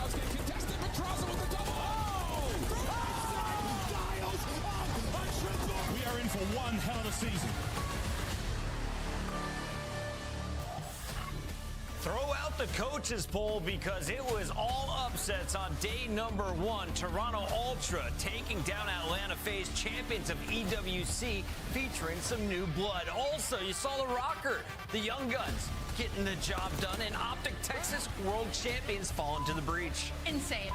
does get contested. Petrozza with the double. We are in for one hell of a season. Throw out the coaches poll because it was all upsets on day number 1. Toronto Ultra taking down Atlanta FaZe, champions of EWC, featuring some new blood. Also, you saw the Rocker, the Young Guns, getting the job done, and Optic Texas world champions fall into the breach. Insane.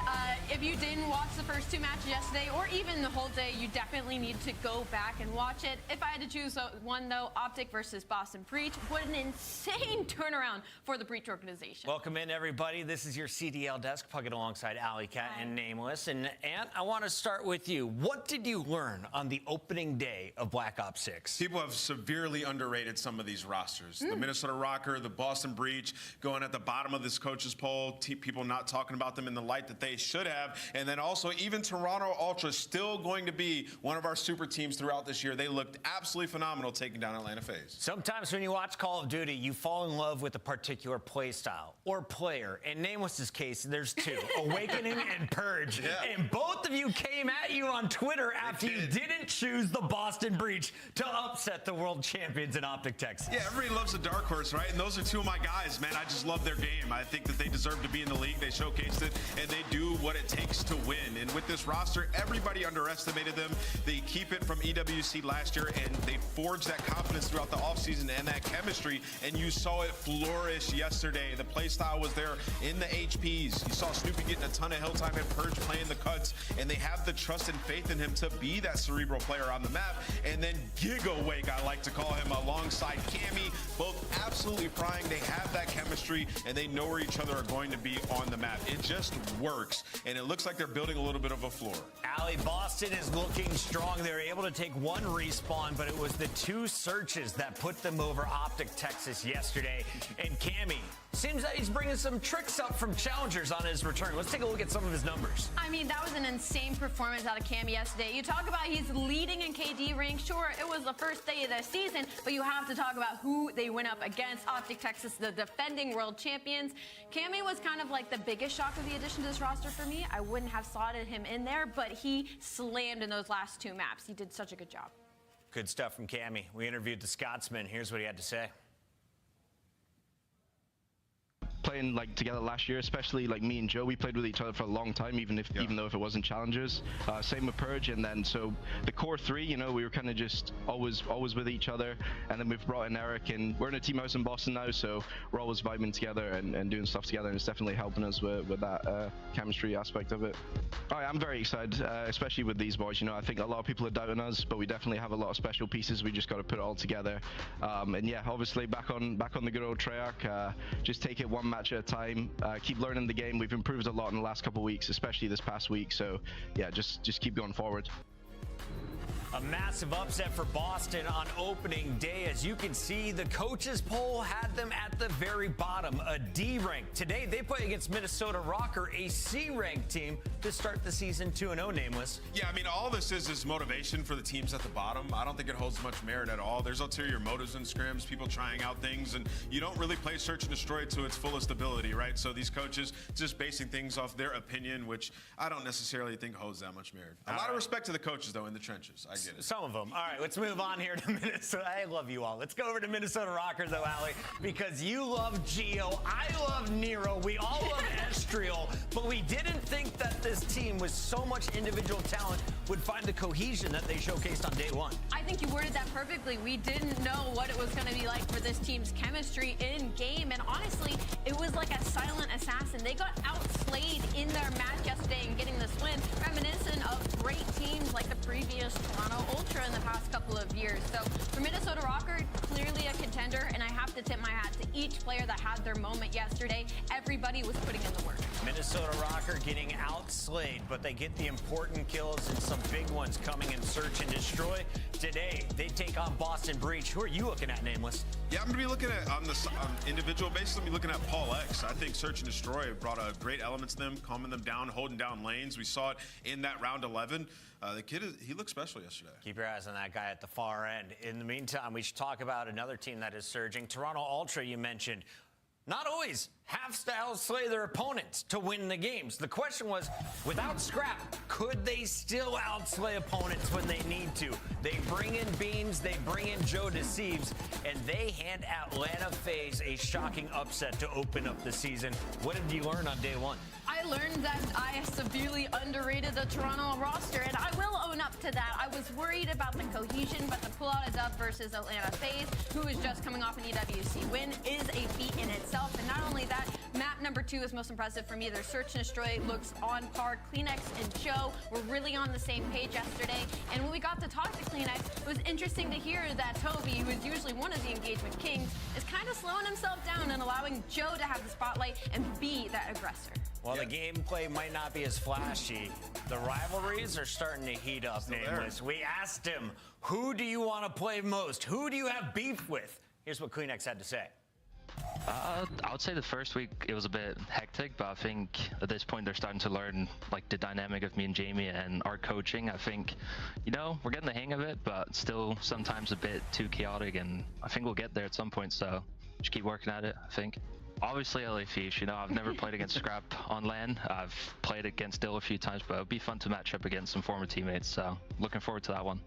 If you didn't watch the first 2 matches yesterday, or even the whole day, you definitely need to go back and watch it. If I had to choose one, though, Optic versus Boston Breach. What an insane turnaround for the Breach organization. Welcome in, everybody. This is your CDL desk, plugging alongside Alley Cat and Nameless. And Ant, I want to start with you. What did you learn on the opening day of Black Ops 6? People have severely underrated some of these rosters. The Minnesota Rocker, the Boston Breach going at the bottom of this coaches poll, people not talking about them in the light that they should have. And then also even Toronto Ultra still going to be one of our super teams throughout this year. They looked absolutely phenomenal taking down Atlanta FaZe. Sometimes when you watch Call of Duty, you fall in love with a particular play style or player. In Nameless's case, there's 2, Awakening and Purge. Yeah. And both of you came at you on Twitter after you didn't choose the Boston Breach to upset the world champions in Optic Texas. Yeah, everybody loves a dark horse, right? And those are 2 of my guys, man. I just love their game. I think that they deserve to be in the league. They showcased it, and they do what it takes to win. And with this roster, everybody underestimated them. They keep it from EWC last year, and they forged that confidence throughout the offseason and that chemistry, and you saw it flourish yesterday. The play style was there in the HPs. You saw Snoopy getting a ton of hill time and Purge playing the cuts, and they have the trust and faith in him to be that cerebral player on the map. And then Giga Wake, I like to call him, alongside Cammy, both absolutely frying. They have that chemistry, and they know where each other are going to be on the map. It just works, and it looks like they're building a little bit of a floor. Allie, Boston is looking strong. They were able to take 1 respawn, but it was the 2 searches that put them over Optic Texas yesterday. And Cammy, seems that he's bringing some tricks up from challengers on his return. Let's take a look at some of his numbers. I mean, that was an insane performance out of Cam yesterday. You talk about he's leading in KD rank. Sure, it was the first day of the season, but you have to talk about who they went up against. Optic Texas, the defending world champions. Cammy was kind of like the biggest shock of the addition to this roster for me. I wouldn't have slotted him in there, but he slammed in those last 2 maps. He did such a good job. Good stuff from Cammy. We interviewed the Scotsman. Here's what he had to say. Playing like together last year, especially like me and Joe, we played with each other for a long time, even though if it wasn't challengers. Same with Purge, and then so the core 3, you know, we were kind of just always with each other, and then we've brought in Eric, and we're in a team house in Boston now, so we're always vibing together and doing stuff together, and it's definitely helping us with that chemistry aspect of it. I'm very excited, especially with these boys. You know, I think a lot of people are doubting us, but we definitely have a lot of special pieces. We just got to put it all together, and yeah, obviously back on the good old Treyarch. Just take it one match at a time, keep learning the game. We've improved a lot in the last couple of weeks, especially this past week, so yeah, just keep going forward. A massive upset for Boston on opening day. As you can see, the coaches poll had them at the very bottom, a D rank. Today, they play against Minnesota Rocker, a C ranked team, to start the season 2-0, Nameless. Yeah, I mean, all this is motivation for the teams at the bottom. I don't think it holds much merit at all. There's ulterior motives in scrims, people trying out things, and you don't really play Search and Destroy to its fullest ability, right? So these coaches just basing things off their opinion, which I don't necessarily think holds that much merit. A lot of respect to the coaches, though, in the trenches. I get it. Some of them. All right, let's move on here to Minnesota. I love you all. Let's go over to Minnesota Rocker, though, Allie, because you love Geo. I love Nero. We all love Estriel, but we didn't think that this team with so much individual talent would find the cohesion that they showcased on day 1. I think you worded that perfectly. We didn't know what it was going to be like for this team's chemistry in game, and honestly, it was like a silent assassin. They got outslayed in their match yesterday and getting this win, reminiscent of great teams like the previous Toronto Ultra in the past couple of years. So for Minnesota Rocker, clearly a contender, and I have to tip my hat to each player that had their moment yesterday. Everybody was putting in the work. Minnesota Rocker getting outslayed, but they get the important kills and some big ones coming in Search and Destroy. Today, they take on Boston Breach. Who are you looking at, Nameless? Yeah, I'm going to be looking at, on the individual basis, I'm going to be looking at Paul X. I think Search and Destroy brought a great element to them, calming them down, holding down lanes. We saw it in that round 11. The kid, he looked special yesterday. Keep your eyes on that guy at the far end. In the meantime, we should talk about another team that is surging. Toronto Ultra, you mentioned. not always have to outslay their opponents to win the games. The question was, without Scrap, could they still outslay opponents when they need to? They bring in Beans, they bring in Joe Deceives, and they hand Atlanta FaZe a shocking upset to open up the season. What did you learn on day one? I learned that I severely underrated the Toronto roster, and I will own up to that. I was worried about the cohesion, but to pull out a dub versus Atlanta FaZe, who is just coming off an EWC win, is a feat in itself. And not only that, map number 2 is most impressive for me. Their search and destroy looks on par. Kleenex and Joe were really on the same page yesterday. And when we got to talk to Kleenex, it was interesting to hear that Toby, who is usually one of the engagement kings, is kind of slowing himself down and allowing Joe to have the spotlight and be that aggressor. While the gameplay might not be as flashy, the rivalries are starting to heat up, Nameless. We asked him, who do you want to play most? Who do you have beef with? Here's what Kleenex had to say. I would say the first week it was a bit hectic, but I think at this point they're starting to learn like the dynamic of me and Jamie and our coaching. I think, you know, we're getting the hang of it, but still sometimes a bit too chaotic, and I think we'll get there at some point, so just keep working at it, I think. Obviously LA Fish, you know, I've never played against Scrap on LAN. I've played against Dill a few times, but it would be fun to match up against some former teammates, so looking forward to that one.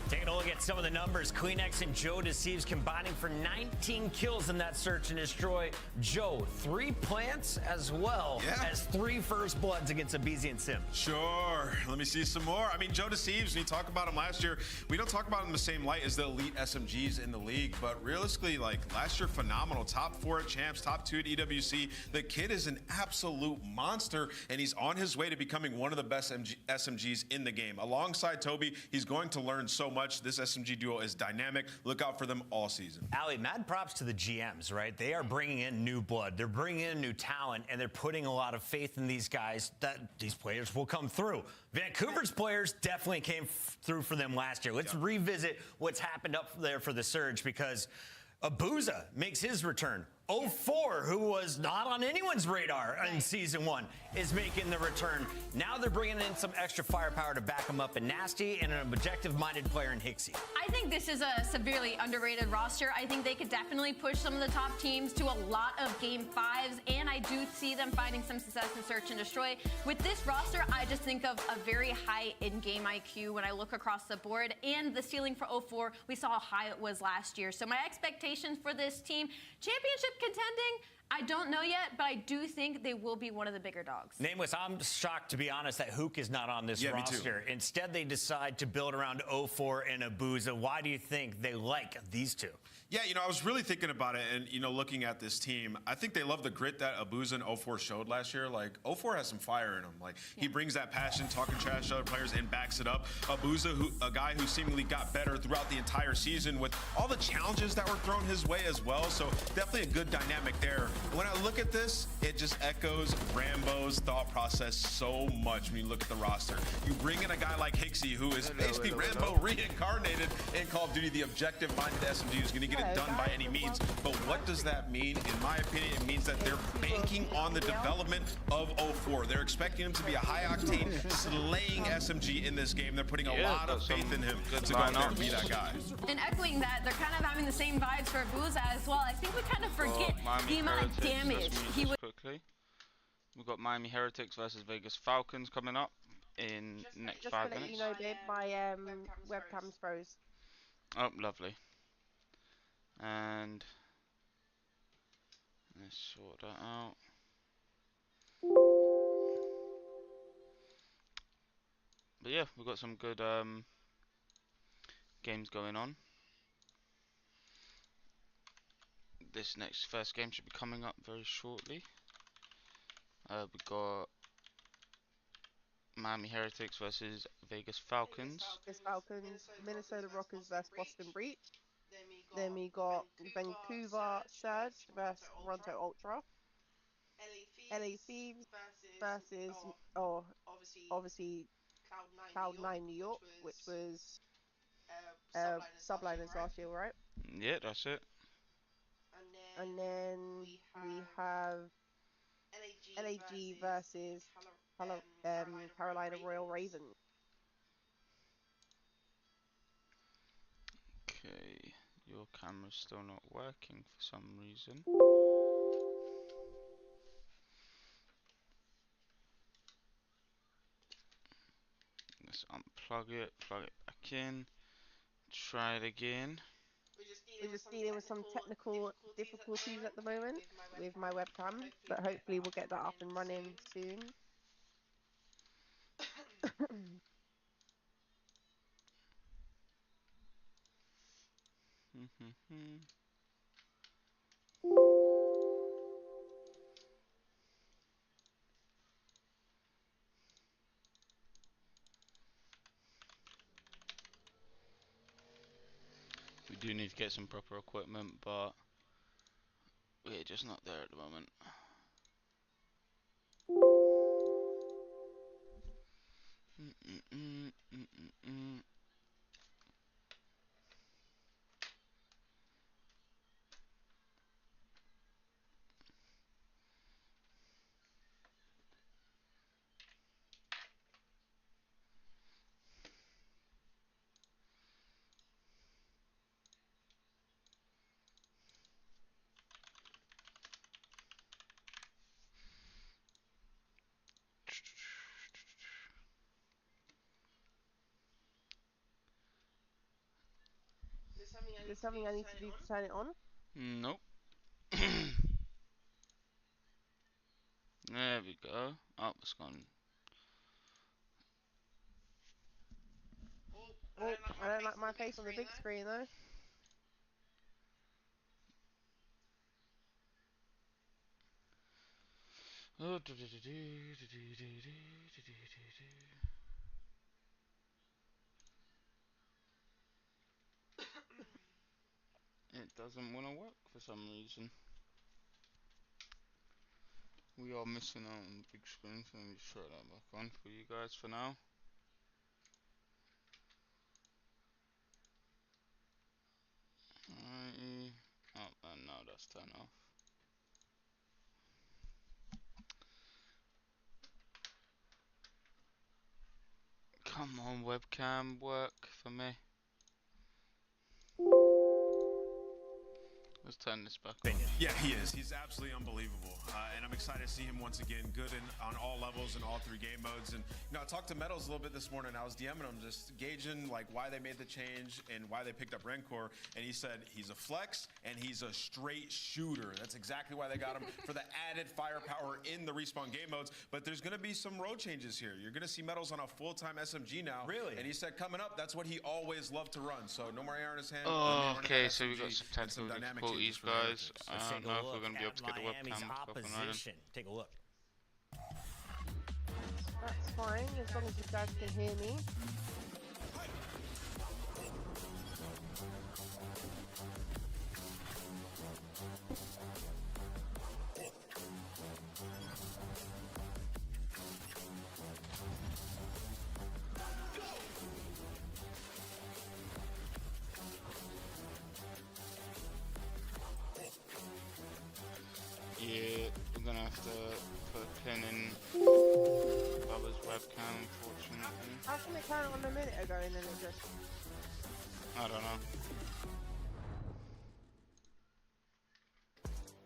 Taking a look at some of the numbers, Kleenex and Joe Deceives combining for 19 kills in that search and destroy. Joe, 3 plants as well as 3 first bloods against Abizi and Sim. Sure. Let me see some more. I mean, Joe Deceives, when you talk about him last year, we don't talk about him in the same light as the elite SMGs in the league, but realistically, like last year, phenomenal. Top 4 at Champs, top 2 at EWC. The kid is an absolute monster, and he's on his way to becoming one of the best SMGs in the game. Alongside Toby, he's going to learn so much. This SMG duo is dynamic. Look out for them all season. Ali, mad props to the GMs, right? They are bringing in new blood. They're bringing in new talent, and they're putting a lot of faith in these guys that these players will come through. Vancouver's players definitely came through for them last year. Let's revisit what's happened up there for the Surge, because Abuza makes his return. 04, who was not on anyone's radar in Season 1, is making the return. Now they're bringing in some extra firepower to back them up, and Nasty and an objective-minded player in Hixie. I think this is a severely underrated roster. I think they could definitely push some of the top teams to a lot of Game 5s, and I do see them finding some success in Search and Destroy. With this roster, I just think of a very high in-game IQ when I look across the board, and the ceiling for 04, we saw how high it was last year. So my expectations for this team, championship contending, I don't know yet, but I do think they will be one of the bigger dogs. Nameless, I'm shocked, to be honest, that Hook is not on this roster. Instead, they decide to build around 04 and Abuza. Why do you think they like these two? Yeah, you know, I was really thinking about it, and, you know, looking at this team, I think they love the grit that Abuza and 04 showed last year. Like, 04 has some fire in him. Like, he brings that passion, talking trash to other players, and backs it up. Abuza, a guy who seemingly got better throughout the entire season with all the challenges that were thrown his way as well. So definitely a good dynamic there. When I look at this, it just echoes Rambo's thought process so much when you look at the roster. You bring in a guy like Hixie, who is basically Rambo reincarnated in Call of Duty, the objective-minded SMG who's going to get it done by any means. But what does that mean? In my opinion, it means that they're banking on the development of 04. They're expecting him to be a high-octane, slaying SMG in this game. They're putting a lot of faith in him to go out there and be that guy. And echoing that, they're kind of having the same vibes for Abuza as well. I think we kind of forget the amount of damage he would. Quickly, we've got Miami Heretics versus Vegas Falcons coming up in next 5 minutes. You know, babe, my webcam's froze. Oh, lovely. And let's sort that out. But yeah, we've got some good games going on. This first game should be coming up very shortly. We've got Miami Heretics versus Vegas Falcons. Vegas Falcons, Minnesota Rockers versus Boston Breach. Then we got Vancouver Surge versus Toronto Ultra. LA Thieves versus, obviously Cloud9 New York, which was Subliners last year, right? Yeah, that's it. And then we have LAG versus Carolina Royal Ravens. Okay, Your camera's still not working for some reason. Let's unplug it, plug it back in, try it again. We're just dealing with some technical difficulties at the moment with my webcam, but hopefully we'll get that up and running soon. We do need to get some proper equipment, but we're just not there at the moment. There's something I need to do to turn it on. Nope. There we go. Oh, it's gone. Oh, I don't like my face on the big screen though. Oh, it doesn't want to work for some reason. We are missing out on the big screen, so let me just throw that back on for you guys for now. Alrighty. Oh, and now that's turned off. Come on, webcam, work for me. Let's turn this back on. Yeah, he is. He's absolutely unbelievable. And I'm excited to see him once again, good on all levels in all three game modes. And, I talked to Metals a little bit this morning. I was DMing him, just gauging, like, why they made the change and why they picked up Rancor. And he said he's a flex and he's a straight shooter. That's exactly why they got him, for the added firepower in the Respawn game modes. But there's going to be some road changes here. You're going to see Metals on a full-time SMG now. Really? And he said coming up, that's what he always loved to run. So no more AR in his hand. Oh, okay, so we got some technical difficulties, guys. I don't know if we're going to be able to get the webcam up and running. Take a look. That's fine, as long as you guys can hear me. Yeah, we're going to have to put a pin in Bubba's webcam, unfortunately. How come it turned on a minute ago and then it just... I don't know.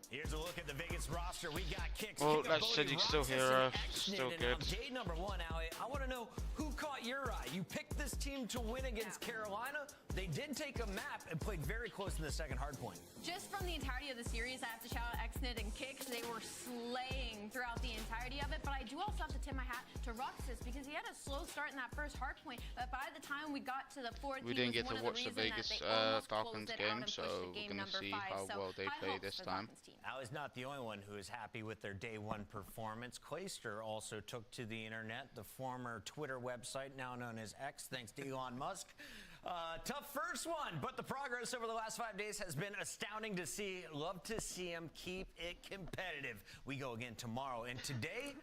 Here's a look at the Vegas roster. We got kicks. Well, like you said, you can still hear us. Still good. Day number one, Allie, I want to know who caught your eye. You picked this team to win against Carolina. They did take a map and played very close in the second hardpoint. Just from the entirety of the series, I have to shout out Xnit and Kicks. They were slaying throughout the entirety of it. But I do also have to tip my hat to Roxas because he had a slow start in that first hardpoint. But by the time we got to the fourth, we didn't get to watch the Vegas Falcons game, so we're going to see how well they play this time. Allie's not the only one who is happy with their day one performance. Clayster also took to the internet, the former Twitter website, now known as X, thanks to Elon Musk. Tough first one, but the progress over the last 5 days has been astounding to see. Love to see him keep it competitive. We go again tomorrow, and today,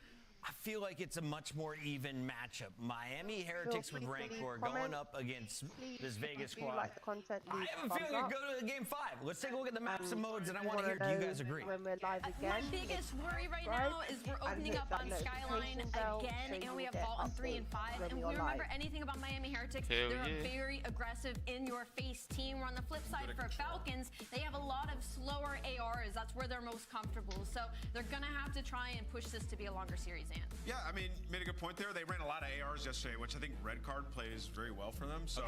I feel like it's a much more even matchup. Miami Heretics with Rancor going up against this Vegas squad. Like the content, I have a feeling it go to game 5. Let's take a look at the maps and modes, and I want to hear, do you guys agree? When we're live again, My biggest worry right now is we're opening up on Skyline again, and we have Vault 3 and 5. And we remember anything about Miami Heretics, they're a very aggressive, in-your-face team. We're on the flip side for Falcons. They have a lot of slower ARs. That's where they're most comfortable. So they're going to have to try and push this to be a longer series. Yeah, I mean, made a good point there. They ran a lot of ARs yesterday, which I think red card plays very well for them. So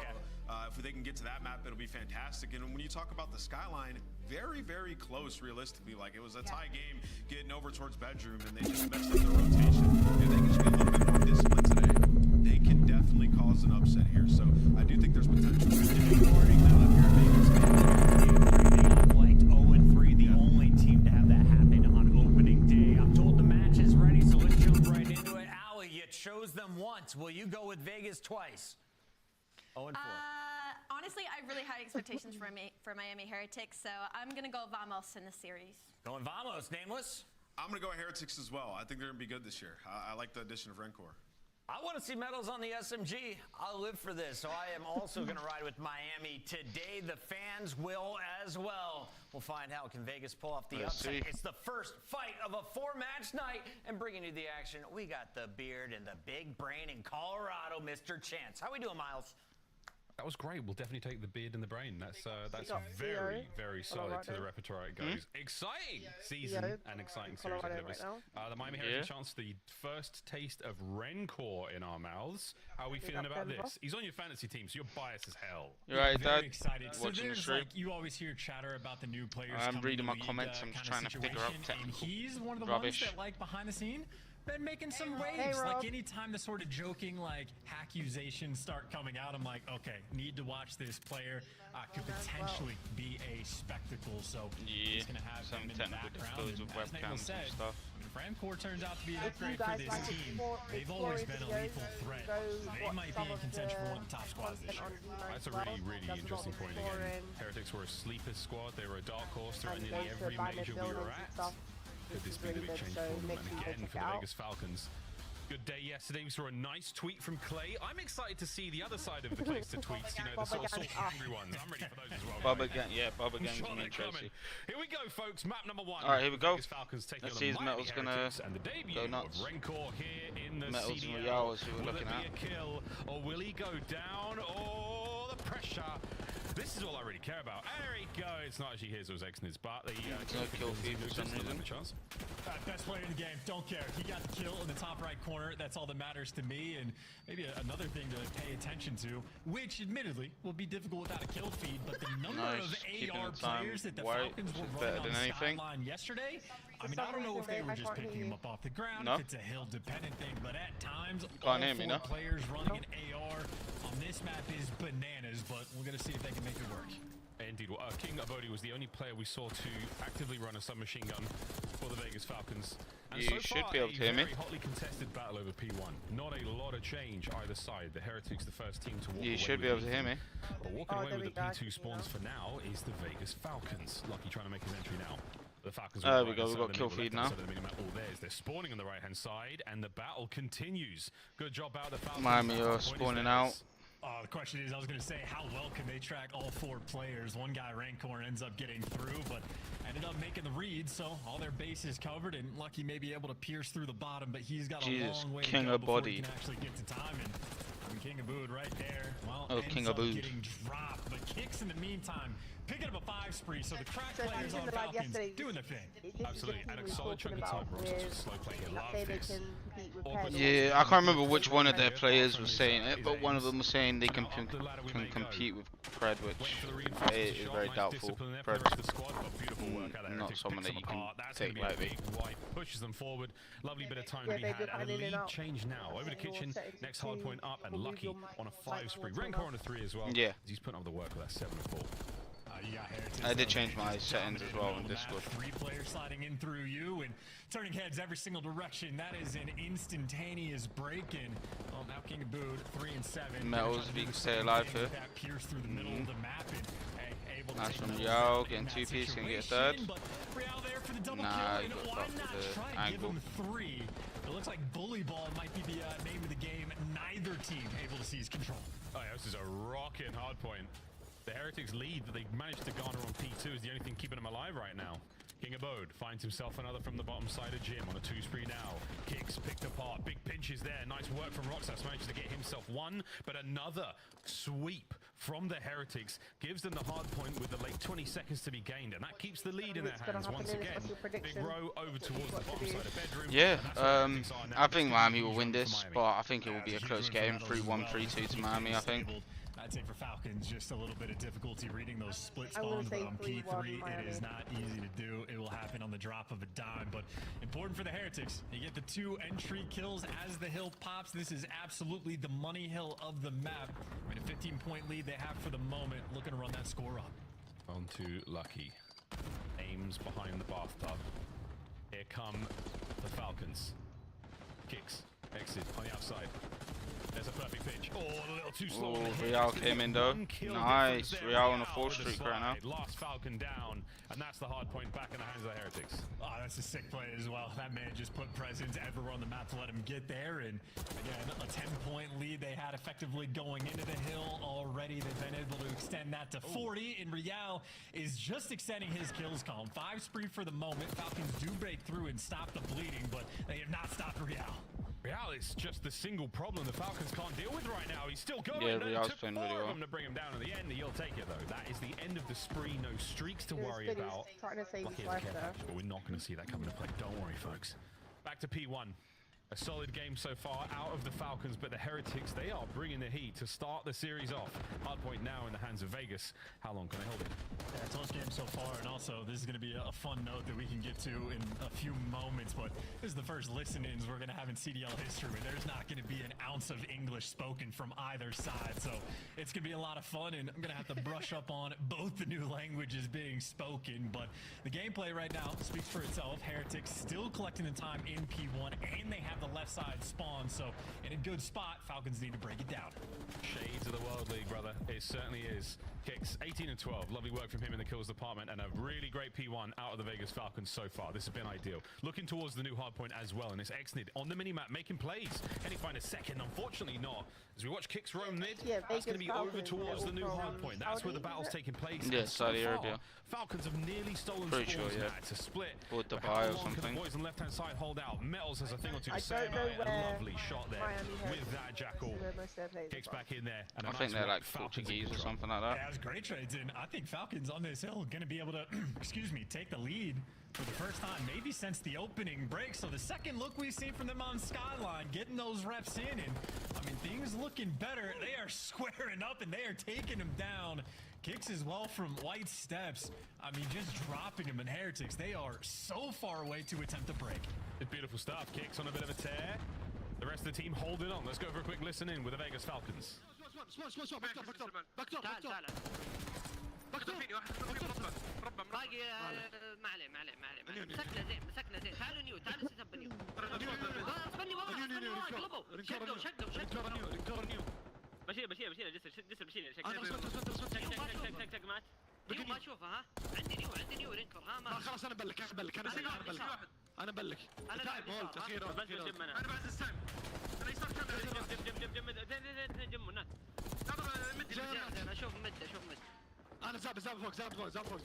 if they can get to that map, it'll be fantastic. And when you talk about the Skyline, very, very close, realistically. Like, it was a tie game getting over towards bedroom, and they just messed up their rotation. If they can just be a little bit more disciplined today, they can definitely cause an upset here. So I do think there's potential. Blanked 0-3, the only team to have that happen on opening day. I'm told the match is ready, so let's jump right into it. Allie, you chose them once. Will you go with Vegas twice? 0-4. Honestly, I have really high expectations for Miami Heretics, so I'm going to go Vamos in the series. Going Vamos, Nameless? I'm going to go Heretics as well. I think they're going to be good this year. I like the addition of Rancor. I want to see medals on the SMG. I'll live for this, so I am also going to ride with Miami today. The fans will as well. We'll find out, can Vegas pull off the upset? It's the first fight of a 4-match night, and bringing you the action, we got the beard and the big brain in Colorado, Mr. Chance. How we doing, Miles? That was great. We'll definitely take the beard and the brain. That's very, very solid to the repertoire it goes. Exciting season and exciting series ahead of us. The Miami Heritage chance the first taste of Rancor in our mouths. How are we feeling about this? He's on your fantasy team, so you're biased as hell. You're right, very Dad. excited. So Watching the there's stream. like, you always hear chatter about the new players. I'm reading my comments. I'm just trying to figure out and he's one of the rubbish. ones that, like, behind the scene, been making some waves. Like, anytime the sort of joking, like, accusations start coming out, I'm like, okay, need to watch this player. Could potentially be a spectacle. So he's gonna have some him in the background. with webcams and stuff. If Rancor turns out to be an upgrade for this team, they've always been a lethal threat. They might be in contention for one of the top squads this year. That's a really, really interesting point again. Heretics were a sleeper squad. They were a dark horse throughout nearly every major we were at. Could this be the big change for them? And again, for the Vegas Falcons. Good day yesterday. We saw a nice tweet from Clay. I'm excited to see the other side of the Clayster tweets, you know, the sort of angry ones. I'm ready for those as well. Bubba Gang's sure and Tracy. Here we go, folks. Map number 1. Alright, here we go. Vegas Falcons taking Let's on see his the Metal's Miami gonna Heretics and the debut go nuts. of Rancor here in the Metals CDL. and Royale is who we're Will looking it at. be a kill, or will he go down? Oh, the pressure. This is all I really care about. There he goes. It's not actually his, it was Exnid's, but the no kill feed for some reason. Chance. Best player in the game, don't care. He got the kill in the top right corner. That's all that matters to me. And maybe another thing to pay attention to, which admittedly will be difficult without a kill feed, but the number of AR players that the Falcons were running on Skyline yesterday, I mean, I don't know if they were just picking him up off the ground, if it's a hill-dependent thing, but at times, all 4 players running an AR on this map is bananas, but we're going to see if they can make it work. Indeed. King Abodi was the only player we saw to actively run a submachine gun for the Vegas Falcons. And you should be able to hear me. Very hotly contested battle over P1. Not a lot of change either side. The Heretics, the first team to walk away. You should be able to hear me. But walking away with the P2 spawns for now is the Vegas Falcons. Lucky trying to make his entry now. The Falcons there we go, we've got kill feed now. They're spawning on the right hand side, and the battle continues. Good job out of the Falcons. Miami are spawning out. The question is, I was going to say, how well can they track all 4 players? One guy, Rancor, ends up getting through, but ended up making the read, so all their base is covered, and Lucky may be able to pierce through the bottom, but he's got a long way to go before he can actually get to time. And King Abood right there, well, King Abood getting dropped, but kicks in the meantime, picking up a 5 spree, so the crack players on Falcons doing their thing. Absolutely, and a solid chunk of time. Slow play here, love this. Yeah, I can't remember which one of their players was saying it, but one of them was saying they can compete with Pred, which is very doubtful. Pred, not someone that you can take lightly. Pushes them forward. Lovely bit of time to be had, and a lead change now. Over to Kitchen, next hard point up, and Lucky on a 5 spree. Rancor on a 3 as well. Yeah. He's putting up the work with that 7 and 4. I did change my settings as well in Discord. 3 players sliding in through you and turning heads every single direction. That is an instantaneous break in. Well, now King Abood 3 and 7. Metals, if you can stay alive here. That pierce through the middle of the map. And hey, able to Nice take from those Real, out getting in that 2-piece, can get a situation, third. but Real there for the double Nah, kill, he and got why fucked not with the try and give angle. him 3? It looks like bully ball might be the name of the game. Neither team able to seize control. Oh yeah, this is a rocking hard point. The Heretics lead that they managed to garner on P2 is the only thing keeping them alive right now. King Abode finds himself another from the bottom side of Jim on a 2 spree now. Kicks picked apart, big pinches there. Nice work from Roxas, managed to get himself one, but another sweep from the Heretics gives them the hard point with the late 20 seconds to be gained, and that keeps the lead in their hands once again. Big row over towards the bottom side of bedroom. Yeah, I think Miami will win this, but I think it will be a close game, 3-1, 3-2 to Miami, I think. I'd say for Falcons, just a little bit of difficulty reading those split I would spawns, say but on 3-1 P3, Miami. it is not easy to do. It will happen on the drop of a dime, but important for the Heretics. You get the 2 entry kills as the hill pops. This is absolutely the money hill of the map. I mean, a 15-point lead they have for the moment, looking to run that score up. On to Lucky. Aims behind the bathtub. Here come the Falcons. Kicks. Exit on the outside. There's a perfect pitch. Oh, a little too slow. Oh, Real came in though. Nice. Real on a 4 streak right now. Last Falcon down, and that's the hard point back in the hands of the Heretics. Oh, that's a sick play as well. That man just put presence everywhere on the map to let him get there. And again, a 10-point lead they had effectively going into the hill already. They've been able to extend that to 40. And Real is just extending his kills column. 5 spree for the moment. Falcons do break through and stop the bleeding, but they have not stopped Real. Real is just the single problem the Falcons can't deal with right now. He's still going. Yeah, It Real's took playing 4 really of well. them to bring him down in the end. He'll take it though. That is the end of the spree. No streaks to worry about. Trying to save Lucky his has a life care there. package, but we're not going to see that coming to play. Don't worry, folks. Back to P1. A solid game so far out of the Falcons, but the Heretics, they are bringing the heat to start the series off. Hard point now in the hands of Vegas. How long can they hold it? Yeah, close game so far, and also this is going to be a fun note that we can get to in a few moments, but this is the first listen-ins we're going to have in CDL history. There's not going to be an ounce of English spoken from either side, so it's going to be a lot of fun, and I'm going to have to brush up on both the new languages being spoken, but the gameplay right now speaks for itself. Heretics still collecting the time in P1, and they have the left side spawn, so in a good spot. Falcons need to break it down. Shades of the World League, brother. It certainly is. Kicks 18 and 12. Lovely work from him in the kills department, and a really great P1 out of the Vegas Falcons so far. This has been ideal. Looking towards the new hardpoint as well, and it's Exnid on the minimap making plays. Can he find a second? Unfortunately not. As we watch Kicks roam mid, that's going to be over towards the new hardpoint. That's where the battle's taking place. Yeah, And so Saudi far, Arabia. Falcons have nearly stolen Pretty spawns sure, yeah. now. It's a split. Or But Dubai how or long can something. the boys on the left-hand side hold out? Metals has a thing or two to I say don't know about it. A where lovely shot there Miami with that Jackal. Where most of their players Kicks are from. back in there. And a I think nice they're work. like Falcons in Portuguese or control. something like that. Yeah, it was great trades, and I think Falcons on this hill going to be able to, excuse me, take the lead for the first time, maybe since the opening break. So the second look we've seen from them on Skyline, getting those reps in, and I mean, things looking better. They are squaring up, and they are taking them down. Kicks as well from White Steps. I mean, just dropping them in Heretics. They are so far away to attempt a break. It's beautiful stuff. Kicks on a bit of a tear. The rest of the team holding on. Let's go for a quick listen in with the Vegas Falcons. باقي ما عليه مسكنا زين تعالوا نيو تعالوا سيت نيو بني والله شدوا بشيل جسر بشيل شك مات نيو ما اشوفه ها عندي نيو رينكر ها ما خلاص انا بلك انا بلك تعب هولت اخيرا انا بعد السهم انا يسار جم الناس انا اشوف مد انا زاب فوق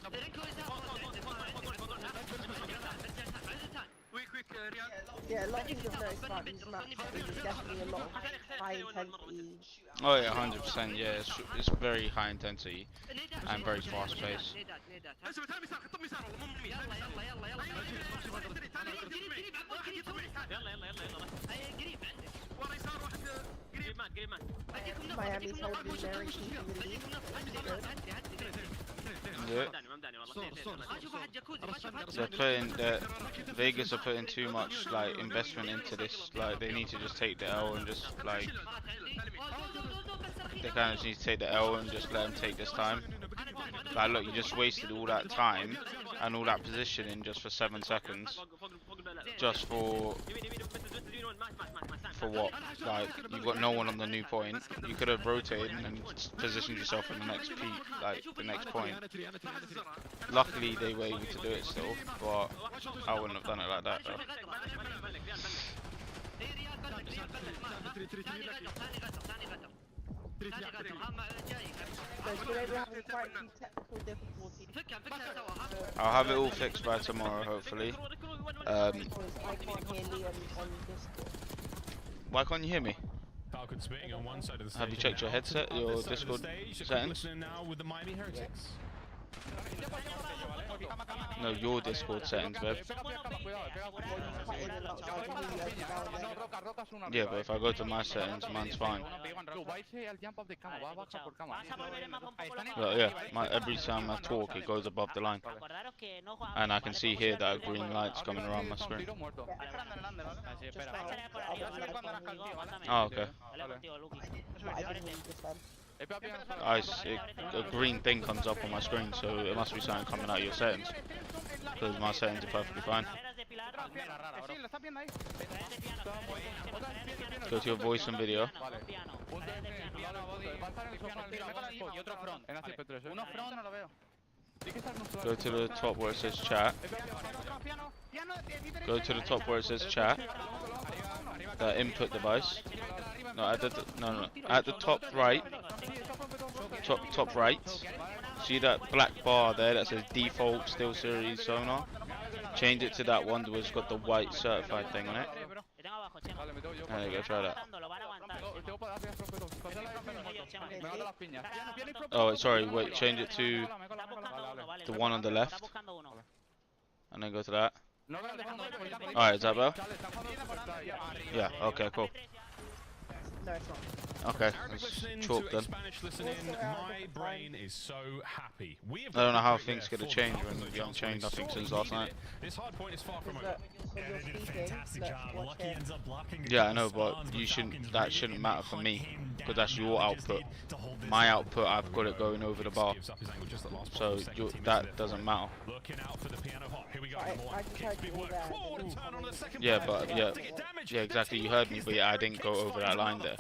Yeah, a lot of things are very smart. These maps, there's definitely a lot of high intensity. Oh yeah, 100%. Yeah, it's very high intensity and very fast paced. Miami's holding very deep in the lead. Yeah. They're putting Vegas are putting too much like investment into this. Like they need to just take the L and just like they kind of just need to take the L and just let them take this time. Like look, you just wasted all that time and all that positioning just for 7 seconds, just for for what? Like, you've got no one on the new point. You could have rotated and then positioned yourself in the next peak, like the next point. Luckily, they were able to do it still, but I wouldn't have done it like that, though. I'll have it all fixed by tomorrow, hopefully. Why can't you hear me? Falcon spitting on one side of the stage. Have you checked your headset, your Discord settings? Now with the Miami Heretics. No, your Discord settings, babe. Yeah, but if I go to my settings, mine's fine. Well, yeah, every time I talk, it goes above the line. And I can see here that a green light's coming around my screen. Oh, okay. A green thing comes up on my screen, so it must be something coming out of your settings. Because my settings are perfectly fine. Go to your voice and video. Go to the top where it says chat. Go to the top where it says chat. The input device. No, at the at the top right. Top right. See that black bar there that says default still series sonar? Change it to that one where it's got the white certified thing on it. There you go, try that. Oh, sorry, wait, change it to the one on the left. And then go to that. Alright, is that better? Yeah, okay, cool. Okay, let's chalk then. My brain is so happy. I don't know how things could have changed when you haven't changed nothing since last night. This hard point is far from over. Yeah, I know, but you shouldn't. That shouldn't matter for me, because that's your output. My output, I've got it going over the bar, so that doesn't matter. Yeah, but yeah, exactly. You heard me, but yeah, I didn't go over that line there.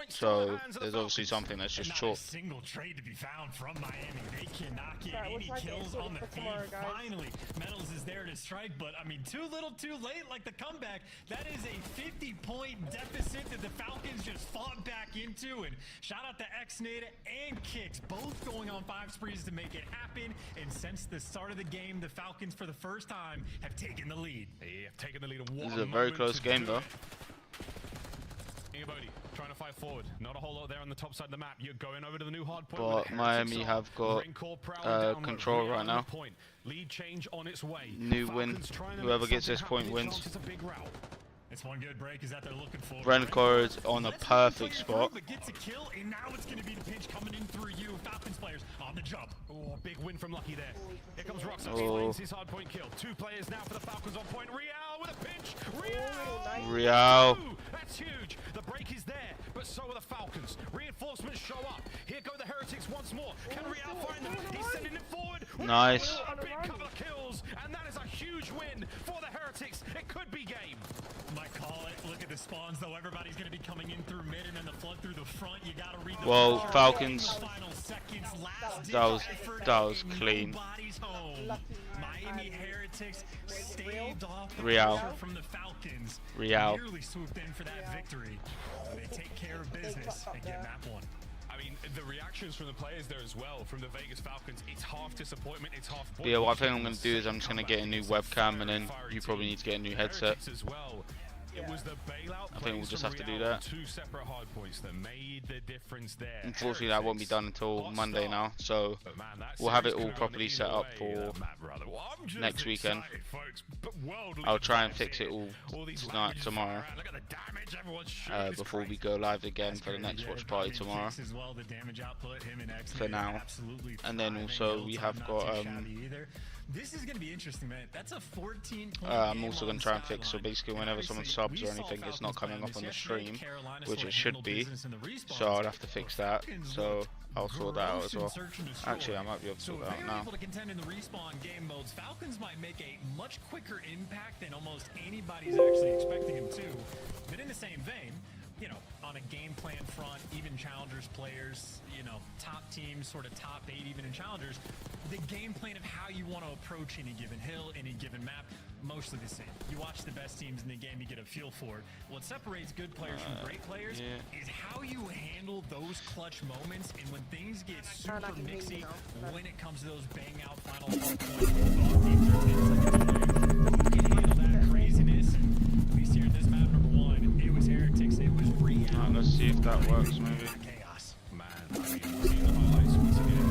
So there's obviously something that's just chalk. Single trade to be found from Miami. They cannot get any kills on the feed. Finally, Metals is there to strike, but I mean, too little, too late. Like the comeback, that is a 50-point deficit that the Falcons just fought back into. And shout out to Xnade and Kicks, both going on 5 sprees to make it happen. And since the start of the game, the Falcons, for the first time, have taken the lead. They have taken the lead. This is a very close game, though. Trying to fight forward. Not a whole lot there on the top side of the map. You're going over to the new hard point. But Miami have got control right now. Lead change on its way. New win. Whoever gets this point wins. It's one good break is that they're looking for. Renko is on a perfect spot. Gets a kill, and now it's going to be the pinch coming in through you. Falcons players on the jump. Oh, big win from Lucky there. Here comes Roxas. He lands his hard point kill. 2 players now for the Falcons on point. Real with a pinch. Real. That's huge. The break is there, but so are the Falcons. Reinforcements show up. Here go the Heretics once more. Can Real find them? He's sending it forward. Nice. A big couple of kills, and that is a huge win for the Heretics. It could be game. Might call it. Look at the spawns, though. Everybody's going to be coming in through mid and then the flood through the front. You got to read the well, Falcons. That was clean. Miami Heretics staved off the Real. from the Falcons. Real. Nearly swooped in for that victory. They take care of business and get map 1. I mean, the reactions from the players there as well, from the Vegas Falcons, it's half disappointment, it's half... Yeah, what I think I'm going to do is I'm just going to get a new webcam, and then you probably need to get a new headset. It was the bailout. I think we'll just have to do that. 2 separate hard points that made the difference there. Unfortunately, that won't be done until Monday now, so we'll have it all properly set up for next weekend. I'll try and fix it all tonight, tomorrow, before we go live again for the next watch party tomorrow. For now, and then also we have got this is going to be interesting, man. That's a 14 I'm also going to try and fix, so basically whenever someone subs or anything, it's not coming up on the stream, which it should be, so I'll have to fix that, so I'll sort that out as well. Actually, I might be able to sort that out now. To contend in the respawn game modes, Falcons might make a much quicker impact than almost anybody's actually expecting him to. game plan front, even challengers players, you know, top teams, sort of top 8 even in challengers, the game plan of how you want to approach any given hill, any given map, mostly the same. You watch the best teams in the game, you get a feel for it. What separates good players from great players is how you handle those clutch moments, and when things get super mixy, when it comes to those bang out final points, who can handle that craziness? And at least here in this map number 1, it was Heretics, it was Real. Let's see if that works, maybe. Chaos. Man, I mean, seeing the highlights once again.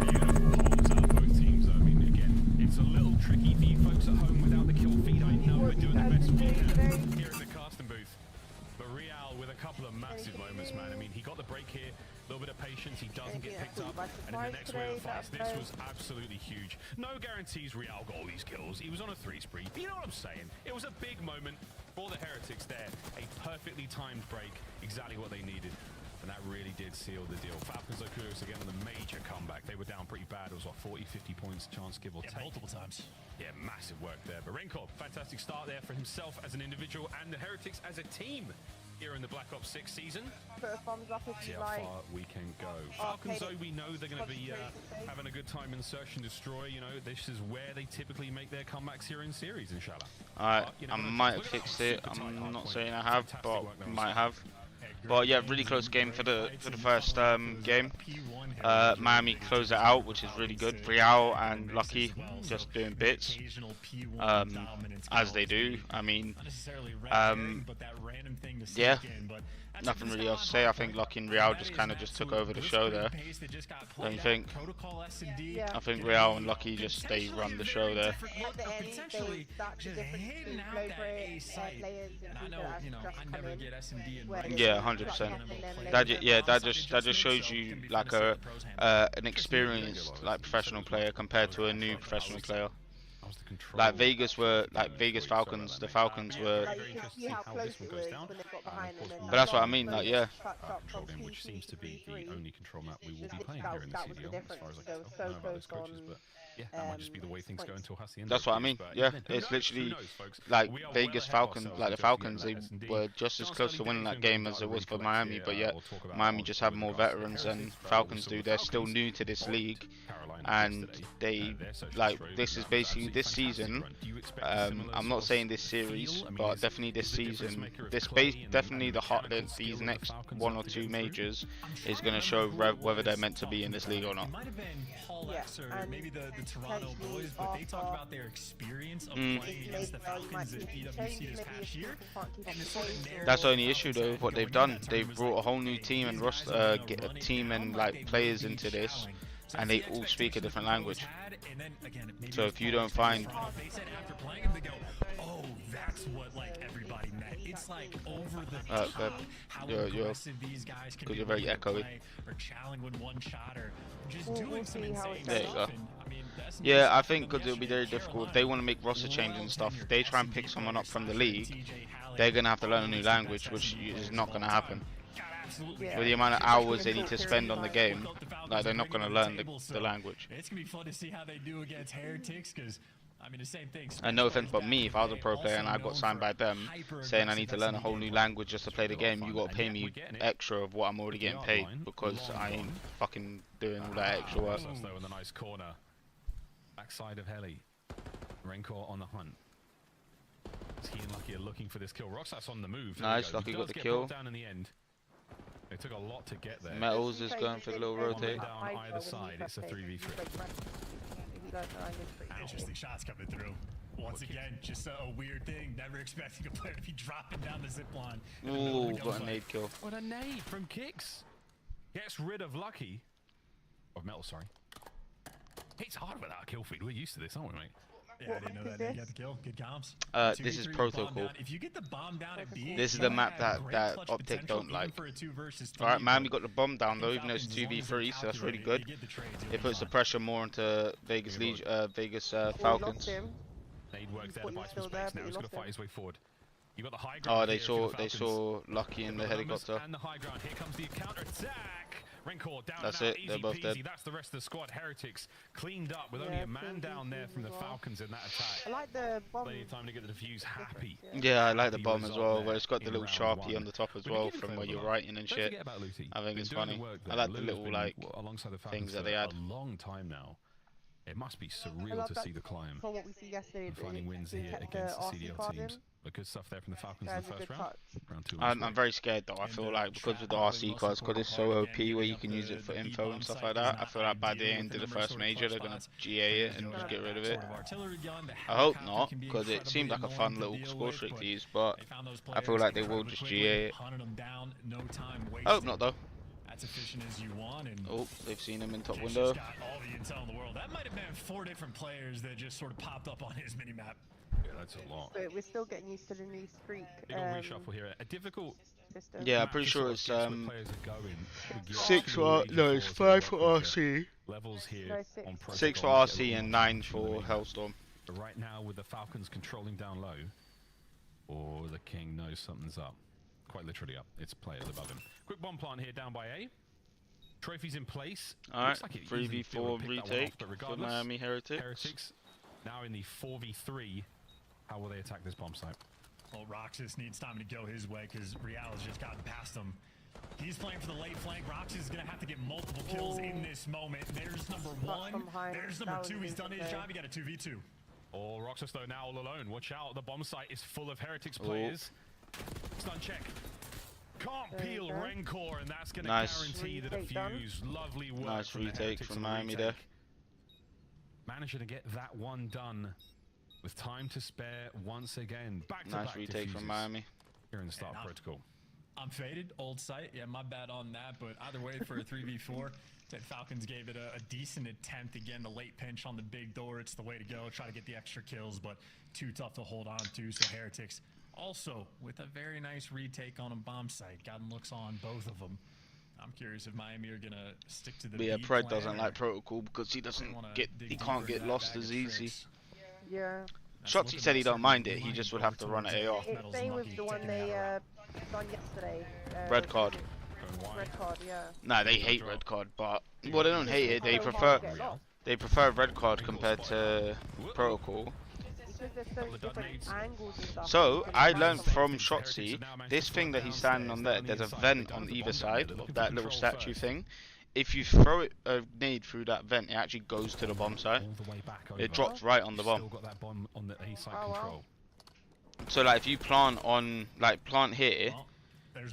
Beautiful holds out both teams. I mean, again, it's a little tricky for you folks at home without the kill feed. I know we're doing the best we can here in the casting booth. But Real with a couple of massive moments, man. I mean, he got the break here. A little bit of patience, he doesn't get picked up, and in the next wave of fights, this was absolutely huge. No guarantees Real got all these kills. He was on a 3 spree. But you know what I'm saying? It was a big moment for the Heretics there. A perfectly timed break, exactly what they needed. And that really did seal the deal. Falcons though, kudos again on the major comeback. They were down pretty bad. It was what, 40, 50 points chance, give or take. Multiple times. Yeah, massive work there. But Renkov, fantastic start there for himself as an individual and the Heretics as a team here in the Black Ops 6 season. Put a thumbs up if See you how like. far we can go. Falcons, though, we know they're going to be having a good time in Search and Destroy. You know, this is where they typically make their comebacks here in series, inshallah. Alright, I might have fixed it. I'm not saying I have, but might have. But yeah, really close game for the first game. Miami closed it out, which is really good. Real and Lucky just doing bits, as they do. I mean, yeah, nothing really else to say. I think Lucky and Real just kind of took over the show there. Don't you think? I think Real and Lucky they run the show there. Yeah, 100%. That just shows you like an experienced professional player compared to a new professional player. Like Vegas Falcons, the Falcons were. But that's what I mean, like, yeah. Control game, which seems to be the only control map we will be playing here in the CDL, as far as I can tell. I don't know about those coaches, but yeah, that might just be the way things go until Hassi ends. That's what I mean. Yeah, it's literally like Vegas Falcons, like the Falcons, they were just as close to winning that game as it was for Miami, but yet Miami just have more veterans than Falcons do. They're still new to this league, and they this is basically this season. I'm not saying this series, but definitely this season. Definitely these next 1 or 2 majors is going to show whether they're meant to be in this league or not. Or maybe the Toronto boys, but they talked about their experience of playing against the Falcons at EWC this past year. That's the only issue though, what they've done. They've brought a whole new team and team and players into this, and they all speak a different language. So if you don't find they said after playing them, they go, oh, that's what everybody meant. It's over the top how aggressive these guys can be. You're very echoey. Or challenging with one shot, or just doing some insane there you stuff. go. And, I mean, yeah, I think because it'll be very difficult if they want to make roster changes and stuff. If they try and pick someone up from the league, they're gonna have to learn a new language, which is not gonna happen. With the amount of hours they need to spend on the game, they're not going to learn the language. It's going to be fun to see how they do against Heretics, because, I mean, the same thing. And no offense, but me, if I was a pro player and I got signed by them, saying I need to learn a whole new language just to play the game, you got to pay me extra of what I'm already getting paid, because I ain't fucking doing all that extra work. Though in the nice corner, backside of Heli, Renkor on the hunt. He and Lucky are looking for this kill. Roxas on the move. Nice, Lucky got the kill. Down in the end. It took a lot to get there. Metals is going for the little rotate. Down either side, it's a 3v3. Interesting shots coming through. Once again, just a weird thing. Never expecting a player to be dropping down the zip line. Ooh, got a nade kill. What a nade from Kicks. Gets rid of Lucky. Of Metal, sorry. It's hard without a kill feed. We're used to this, aren't we, mate? Yeah, I didn't know that. You got the kill. Good comms. This is Protocol. If you get the bomb down at B, this is the map that Optic don't like. Alright, Miami got the bomb down though, even though it's 2v3, so that's really good. It puts the pressure more into Vegas Falcons. They'd work there to buy some space now. He's going to fight his way forward. You got the high ground. Oh, they saw Lucky in the helicopter. And the high ground. Here comes the counter attack. That's it. They're both dead. That's the rest of the squad. Heretics cleaned up with only a man down there from the Falcons in that attack. I like the bomb. Plenty of time to get the defuse. Happy. Yeah, I like the bomb as well, where it's got the little Sharpie on the top as well from where you're writing and shit. I think it's funny. I like the little like things that they add. A long time now. It must be surreal to see the climb. From what we see yesterday, finding wins here against the CDL teams. But good stuff there from the Falcons in the first round. I'm very scared though. I feel like because of the RC cards, because it's so OP where you can use it for info and stuff like that, I feel like by the end of the first major they're gonna GA it and just get rid of it. I hope not, because it seemed like a fun little score streak to use, but I feel like they will just GA it. I hope not though. As efficient as you want, and oh, they've seen him in top window. Got all the intel in the world. That might have been 4 different players that just sort of popped up on his minimap. Yeah, that's a lot. But we're still getting used to the new streak. Big old reshuffle here. A difficult system. Yeah, I'm pretty sure it's 6 for no, it's 5 for RC. Levels here No, on 6 for RC and 9 for Hellstorm. But right now, with the Falcons controlling down low, or the King knows something's up. Quite literally up. It's players above him. Quick bomb plant here down by A. Trophies in place. Alright, 3v4 retake for Miami Heretics. Now in the 4v3, how will they attack this bomb site? Well, Roxas needs time to go his way because Real has just gotten past him. He's playing for the late flank. Roxas is going to have to get multiple kills in this moment. There's number 1. There's number 2. He's done his job. He got a 2v2. Oh, Roxas though now all alone. Watch out. The bomb site is full of Heretics players. Stun check. Can't peel Rencor, and that's going to guarantee the defuse. Lovely work. Nice retake from Miami there. Managing to get that one done with time to spare once again. Back-to-back nice retake from Miami. Here in the start protocol. I'm faded, old site. Yeah, my bad on that, but either way for a 3v4. Said Falcons gave it a decent attempt. Again, the late pinch on the big door. It's the way to go. Try to get the extra kills, but too tough to hold on to. So Heretics also with a very nice retake on a bomb site. Gotten looks on both of them. I'm curious if Miami are gonna stick to the. But yeah, Pred doesn't like protocol because he can't get lost as easy. Yeah. Shotzi said he don't mind it. He just would have to run it AR. It's same with the one they done yesterday. Red card. Red card, yeah. Nah, they hate red card, but well, they don't hate it. They prefer red card compared to protocol. So I learned from Shotzi this thing that he's standing on there. There's a vent on either side of that little statue thing. If you throw it a nade through that vent, it actually goes to the bomb site. It drops right on the bomb. So like if you plant on plant here,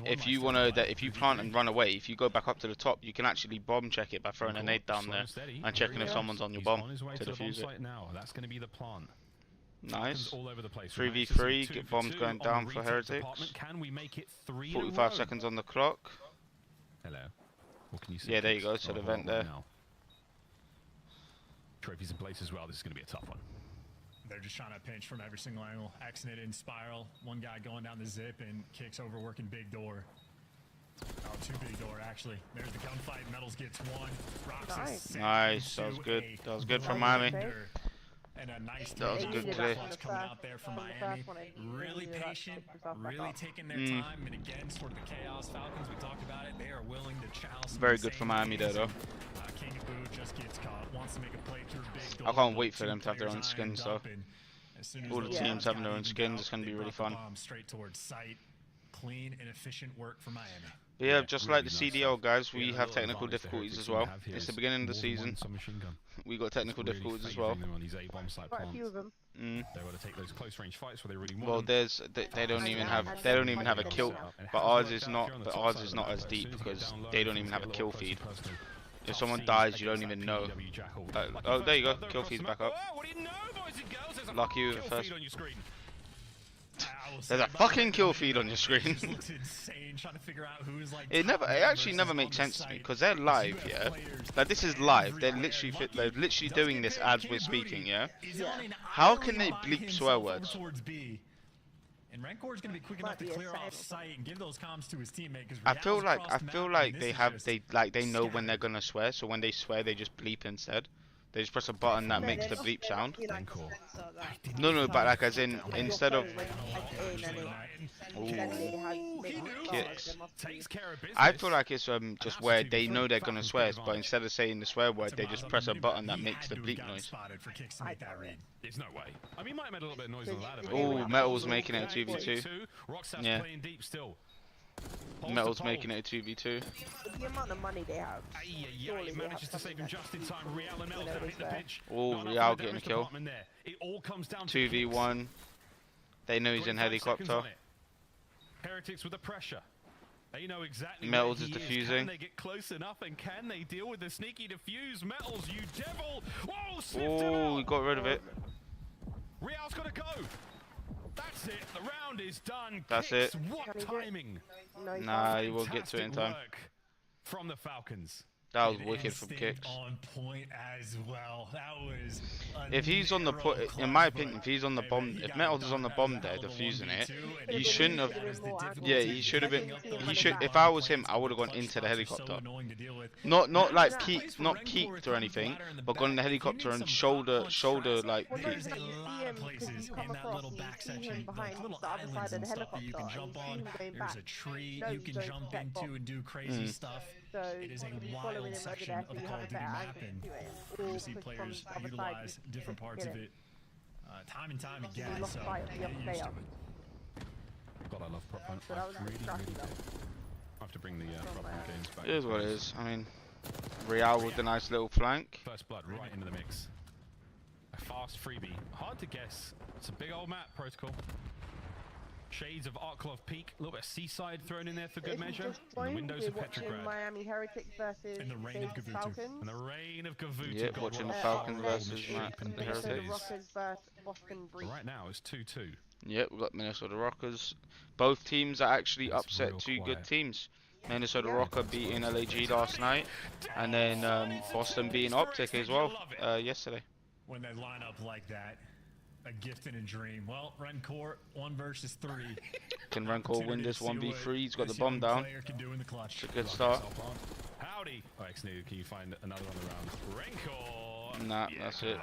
if you plant and run away, if you go back up to the top, you can actually bomb check it by throwing a nade down there and checking if someone's on your bomb to defuse it. That's going to be the plan. Nice. 3v3, get bombs going down for Heretics. 45 seconds on the clock. Hello. What can you see? Yeah, there you go, so the vent there. Trophies in place as well. This is going to be a tough one. They're just trying to pinch from every single angle. Xing it in spiral. One guy going down the zip and kicks over working big door. Oh, 2 big door actually. There's the gunfight. Metals gets 1. Roxas nice. That was good. That was good from Miami. And a nice that was a good play. Coming out there from Miami. Really patient, really taking their time, and again, sort of the Chaos Falcons, we talked about it, they are willing to chouse. Very good for Miami there, though. King of Boo just gets caught, wants to make a play through big door. I can't wait for them to have their own skins, though. All the teams having their own skins, it's going to be really fun. Straight towards sight. Clean and efficient work for Miami. But yeah, just like the CDL guys, we have technical difficulties as well. It's the beginning of the season. We got technical difficulties as well. Quite a few of them. Well, they don't even have a kill, but ours is not as deep because they don't even have a kill feed. If someone dies, you don't even know. Oh, there you go, kill feed's back up. Lucky with the first. There's a fucking kill feed on your screen. It actually never makes sense to me because they're live, yeah. Like this is live. They're literally doing this as we're speaking, yeah. How can they bleep swear words? And Rancor's gonna be quick enough to clear off sight and give those comms to his teammate. I feel like they know when they're gonna swear, so when they swear they just bleep instead. They just press a button that makes the bleep sound. Like No, but like as in instead of kicks. I feel like it's just where they know they're gonna swear, but instead of saying the swear word, they just press a button that makes the bleep noise. There's no way. I mean, he might have made a little bit of noise on the ladder. Oh, Metal's making it a 2v2. Yeah. Metal's making it a 2v2. the amount of money they have. He manages to save him just in time. Real and Metal hit the pitch. Oh, Real getting a kill. 2v1. They know he's in helicopter. Heretics with the pressure. They know exactly Metals where is he defusing. Can they get close enough, and can they deal with the sneaky defuse? Metals, you devil! Whoa, Oh, he got rid of it. Real's got to go. That's it. The round is done. That's Kicks. it. What timing? Nah, he won't get to it in time. Work from the Falcons. That was wicked from Kicks. On point as well. That was if he's on the in my opinion, if he's on the bomb, if Metals is on the bomb there defusing it, he shouldn't have. Yeah, he should have been. He should. If I was him, I would have gone into the helicopter. Not like not keeped or anything, but gone in the helicopter and shoulder like. There's a lot of places in that little back section, like little islands and stuff that you can jump on. There's a tree you can jump into and do crazy stuff. It is a wild section of the Call of Duty map, and you see players utilize different parts of it time and time again, so get used to it. God, I love prop hunt. I have to bring the prop hunt games back. It is what it is. I mean, Real with a nice little flank. First blood right into the mix. A fast freebie. Hard to guess. It's a big old map, Protocol. Shades of Arklov Peak, a little bit of Seaside thrown in there for good measure. And the windows of Petrograd. Miami Heretics versus in the reign of Gavutu. Falcons. In the reign of Gavutu. Yep, watching the Falcons versus the Heretics. Rockers versus Boston Breach. Right now it's 2-2. Yep, we've got Minnesota Rockers. Both teams are actually upset two good teams. Minnesota Rocker beating LAG last night, and then Boston beating Optic as well yesterday. When they line up like that. A gift and a dream. Well, Rencor 1 versus 3. Can Rencor win this 1v3? He's got the bomb down. It's a good start. Howdy. Oh, X-Need, can you find another on the round? Rencor. Nah, that's it.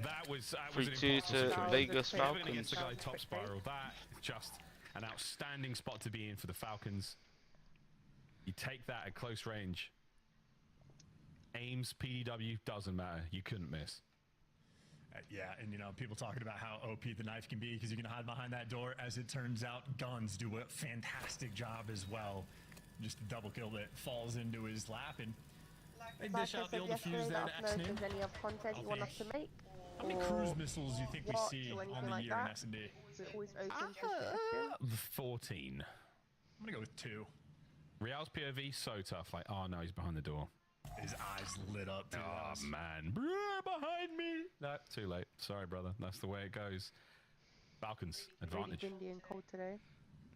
That was 3-2 to Vegas Falcons. Against the guy top spiral. That is just an outstanding spot to be in for the Falcons. You take that at close range. Aims, PDW, doesn't matter. You couldn't miss. Yeah, and you know, people talking about how OP the knife can be because you can hide behind that door. As it turns out, guns do a fantastic job as well. Just a double kill that falls into his lap, and they dish out the old defuse there to X-Nin. Is there any other content you want us to make? How many cruise missiles do you think we see on the year in S&D? Is it always open to suggestions? 14. I'm gonna go with 2. Real's POV so tough. Like, oh no, he's behind the door. His eyes lit up. Oh man, behind me. No, too late. Sorry, brother. That's the way it goes. Falcons advantage. Really windy and cold today.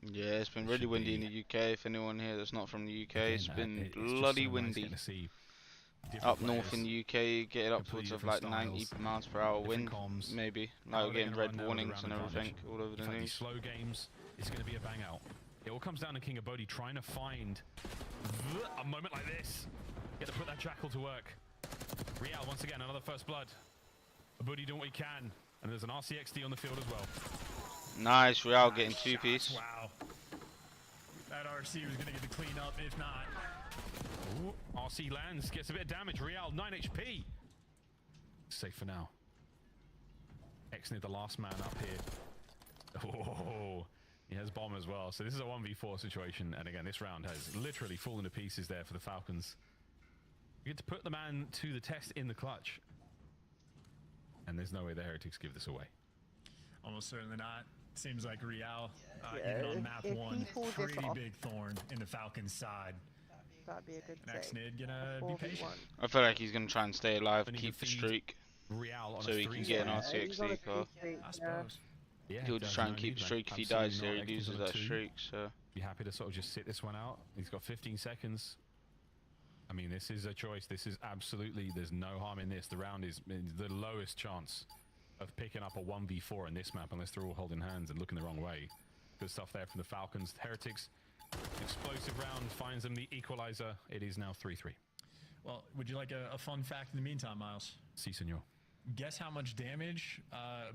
Yeah, it's been really windy in the UK. If anyone here that's not from the UK, it's been bloody windy. Up north in the UK, get it upwards of like 90 miles per hour wind, maybe. Like we're getting red warnings and everything all over the news. Slow games, it's going to be a bang out. It all comes down to King of Bodhi trying to find a moment like this. Get to put that jackal to work. Real, once again, another first blood. Bodhi doing what he can. And there's an RCXD on the field as well. Nice, Real getting 2-piece. Wow. That RC was going to get the clean up, if not. Ooh, RC lands, gets a bit of damage. Real, 9 HP. Safe for now. X-Nid, the last man up here. Oh, he has bomb as well. So this is a 1v4 situation. And again, this round has literally fallen to pieces there for the Falcons. You get to put the man to the test in the clutch. And there's no way the Heretics give this away. Almost certainly not. Seems like Real, even on map 1, pretty big thorn in the Falcons' side. That'd be a good X-Nid gonna be patient. I feel like he's gonna try and stay alive, keep the streak, so he can get an RCXD car. I suppose. Yeah, He'll just try and keep the streak. If he dies here, he loses that streak. So be happy to sort of just sit this one out. He's got 15 seconds. I mean, this is a choice. This is absolutely, there's no harm in this. The round is the lowest chance of picking up a 1v4 in this map unless they're all holding hands and looking the wrong way. Good stuff there from the Falcons. Heretics, explosive round finds them the equalizer. It is now 3-3. Well, would you like a fun fact in the meantime, Miles? Si, senor. Guess how much damage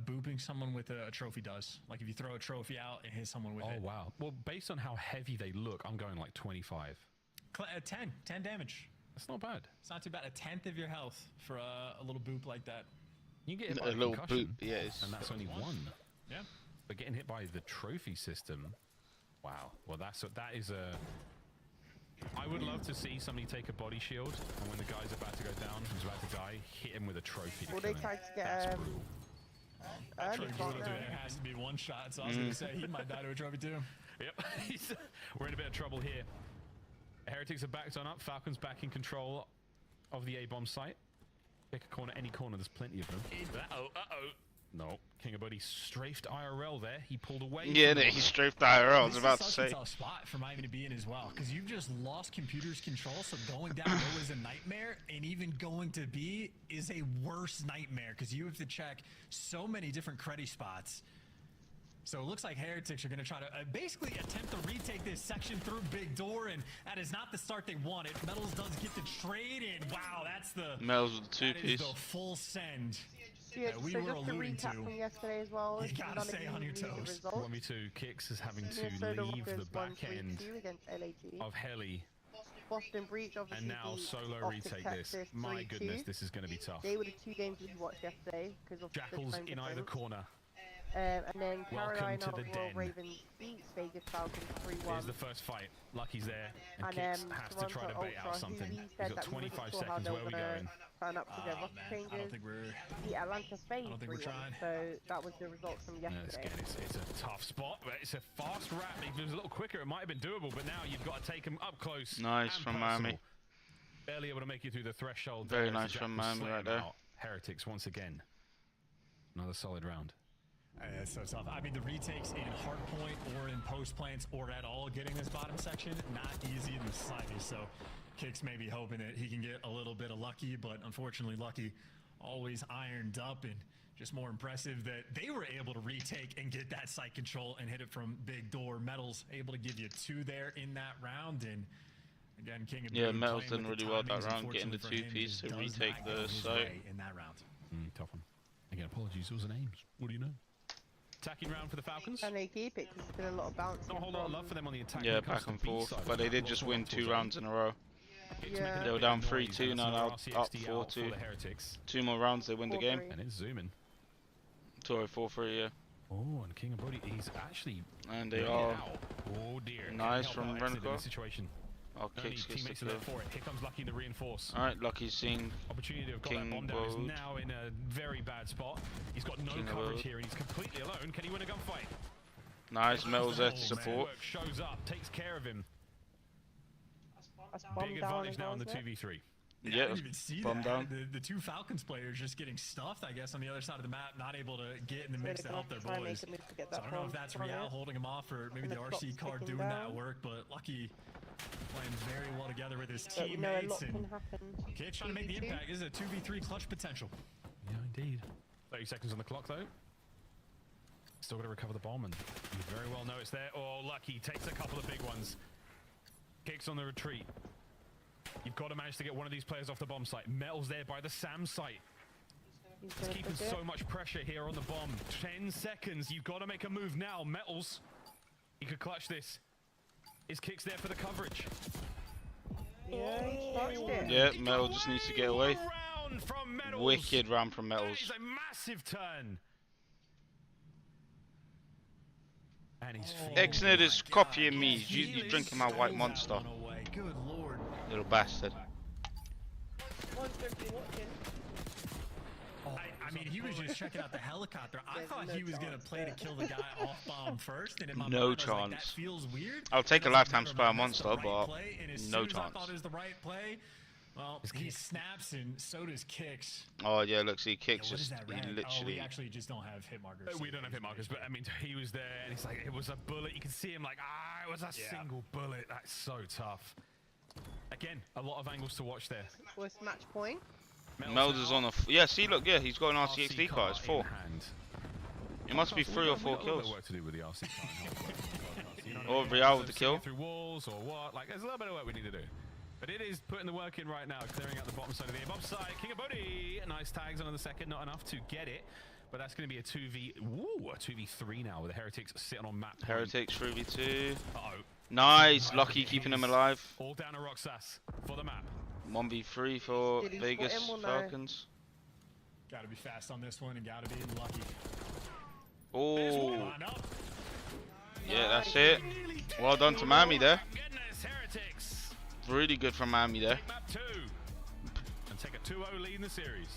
booping someone with a trophy does? Like if you throw a trophy out and hit someone with it. Oh, wow. Well, based on how heavy they look, I'm going like 25. 10 damage. That's not bad. It's not too bad. 1/10 of your health for a little boop like that. You can get hit by A little concussion, boop, yes. and that's only one. Yeah. But getting hit by the trophy system, wow. Well, that is a... I would love to see somebody take a body shield, and when the guy's about to go down, who's about to die, hit him with a trophy. Well, they tried to get That's brutal. early There has to be one shot, so I was going to say he might die to a trophy too. Yep. We're in a bit of trouble here. Heretics are backed on up. Falcons back in control of the A-bomb site. Pick a corner, any corner. There's plenty of them. Uh-oh. No. King of Buddy strafed IRL there. He pulled away. Yeah, he strafed IRL. I was about to say. This is such a tough spot for Miami to be in as well, because you've just lost computer's control, so going down low is a nightmare, and even going to B is a worse nightmare, because you have to check so many different credit spots. So it looks like Heretics are going to try to basically attempt to retake this section through Big Door, and that is not the start they wanted. Metals does get the trade in. Wow, that's the... Metals with the two-piece. That is the full send. Yeah, we so were just to alluding recap to. from yesterday as well. You gotta stay on your toes. Want me to? Kicks is having to leave the back end of Heli. Boston Breach obviously and now solo retake this. My goodness, this is going to be tough. They were the 2 games we watched yesterday because of Jackals the time in either difference. corner. And then Welcome Carolina to the Royal den. Ravens beats Vegas Falcons 3-1. Here's the first fight. Lucky's there, and And Kicks has to try to Toronto bait out Ultra, something. he He's said got that he 25 wasn't sure how seconds. they Where are were we gonna going? turn up to their roster I changes. don't think we're... The Atlanta Phase I don't think we're 3-1. trying. So that was the result from yesterday. It's a tough spot, but it's a fast wrap. If it was a little quicker, it might have been doable, but now you've got to take him up close. Nice and from personal. Miami. Barely able to make you through the threshold. Very there as nice the from Jackals Miami slay right him there. out. Heretics once again. Another solid round. It's so tough. I mean, the retakes in hardpoint or in post plants or at all getting this bottom section, not easy in the slightest. So Kicks may be hoping that he can get a little bit of lucky, but unfortunately Lucky always ironed up, and just more impressive that they were able to retake and get that site control and hit it from Big Door. Metals able to give you 2 there in that round, and again, King of Yeah, Boom Metals playing done with the really well that timings, round, getting the unfortunately for him, 2-piece just to does retake not the go his site. way in that round. Tough one. Again, apologies, it was an Ames. What do you know? Attacking round for the Falcons. Can they keep it? Because there's been a lot of bouncing. Not a whole lot of love for them on the attack. Yeah, back and forth. But they did just win 2 rounds in a row. Yeah. They were down 3-2, now they're up 4-2. 2 more rounds, they win the game. And it's zooming. Sorry, 4-3, yeah. Oh, and King of Brody, he's actually... And they really are out. Oh dear. nice Can't from help but exit in Renko. this situation. Oh, No need, Kicks gets the teammates are kill. there for it. Here comes Lucky to reinforce. Alright, Lucky's seeing Opportunity to have got that King bomb down. He's Bold. now in a very bad spot. He's got no King coverage Bold. here, and he's completely alone. Can he win a gunfight? nice. Metals there to Oh, support. Network shows up, takes care of him. That's bomb Big down advantage as now well, in the isn't it? 2v3. I Yeah, didn't even see bomb that. down. The 2 Falcons players just getting stuffed, I guess, on the other side of the map, not able to get in the So mix they're to help gonna their try and boys. make a move to get So I that don't know if bomb that's from Real it. holding him off, or maybe And the the RC clock's card ticking doing that down. work, but Lucky playing very well together with his But we know a lot teammates, can and happen. Kid trying to make the 2v2. impact. This is a 2v3 clutch potential. Yeah, indeed. 30 seconds on the clock, though. Still got to recover the bomb, and you very well know it's there. Oh, Lucky takes a couple of big ones. Kicks on the retreat. You've got to manage to get one of these players off the bomb site. Metals there by the SAM site. He's He's gonna keeping push it. so much pressure here on the bomb. 10 seconds. You've got to make a move now. Metals. He could clutch this. His Kicks there for the coverage. Yeah, he touched it. Yeah, Metal just needs to get away. Round from Metals. Wicked round from That Metals. is a massive turn. And he's Exnerd is copying me. You're drinking my white monster. Good lord. Little bastard. I mean, he was just checking out the helicopter. I There's thought no he was going to chance play to there. kill the guy off bomb first, and in my No mind, I was like, that chance. feels weird. I'll take a But lifetime never spare mind, that's the monster, right but play, and as no soon as I chance. thought it was the right play, well, he snaps, and so does Kicks. Oh yeah, look, see, Yeah, Kicks what is just that red? Oh, literally. we actually just don't have hit markers. We don't have hit markers, but I mean, he was there, and it's like, it was a bullet. You can see him like, it was a single bullet. That's so tough. Again, a lot of angles to watch there. Was match point. Mel's is on a. Yeah, see, look, yeah, he's got an RCXD car. It's 4. in hand. It must be 3 or 4 We've got a little bit kills. of work to do with the RC car. You know what Or I mean? Real with the Seeing kill. through walls or what? Like, there's a little bit of work we need to do. But it is putting the work in right now, clearing out the bottom side of the A-bomb side. King of Booty, nice tags on the second, not enough to get it. But that's going to be a 2v3 now with the Heretics sitting on map point. Heretics 3v2. Uh-oh. Nice, Lucky keeping them alive. All down to Roxas for the map. 1v3 for Vegas Falcons. Gotta be fast on this one and gotta be lucky. Oh. Yeah, that's it. Well done to Miami there. Really good from Miami there. Map 2 and take a 2-0 lead in the series.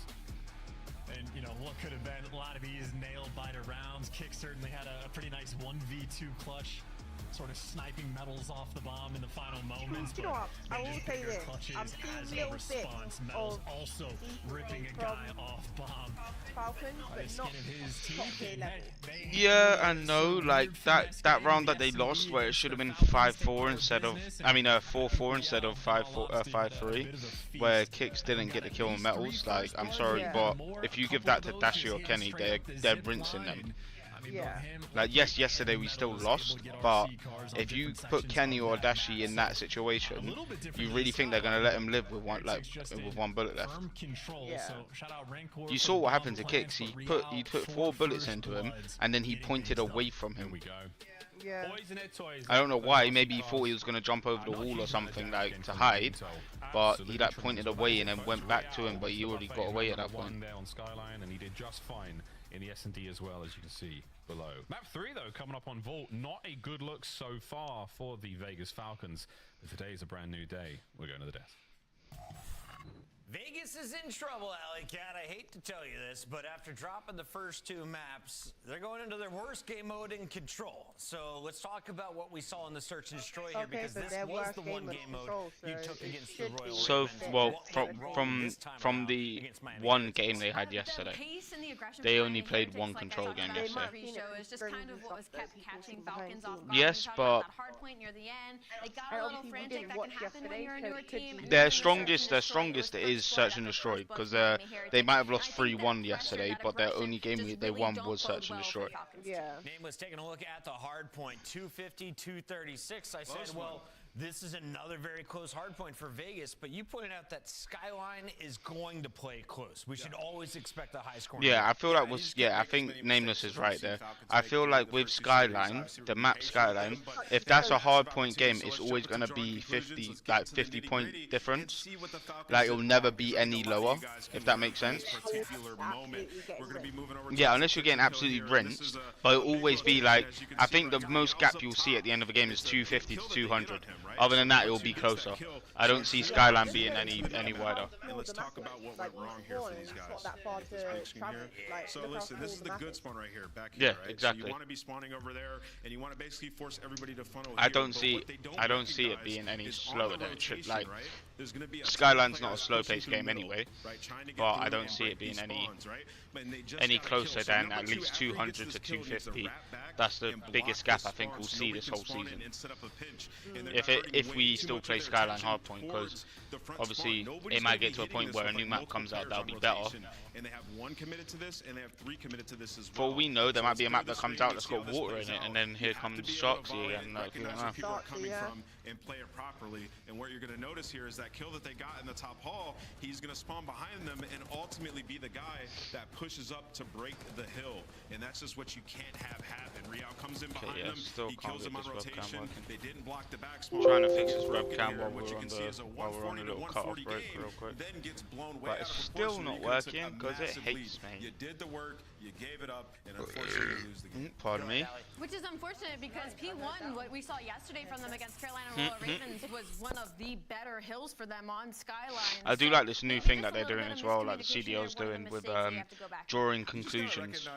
And, you know, what could have been a lot of these nail-biter rounds. Kick certainly had a pretty nice 1v2 clutch, sort of sniping metals off the bomb in the final moments. You know what? I will say this. I'm seeing little bits of also ripping a guy off bomb. Falcons, but not top tier level. Yeah, I know. Like that round that they lost, where it should have been 5-4 instead of, 4-4 instead of 5-3, where Kicks didn't get the kill on metals. Like, I'm sorry, but if you give that to Dashi or Kenny, they're rinsing them. Yeah. Like, yes, yesterday we still lost, but if you put Kenny or Dashi in that situation, you really think they're gonna let him live with one bullet left? Yeah. You saw what happened to Kicks. He put 4 bullets into him, and then he pointed away from him. Yeah. I don't know why. Maybe he thought he was gonna jump over the wall or something, like, to hide, but he like pointed away and then went back to him, but he already got away at that point. On Skyline, and he did just fine in the S&D as well, as you can see below. Map 3 though, coming up on Vault. Not a good look so far for the Vegas Falcons. But today is a brand new day. We're going to the death. Vegas is in trouble, Alley Cat. I hate to tell you this, but after dropping the first 2 maps, they're going into their worst game mode in Control. So let's talk about what we saw in the Search and Destroy here, because this was the one game mode you took against the Royal So, Ravens. well, from the one game they had yesterday, they only played one Control game yesterday. Yes, but their strongest is Search and Destroy, because they might have lost 3-1 yesterday, but their only game they won was Search and Destroy. Yeah. Nameless taking a look at the hard point, 250, 236. I said, well, this is another very close hard point for Vegas, but you pointed out that Skyline is going to play close. We should always expect a high score. Yeah, I feel like I think Nameless is right there. I feel like with Skyline, the map Skyline, if that's a hard point game, it's always going to be 50 point difference. Like, it'll never be any lower, if that makes sense. Yeah, unless you're getting absolutely rinsed, but it'll always be like, I think the most gap you'll see at the end of a game is 250 to 200. Other than that, it will be closer. I don't see Skyline being any wider. And let's talk about what went wrong here for these guys. So listen, this is the good spawn right here, back here, right? Exactly. So you want to be spawning over there, and you want to basically force everybody to funnel I don't see it being any slower than it should. Like, Skyline's not a slow-paced game anyway, but I don't see it being any closer than at least 200 to 250. That's the biggest gap I think we'll see this whole season. If we still play Skyline hardpoint, because obviously it might get to a point where a new map comes out that'll be better. And they have 1 committed to this, and they have 3 committed to this as For well. all we know, there might be a map that comes out that's got water in it, and then here comes Sharksy again. Like, Recognize where people are coming from and play it properly. And what you're going to notice here is that kill that they got in the top hall, he's going to spawn behind them and ultimately be the guy that pushes up to break the hill. And that's just what you can't have happen. Real comes in behind them, he kills him on rotation. They didn't block the back spawn. Trying to fix his webcam while we're on a little cut-off break real quick. Then gets blown way But it's still not working because it hates me. You did the work, you gave it up, and unfortunately you lose the game. Pardon me. Which is unfortunate because P1, what we saw yesterday from them against Carolina Royal Ravens, was one of the better hills for them on Skyline. I do like this new thing that they're doing as well, like the CDO's doing with drawing conclusions.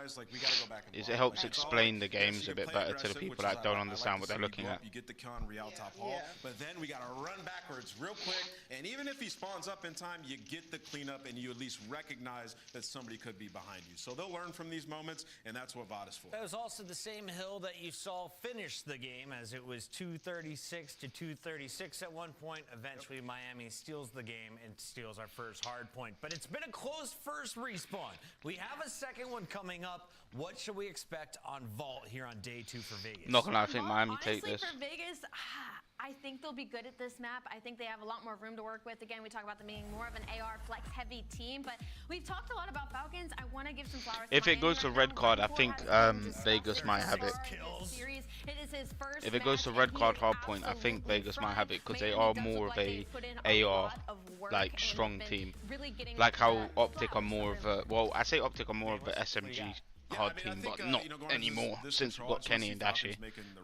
It helps explain the games a bit better to the people that don't understand what they're looking at. You get the kill on Real top hall, but then we gotta run backwards real quick, and even if he spawns up in time, you get the cleanup and you at least recognize that somebody could be behind you. So they'll learn from these moments, and that's what VOD is for. That was also the same hill that you saw finish the game, as it was 236 to 236 at one point. Eventually, Miami steals the game and steals our first hard point. But it's been a close first respawn. We have a second one coming up. What should we expect on Vault here on day 2 for Vegas? Not gonna lie, I think Miami take this. For Vegas, I think they'll be good at this map. I think they have a lot more room to work with. Again, we talk about them being more of an AR flex heavy team, but we've talked a lot about Falcons. I want to give some flowers If to it goes to Miami red right card, now. I think Vegas might have it. It is his first If it goes to match, red and he card is hardpoint, I think absolutely Vegas might have it because they Miami are does more look of like a they've put in a AR lot of work like and strong have been team, really getting like how the Optic are flowers more for of him. a, well, I say Optic are more of a SMG hard team, but not anymore since we've got Kenny and Dashi.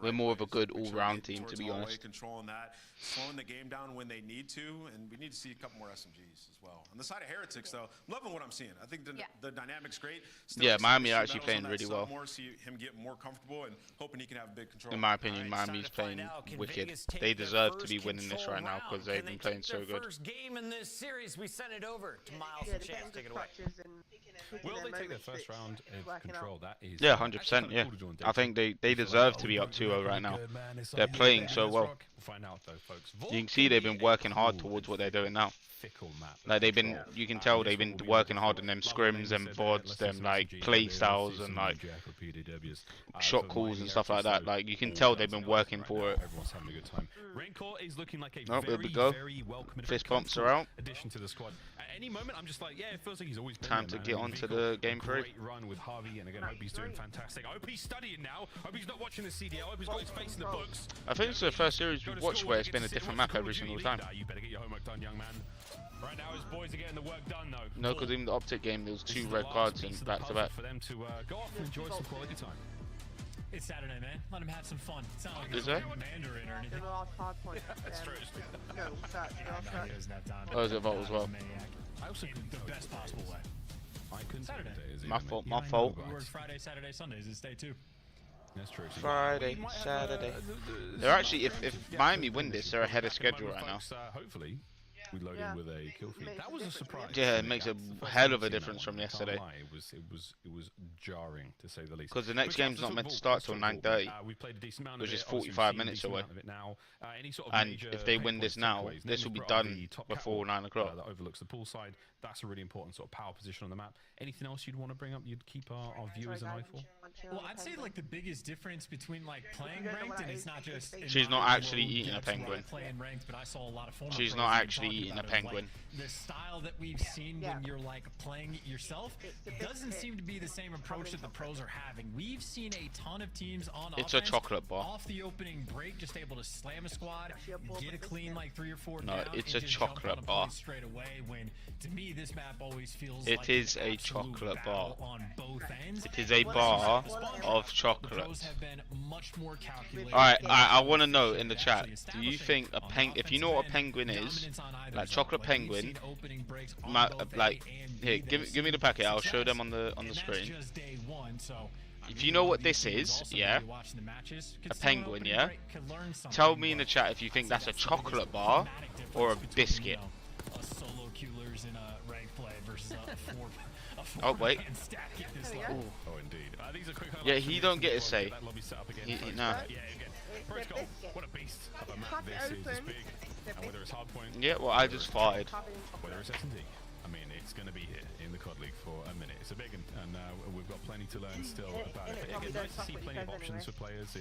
We're more of a good all-round team, to be honest. Controlling that, slowing the game down when they need to, and we need to see a couple more SMGs as well. On the side of Heretics, though, I'm loving what I'm seeing. I think the dynamic's great. Still Yeah, excited Miami to are see actually Meadows playing on that really sub well. more, see him get more comfortable, and hoping he can have big control. In my opinion, Miami's playing wicked. They deserve to be winning this right now because they've been playing so good. First game in this series, we send it over to Miles Yeah, and they're Chance. getting Take good it away. touches and picking Will their they take their moments, first which round is of working out. control? That is Yeah, 100%. Yeah, I think they deserve to be up 2-0 right now. They're playing so well. We'll find out though, folks. You can see they've been working hard towards what they're doing now. Fickle map. Like they've been, you can tell they've been working hard on them scrims and VODs, them like play styles and like shot calls and stuff like that. Like you can tell they've been working for it. Everyone's having a good time. Raincore is looking like a Oh, there very, we go. very welcome Fist bumps are out. addition to the squad. At any moment, I'm just like, yeah, it feels like he's always been Time there, to man. get I mean, onto Vico, the game three. Great run with Harvey, and again, I hope he's doing fantastic. I hope he's studying now. I hope he's not watching the CDL. I hope he's got his face in the books. I think it's the first series we've watched where it's been a different map every single time. You better get your homework done, young man. Right now, his boys are getting the work done, though. No, because in the Optic game there was This 2 is the red last cards piece in of the back to puzzle back. for them to go off and enjoy some quality time. It's Saturday, man. Let him have some fun. It's not like Is it's it? Mandarin or In anything. the last hard point. That's true. No, search, No, he doesn't have time. Oh, is it Vault as well? Maniac. I also In couldn't the tell best you possible way. I couldn't tell Saturday. you the day is My either, fault, mate. my Yeah, I know, fault. but We work Friday, Saturday, Sundays. It's day 2. That's true. So Friday, we might have, Saturday. the They're actually, if yeah, Miami so win this, they're ahead of schedule right now. folks, hopefully, we load Yeah. in with a kill feed. Makes That a was a difference, surprise. Yeah, to it me. makes a That's the first hell time of a I've seen that difference one. from I can't yesterday. lie. It was jarring to say the least. Because the next But yeah, game's so not sort meant of to Vault, start let's till talk Vault. 9:30, We played a decent amount which of is it. Obviously, 45 we've seen a minutes decent away. amount of it now. Any sort of And major if they pain win this points, now, takeaways, this Name will be has brought up done the top before catwalk, 9 o'clock. that overlooks the pool side. That's a really important sort of power position on the map. Anything else you'd want to bring up? You'd keep our viewers an eye for? Well, I'd say like the biggest difference between like playing ranked and it's not just. She's not actually eating a penguin. Playing ranked, but I saw a lot of former She's pros not even actually talking eating about a it, like, penguin. the style that we've seen when you're like playing it yourself doesn't seem to be the same approach that the pros are having. We've seen a ton of teams on It's a offense chocolate bar. off the opening break, just able to slam a squad, get a clean like 3 or 4 No, down, it's and a just jump chocolate on a bar. play straight away. When to me this map always feels It like is an a absolute chocolate bar. battle on both ends. It is a bar of The chocolate. pros have been much more calculated. Alright, in I their want to know position in the to chat, actually do you establishing think a on the if you know what a offensive penguin end, is, dominance on either like zone. chocolate Like, we've penguin, seen opening breaks on both like, A and here, B that give me the have packet, seen I'll show them success. on the And screen. that's just day 1, so If you know what this is, yeah, a penguin, yeah, tell me in the chat if you think that's a chocolate bar or a biscuit. A solo killers in a rank play versus a four. Oh, wait. Oh, indeed. These are quick Yeah, highlights he from don't this get a as say. well. That lobby set up again, He- folks. no. Yeah, again. First goal. What a beast of a map this is. It's big. And whether it's hardpoint, Yeah, well, I just fired. whether it's S&D, I mean, it's going to be here in the COD League for a minute. It's a big one, and we've got plenty to learn still about it. But yeah, it's nice to see plenty of options for players.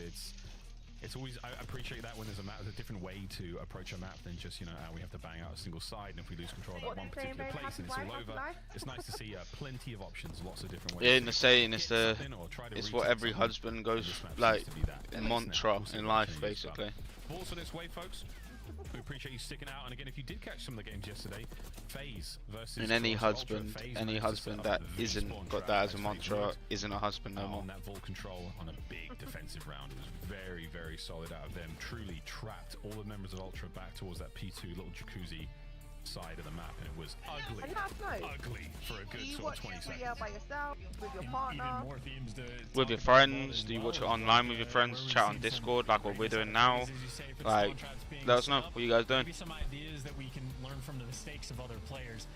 It's always, I appreciate that when there's a different way to approach a map than just, we have to bang out a single side, and if we lose control of that one particular place and it's all over, it's nice to see plenty of options, lots of different ways. Yeah, in the saying, it's get something or try to it's retake what every something, husband and goes this map like seems to be that place mantra now. We'll see in what life, changes, but basically. Balls on its way, folks. We appreciate you sticking out, and again, if you did catch some of the games yesterday, FaZe versus And any Cross Ultra, husband, FaZe any managed to husband set up that the isn't spawn got trap that as a next to mantra Vault, isn't a husband no more. on that Vault control on a big defensive round. It was very, very solid out of them. Truly trapped all the members of Ultra back towards that P2 little jacuzzi side of the map, and it was ugly, And let us know. ugly for a good Do you sort watch of 20 it seconds. by yourself, with your Even partner? more themes to With talk your about friends, as do you well watch it as, online with your friends, where we've chat on seen some Discord like what we're great doing now? as you say, for the Like, spawn traps being let us know set up. what you guys doing. Maybe some ideas that we can learn from the mistakes of other players.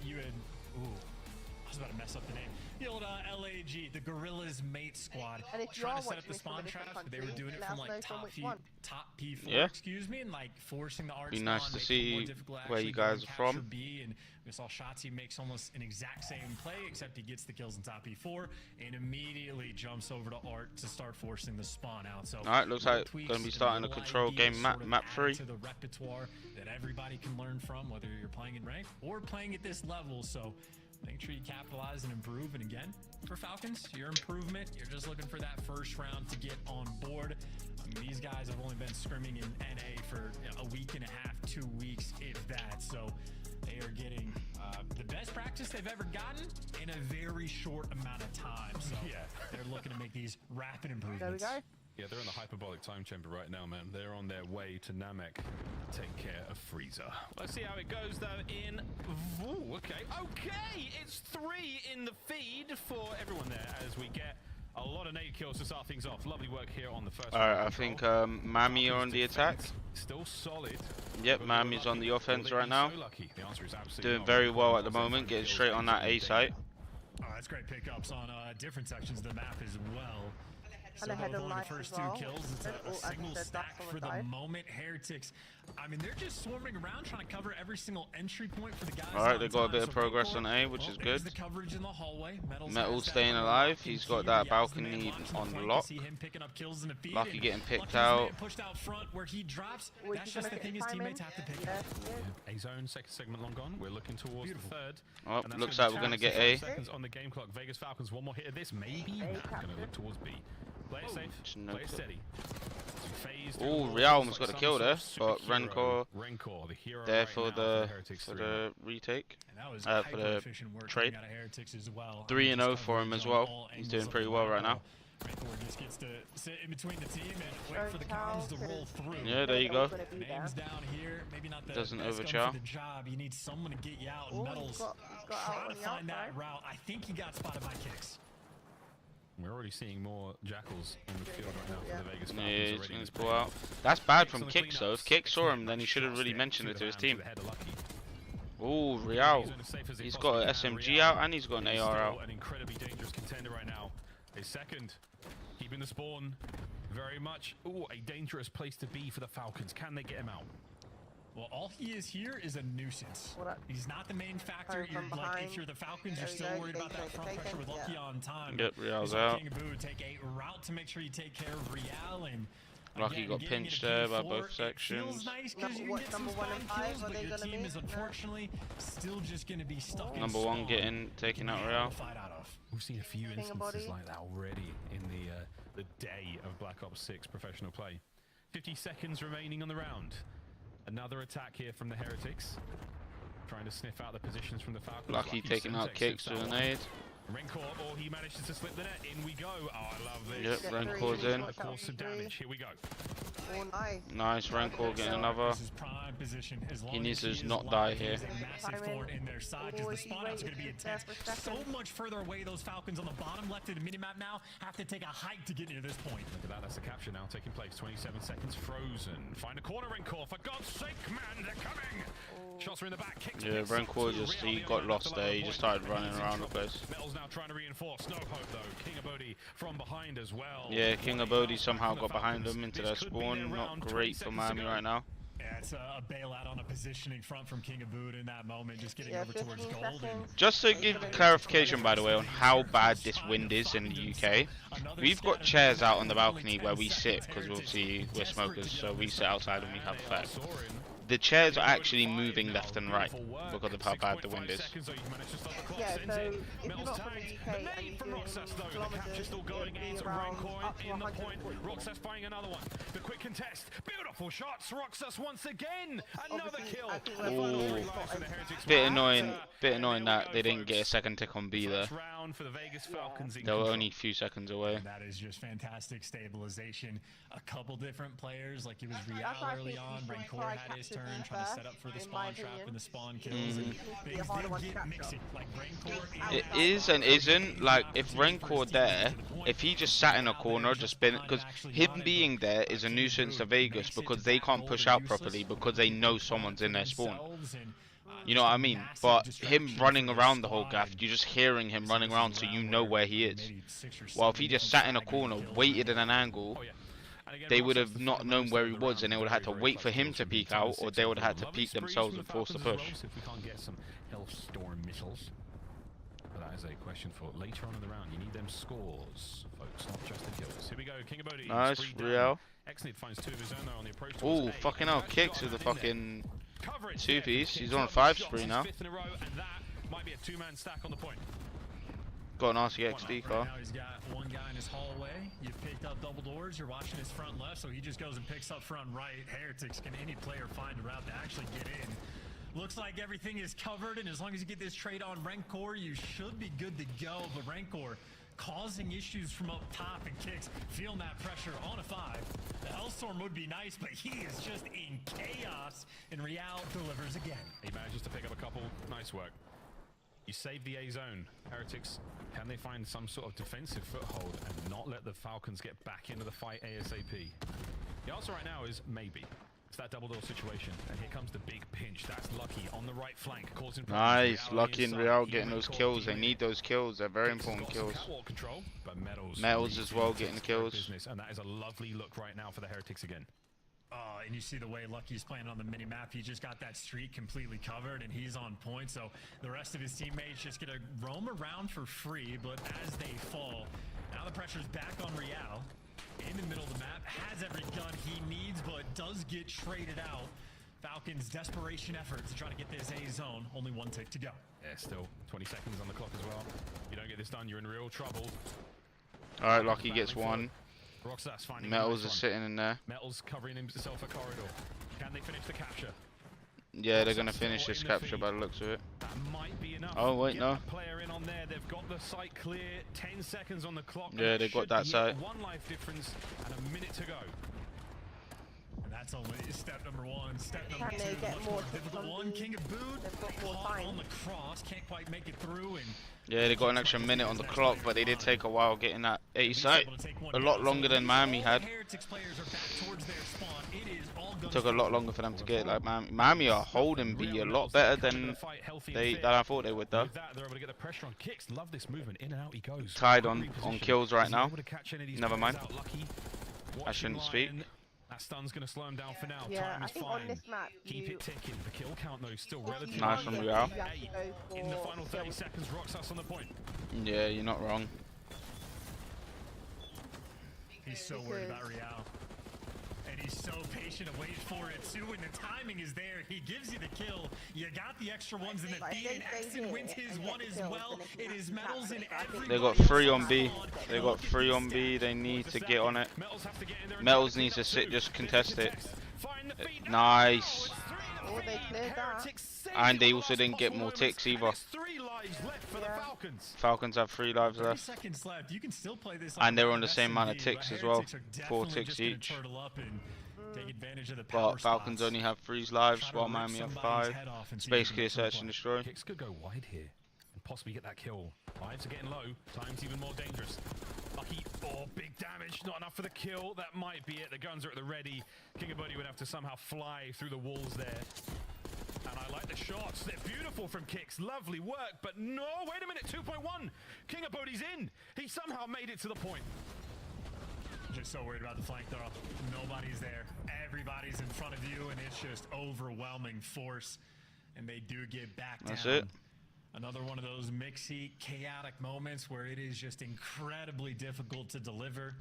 You had, I was about to mess up the name. The old LAG, the Gorillas Mate Squad, And if you trying are to set up watching the this from a spawn different traps, but they were country, doing it let from us know like from top, which one. top P4, Yeah. excuse me, and like forcing the art Be spawn, nice to making it see more difficult to where you actually go guys and are from. capture B, and we saw Shotzi makes almost an exact same play, except he gets the kills in top P4 and immediately jumps over to Art to start forcing the spawn out. So Alright, looks little like tweaks going to be and starting a little control ideas game sort of map added 3. to the repertoire that everybody can learn from, whether you're playing in rank or playing at this level. So make sure you capitalize and improve. And again, for Falcons, your improvement, you're just looking for that first round to get on board. I mean, these guys have only been scrimming in NA for a week and a half, 2 weeks, if that. So they are getting the best practice they've ever gotten in a very short amount of time. So Yeah. they're looking to make these rapid There we improvements. go. Yeah, they're in the hyperbolic time chamber right now, man. They're on their way to Namek to take care of Frieza. Let's see how it goes, though, in... Ooh, okay. Okay! It's 3 in the feed for everyone there as we get a lot of nade kills to start things off. Lovely work here on the first Alright, round I of think control. Mami are on the attack. Still solid. Yep, But they were Mami's on lucky. the offense Will they right be now. so lucky? The answer is absolutely Doing not. very well at the Because moment, they're getting finding straight on that A kills site. Oh, that's great pickups on different sections of the map as well. So And ahead with of only life the first as 2 well. kills, it's And a as I single said, stack that's for the someone died. moment. Heretics, I mean, they're just swarming around trying to cover every single entry point for the guys. Alright, on they got a top. bit of So progress Rancor, on A, which is there's good. the coverage in the hallway. Metal's Metal has that staying upper alive. lock in He's got here. that He has the man balcony watching on the flank. lock. You see him picking up kills in the feed, Lucky and getting picked Lucky's man out. pushed out front where he drops. Well, That's he's just the gonna thing get his time teammates in. have to pick Yes, up. he is. A zone, second segment long gone. We're looking towards the third. Oh, And that's looks gonna like be we're going to Travis. get A. 5 seconds on the game clock. Vegas Falcons, one more hit of this, maybe. Nah, going to look towards B. Play it safe, Just no play it clip. steady. Phased Ooh, overall, Real almost looks got a like kill some there, sort of but superhero. Rancor the hero there right for now the Heretics for 3-0. the retake. And that was For the hyper-efficient work trade. coming out of Heretics as well. 3-0 Just for him coverage as on well. all He's angles doing of pretty the well right Rancor. now. Rancor just gets to sit in between the team and wait Show for the Chow comms to roll is- through. Yeah, there you They're all go. gonna be there. Names down here, maybe not the Doesn't best gun overchow. for the job. You need someone to get you out. Oh, Metal's he's got out trying on to the find that outside. route. I think he got spotted by Kicks. We're already seeing more Jackals in the field right now for the Vegas Yeah, Falcons. he's already going in to this pull play. out. That's bad Kicks from on the Kicks though. If cleanups. Kicks saw him, Kicks then he should have shots really there mentioned to it the to his hand, team. to the head of Lucky. Ooh, Real. He's in as safe as he He's got possibly an can. SMG Real out and he's got an is AR still out. an incredibly dangerous contender right now. A second, keeping the spawn very much. Ooh, a dangerous place to be for the Falcons. Can they get him out? Well, all he is here is a nuisance. What up? He's not the main factor. Coming You're from like, if behind. you're the Falcons, There you're we still go. worried about that They front take pressure him, with Lucky yeah. on time. Yep, We Real's saw out. King Abu take a route to make sure you take care of Real, and Lucky again, got getting pinched it there at by P4, both it sections. feels nice 'cause you What, get some number 1 and spawn 5, kills, are but they your gonna team be? is No. unfortunately still just going to be stuck in Number 1 spawn. getting taken out Hard Real. to fight out of. We've seen a few King of instances body. like that already in the day of Black Ops 6 professional play. 50 seconds remaining on the round. Another attack here from the Heretics. Trying to sniff out the positions from the Falcons. Lucky taking out Kicks to a nade. Rancor, or he manages to slip the net. In we go. Oh, I love this. Yep, Rancor's in. A course of damage. Here we go. Oh, nice. Nice, Rancor getting another. This is prime position. As long He needs as to he not is die live, here. He is a massive thorn in their side because the spawn out's going to be intense. So much further away, those Falcons on the bottom left of the minimap now have to take a hike to get near this point. Look at that. That's a capture now taking place. 27 seconds frozen. Find a corner, Rancor. For God's sake, man, they're coming. Shots are in the back. Kicks Yeah, picks Rancor up to just, Real. he The got other lost left there. alone He point. just started running He's in around the trouble. place. Metal's now trying to reinforce. No hope though. King of Bodhi from behind as well. Yeah, King of Bodhi somehow From the got behind Falcons. them into This their could be their spawn. Not round. great 20 for seconds to Miami go. right now. Yeah, it's a bailout on a positioning front from King of Boot in that moment, just getting Yeah, over towards 15 gold. And seconds. Just to give clarification, by the way, on how bad this wind is in the UK, we've got chairs out on the balcony where we sit, because obviously we're smokers, so we sit outside and we have a fact. The chairs are actually moving left and right because of how bad the wind is. Yeah, so if you're not from the UK and you're doing kilometers, it'll be around up to 140. Roxas finding another one. The quick contest. Beautiful shots. Roxas once again. Another Obviously, kill. I think The we're final Ooh. three lives for the Heretics. Bit annoying that they didn't get a second tick on B there. First round for the Vegas Falcons in They were control. only a few seconds away. And that is just fantastic stabilization. A couple different players, like it was Real That's why I early think on. you should Rancor try had his capture turn, B trying to set first, up for the in my spawn trap opinion. and the spawn kills. Mhm. And It needs to be a things harder did one to get capture. mixing. Like Rancor It is and isn't. Like, if Rancor there, if he just sat in a corner, just been, because him being there is a nuisance to Vegas because they can't push out properly because they know someone's in their spawn. You know what I mean? But him running around the whole gaff, you're just hearing him running around, so you know where he is. Well, if he just sat in a corner, waited at an angle, they would have not known where he was, and they would have had to wait for him to peek out, or they would have had to peek themselves and force the push. If we can't get some Hellstorm missiles. But that is a question for later on in the round. You need them scores, folks, not just the kills. Here we go, King of Bodhi. Nice, Real. Exnid finds 2 of his own there on the approach. Ooh, fucking hell, kicks with the fucking 2-piece. He's on a 5 spree now. And that might be a 2-man stack on the point. Got an RCXD car. Now he's got one guy in his hallway. You've picked up double doors. You're watching his front left, so he just goes and picks up front right. Heretics, can any player find a route to actually get in? Looks like everything is covered, and as long as you get this trade on Rancor, you should be good to go. But Rancor causing issues from up top, and Kicks feeling that pressure on a 5. The Hellstorm would be nice, but he is just in chaos, and Real delivers again. He manages to pick up a couple. Nice work. You save the A zone. Heretics, can they find some sort of defensive foothold and not let the Falcons get back into the fight ASAP? The answer right now is maybe. It's that double door situation, and here comes the big pinch. That's Lucky on the right flank, causing nice, Lucky and Real getting those kills. They need those kills. They're very important kills. Control, but Metals as well getting the kills. And that is a lovely look right now for the Heretics again. And you see the way Lucky's playing on the mini-map. He just got that street completely covered, and he's on point. So the rest of his teammates just get to roam around for free, but as they fall, now the pressure's back on Real. In the middle of the map, has every gun he needs, but does get traded out. Falcons' desperation effort to try to get this A zone. Only 1 tick to go. Yeah, still 20 seconds on the clock as well. You don't get this done, you're in real trouble. Alright, Lucky gets 1. Roxas finding Metals is sitting in there. Metals covering himself a corridor. Can they finish the capture? Yeah, they're gonna finish this capture by the looks of it. That might be enough. Oh wait, no. Player in on there. They've got the site clear. 10 seconds on the clock. Yeah, they got that site. 1 life difference and a minute to go. And that's only step number 1. Step number 2, Can they get much more difficult one. King of Boot They've got more caught time. on the cross, can't quite make it through, and Yeah, they got an extra minute on the clock, but they did take a while getting that A site. A lot longer than Miami had. Took a lot longer for them to get. Like Miami are holding B a lot better than I thought they would, though. Tied on kills right now. Never mind. I shouldn't speak. That stun's going to slow him down for now. Yeah, Time I is think fine. on this map, Keep it ticking. The kill count, though, is still relatively Nice from Real. In the final 30 seconds, Roxas on the point. Yeah, you're not wrong. He's so worried about Real. And he's so patient and waits for it too. When the timing is there, he gives you the kill. You got the extra ones in the B, and Exton wins his one as well. It is Metals in every. They got 3 on B. They got 3 on B. They need to get on it. Metals needs to sit, just contest it. Nice. Oh, they cleared that. And they also didn't get more ticks either. Falcons have 3 lives left. Seconds left. You can still play this And they're on the same amount of ticks as well. 4 ticks each. But Falcons only have 3 lives while Miami have 5. It's basically a search and destroy. Kicks could go wide here and possibly get that kill. Lives are getting low. Time's even more dangerous. Lucky. Oh, big damage. Not enough for the kill. That might be it. The guns are at the ready. King of Bodhi would have to somehow fly through the walls there. And I like the shots. They're beautiful from Kicks. Lovely work. But no, wait a minute. 2.1. King of Bodhi's in. He somehow made it to the point. Just so worried about the flank throw. Nobody's there. Everybody's in front of you, and it's just overwhelming force. And they do get back down. That's it. Another one of those mixy, chaotic moments where it is just incredibly difficult to deliver.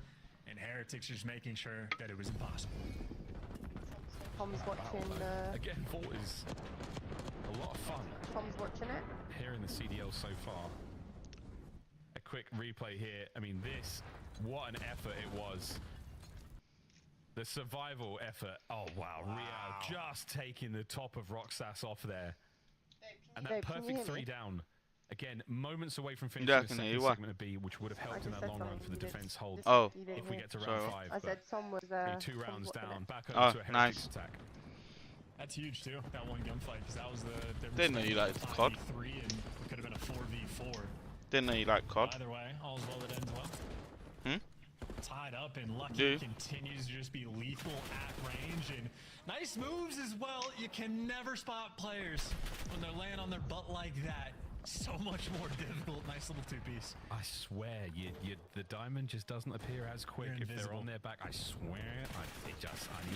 And Heretics just making sure that it was impossible. Tom's watching. Again, Vault is a lot of fun. Tom's watching it. Here in the CDL so far. A quick replay here. I mean, this, what an effort it was. The survival effort. Oh, wow. Real just taking the top of Roxas off there. And that perfect 3 down. Again, moments away from finishing the second segment of B, which would have helped in that long run for the defense hold. Oh, if we get to round 5. I said Tom was 2 rounds down, back over to a Heretics attack. That's huge too. That one gunfight, because that was the. Didn't know you liked COD. 3 and it could have been a 4v4. Didn't know you liked COD. Either way, all's well that ends well. tied up, and Lucky continues to just be lethal at range, and nice moves as well. You can never spot players when they're laying on their butt like that. So much more difficult. Nice little two-piece. I swear, the diamond just doesn't appear as quick if they're on their back. I swear,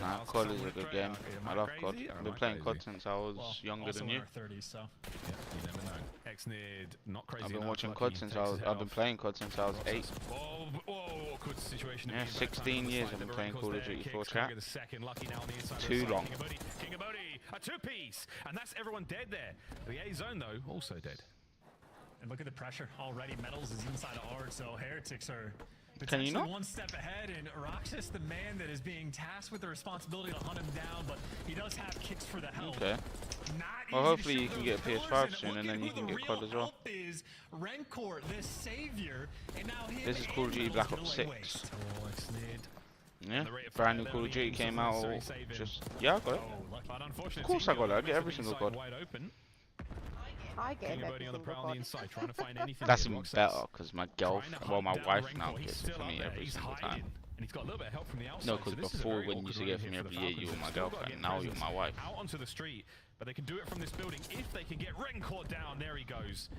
Nah, COD is a good game. I love COD. I've been playing COD since I was younger than you. Also in our 30s, so. Yeah, you never know. Exnid, not crazy. I've been watching COD since I've been playing COD since I was 8. Awkward situation. Yeah, 16 years I've been playing Call of Duty 4 chat. Too long. King Abodi, a two-piece, and that's everyone dead there. The A zone though, also dead. And look at the pressure already. Metals is inside of Art, so Heretics are Can you not? one step ahead, and Roxas, the man that is being tasked with the responsibility to hunt him down, but he does have kicks for the help. Okay. Well, hopefully you can get a PS5 soon, and then you can get COD as well. Is Rencor, this savior, and now this is Call of Duty Black Ops 6. Yeah, brand new Call of Duty came out. Yeah, I got it. Of course I got it. I get every single COD. I get every single COD. That's even better because my girlfriend, well, my wife now gets it for me every single time. No, because before when you used to get it for me every year, you were my girlfriend. Now you're my wife. Out onto the street, but they can do it from this building if they can get Rencor down. There he goes.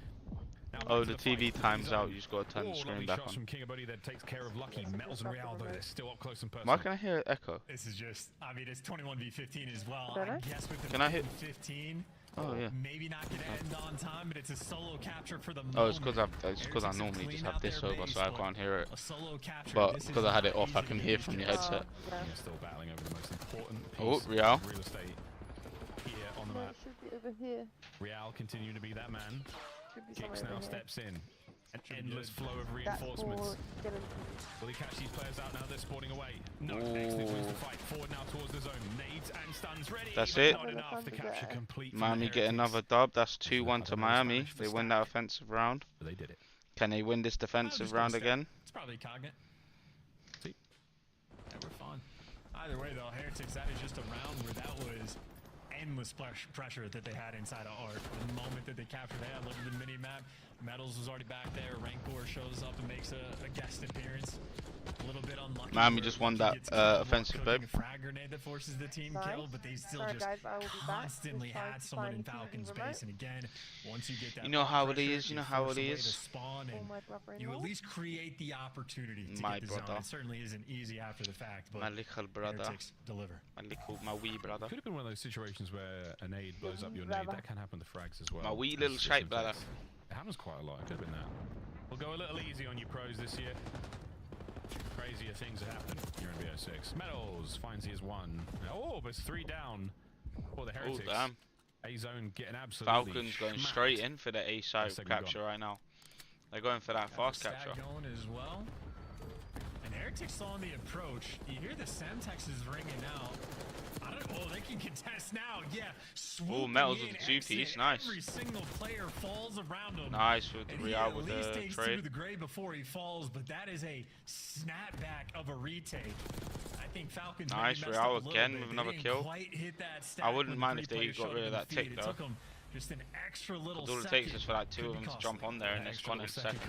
Oh, the TV time's out. You just gotta turn the screen back on. From King Abodi that takes care of Lucky. Metals and Real, though, they're still up close and personal. Why can I hear echo? This is just, I mean, it's 21v15 as well. Can I? Guess with the Can I hit 15? Oh yeah. Maybe not gonna end on time, but it's a solo capture for the moment. Oh, it's because I normally just have this over, so I can't hear it. But because I had it off, I can hear from the headset. Still battling over the most important piece Oh, of Real. real estate here on the No, map. it should be over here. Real continuing to be that man. Should be Kicks somewhere now over here. steps in. An endless flow of That's reinforcements. for getting... Will he catch these players out now? They're spawning away. No, next wins the fight. Forward now towards the zone. Nades and stuns ready. That's but it. Not enough. The capture complete. Miami get another dub. That's 2-1 to Miami. They win that offensive round. They did it. Can they win this defensive round again? It's probably Cognate. See? Yeah, we're fine. Either way, though, Heretics, that is just a round where that was endless pressure that they had inside of Art. The moment that they captured that, look at the mini-map. Metals was already back there. Rancor shows up and makes a guest appearance. A little bit unlucky. Miami just won that offensive babe. Frag grenade that forces the team kill, but they still just constantly had someone in Falcon space. And again, once you get that, you know how it is. You know how it is. Spawn and you at least create the opportunity to get the zone. It certainly isn't easy after the fact, but my little brother, deliver. My wee brother. Could have been one of those situations where a nade blows up your nade. That can happen to frags as well. My wee little shape brother. It happens quite a lot. It could have been that. We'll go a little easy on you pros this year. Crazier things are happening here in BO6. Metals finds he has one. Oh, but it's 3 down for the Heretics. Oh, damn. A-zone getting absolutely Falcons going smacked. straight in for the A side capture right now. They're going for that fast capture. Going as well. And Heretics on the approach. You hear the Semtex is ringing out. I don't know. Oh, they can contest now. Yeah. Oh, Metals with the 2-piece. Nice. Every single player falls around him. Nice with the Real with the takes trade. Through the gray before he falls, but that is a snapback of a retake. I think Falcons. Nice Real again with another kill. I wouldn't mind if they got rid of that tick though. Just an extra little. All it takes is for that 2 of them to jump on there in this 20 seconds.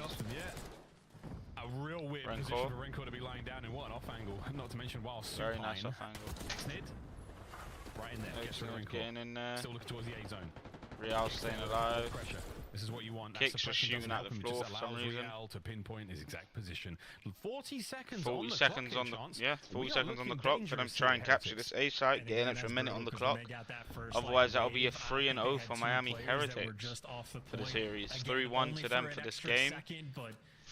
A real weird position for Rencor to be lying down in what an off angle, not to mention while very nice off angle. Snid. Right in there. Getting in there. Still looking towards the A zone. Real staying alive. Pressure. This is what you want. Kicks just shooting at the floor for some reason. Real to pinpoint his exact position. 40 seconds 40 on the seconds clock. On the 40 seconds on the clock for them to try and capture this A site, get an extra minute on the clock. Otherwise, that'll be a 3-0 for Miami Heretics for the series. 3-1 to them for this game.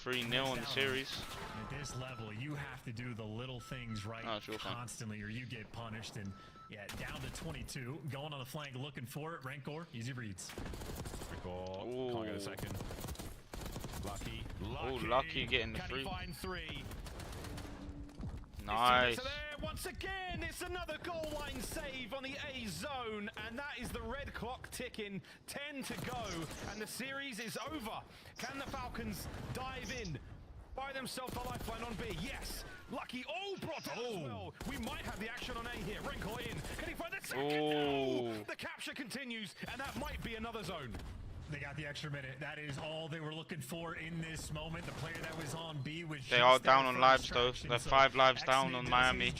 3-0 on the series. At this level, you have to do the little things right constantly, or you get punished. And yeah, down to 22, going on the flank, looking for it. Rancor, easy reads. Rancor, can't get a second. Lucky. Oh, Lucky getting the 3. Nice. Once again, it's another goal line save on the A zone, and that is the red clock ticking. 10 to go, and the series is over. Can the Falcons dive in, buy themselves a lifeline on B? Yes. Lucky, brought down as well. We might have the action on A here. Rencor in. Can he find the second? No! The capture continues, and that might be another zone. They got the extra minute. That is all they were looking for in this moment. The player that was on B was They are down on lives though. They're 5 lives down on Miami,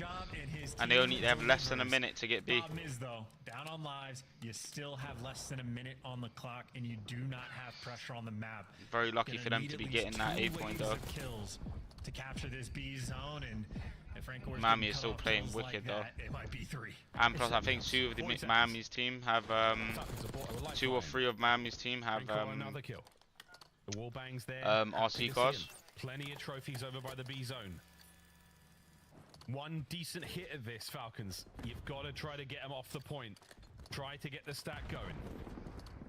and they only have less than a minute to get B. Problem is though, down on lives, you still have less than a minute on the clock, and you do not have pressure on the map. Very lucky for them to be getting that 8 point though. Kills to capture this B zone, and if Miami is still playing wicked though. It might be 3. And plus, I think 2 of the Miami's team have 2 or 3 of Miami's team have another kill. The wall bangs there. RC cars. Plenty of trophies over by the B zone. One decent hit of this, Falcons. You've got to try to get them off the point. Try to get the stack going.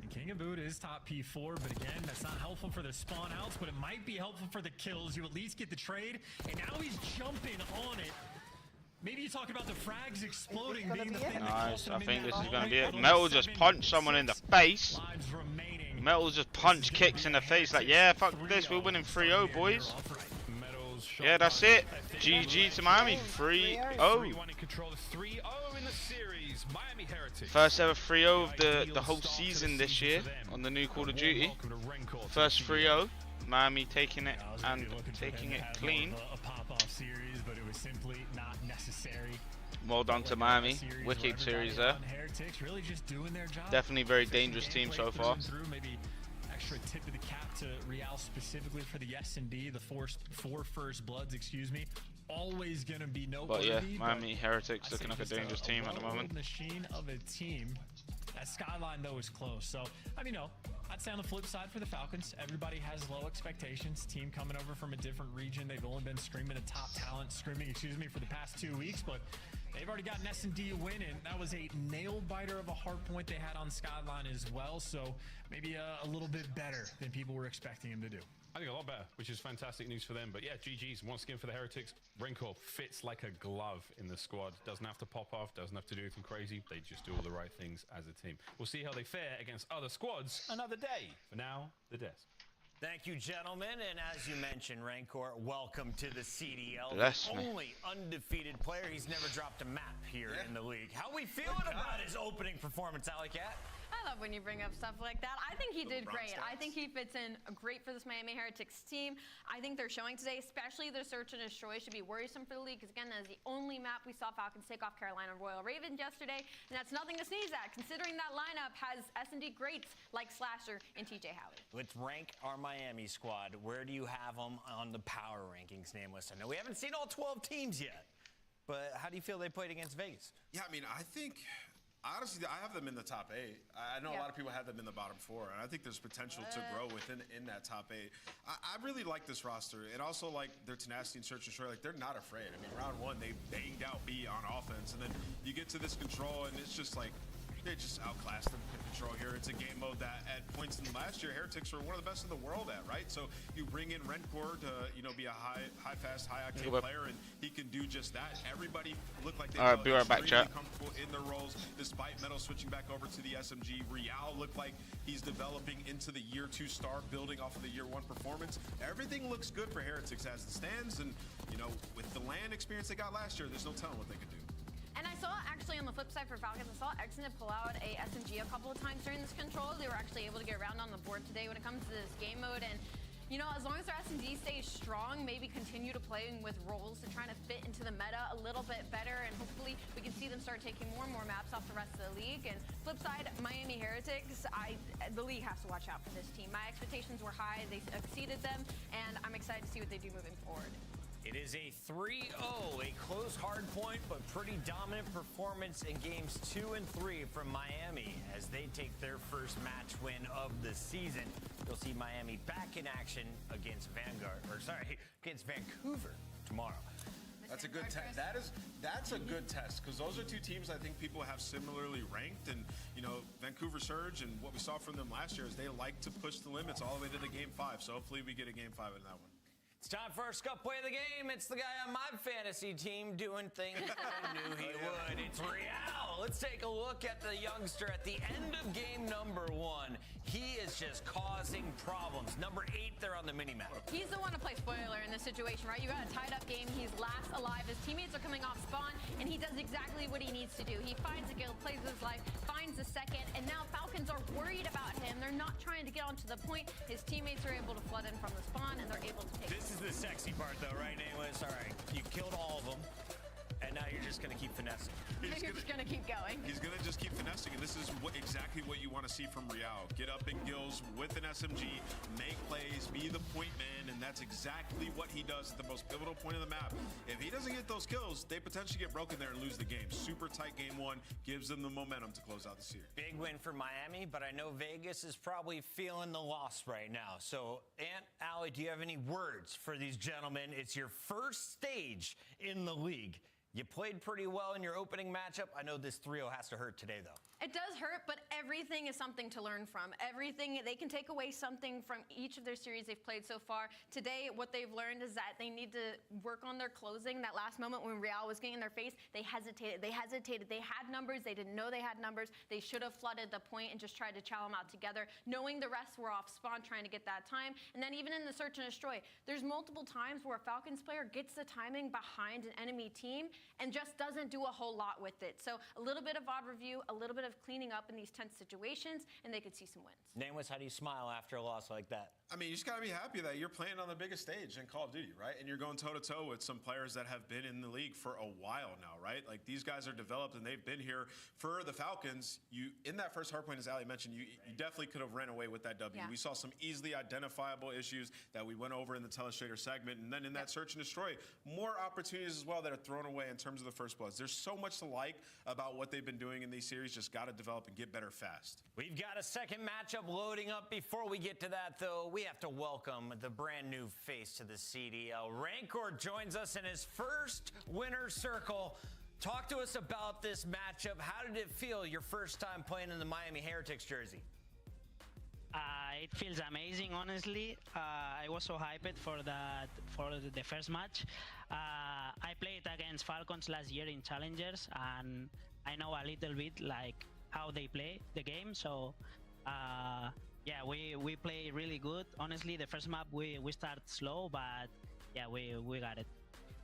And King of Boot is top P4, but again, that's not helpful for the spawn outs, but it might be helpful for the kills. You at least get the trade, and now he's jumping on it. Maybe you talk about the frags exploding being the thing. Nice, I think this is going to be it. Metal just punched someone in the face. Metal just punched Kicks in the face like, yeah, fuck this, we're winning 3-0, boys. Yeah, that's it. GG to Miami, 3-0. First ever 3-0 of the whole season this year on the new Call of Duty. First 3-0. Miami taking it and taking it clean. But it was simply not necessary. Well done to Miami. Wicked series there. Definitely very dangerous team so far. Maybe extra tip of the cap to Real specifically for the S&D, the four first bloods, excuse me. Always gonna be noteworthy. But yeah, Miami Heretics looking like a dangerous team at the moment. Machine of a team. That skyline though is close. So I mean, no, I'd say on the flip side for the Falcons, everybody has low expectations. Team coming over from a different region. They've only been screaming a top talent, for the past 2 weeks, but they've already got an S&D win, and that was a nail-biter of a hard point they had on Skyline as well, so maybe a little bit better than people were expecting him to do. I think a lot better, which is fantastic news for them. But yeah, GG's once again for the Heretics. Rencor fits like a glove in the squad. Doesn't have to pop off, doesn't have to do anything crazy. They just do all the right things as a team. We'll see how they fare against other squads another day. For now, the desk. Thank you, gentlemen. And as you mentioned, Rancor, welcome to the CDL. Bless the me. only undefeated player. He's never dropped a map here in the league. How we feeling about his opening performance, Alley-Cat? I love when you bring up stuff like that. I think he did great. I think he fits in great for this Miami Heretics team. I think they're showing today, especially their search and destroy should be worrisome for the league, because again, that is the only map we saw Falcons take off Carolina Royal Ravens yesterday, and that's nothing to sneeze at, considering that lineup has S&D greats like Slasher and TJ Howie. Let's rank our Miami squad. Where do you have them on the power rankings, Nameless? I know we haven't seen all 12 teams yet, but how do you feel they played against Vegas? Yeah, I mean, I think... honestly, I have them in the top 8. I know a lot of people have them in the bottom 4, and I think there's potential to grow in that top 8. I really like this roster, and also like their tenacity and search and destroy. Like, they're not afraid. I mean, round 1 they banged out B on offense, and then you get to this control, and it's just like they just outclassed them in control here. It's a game mode that at points in last year, Heretics were one of the best in the world at, right? So you bring in Rencor to, be a high fast, high octane player, and he can do just that. Everybody looked like they were be right back, chat. comfortable in their roles, despite Metal switching back over to the SMG. Real looked like he's developing into the year 2 star, building off of the year 1 performance. Everything looks good for Heretics as it stands, and with the LAN experience they got last year, there's no telling what they could do. And I saw actually on the flip side for Falcons, I saw Exodus pull out a SMG a couple of times during this control. They were actually able to get around on the board today when it comes to this game mode. And, as long as their SMG stays strong, maybe continue to play with roles to try to fit into the meta a little bit better. And hopefully we can see them start taking more and more maps off the rest of the league. And flip side, Miami Heretics, the league has to watch out for this team. My expectations were high. They exceeded them. And I'm excited to see what they do moving forward. It is a 3-0, a close hard point, but pretty dominant performance in games 2 and 3 from Miami as they take their first match win of the season. You'll see Miami back in action against against Vancouver tomorrow. That's a good test. That's a good test, because those are 2 teams I think people have similarly ranked, and Vancouver Surge and what we saw from them last year is they like to push the limits all the way to the game 5. So hopefully we get a game 5 in that one. It's time for our Scup Play of the Game. It's the guy on my fantasy team doing things I knew he would. It's Real. Let's take a look at the youngster at the end of game number 1. He is just causing problems. Number 8 there on the mini-map. He's the one to play spoiler in this situation, right? You got a tied-up game. He's last alive. His teammates are coming off spawn, and he does exactly what he needs to do. He finds a guild, plays his life, finds a second, and now Falcons are worried about him. They're not not trying to get onto the point. His teammates are able to flood in from the spawn, and they're able to take This is the sexy part, though, right, Nameless? All right, you killed all of them, and now you're just going to keep finessing. You're just going to keep going. He's going to just keep finessing, and this is exactly what you want to see from Real. Get up in kills with an SMG, make plays, be the point man, and that's exactly what he does at the most pivotal point of the map. If he doesn't get those kills, they potentially get broken there and lose the game. Super tight game one, gives them the momentum to close out the series. Big win for Miami, but I know Vegas is probably feeling the loss right now. So, Aunt Allie, do you have any words for these gentlemen? It's your first stage in the league. You played pretty well in your opening matchup. I know this 3-0 has to hurt today, though. It does hurt, but everything is something to learn from. Everything, they can take away something from each of their series they've played so far. Today, what they've learned is that they need to work on their closing. That last moment when Real was getting in their face, they hesitated. They had numbers. They didn't know they had numbers. They should have flooded the point and just tried to chow them out together, knowing the rest were off spawn, trying to get that time. And then even in the search and destroy, there's multiple times where a Falcons player gets the timing behind an enemy team and just doesn't do a whole lot with it. So a little bit of odd review, a little bit of cleaning up in these tense situations, and they could see some wins. Nameless, how do you smile after a loss like that? I mean, you just got to be happy that you're playing on the biggest stage in Call of Duty, right? And you're going toe-to-toe with some players that have been in the league for a while now, right? Like, these guys are developed, and they've been here for the Falcons. In that first hardpoint, as Ali mentioned, you definitely could have ran away with that W. Yeah. We saw some easily identifiable issues that we went over in the Telestrator segment. And then in that search and destroy, more opportunities as well that are thrown away in terms of the first bloods. There's so much to like about what they've been doing in these series. Just got to develop and get better fast. We've got a second matchup loading up. Before we get to that, though, we have to welcome the brand new face to the CDL. Rancor joins us in his first winner's circle. Talk to us about this matchup. How did it feel your first time playing in the Miami Heretics jersey? It feels amazing, honestly. I was so hyped for the first match. I played against Falcons last year in Challengers, and I know a little bit like how they play the game. So yeah, we play really good. Honestly, the first map we start slow, but yeah, we got it.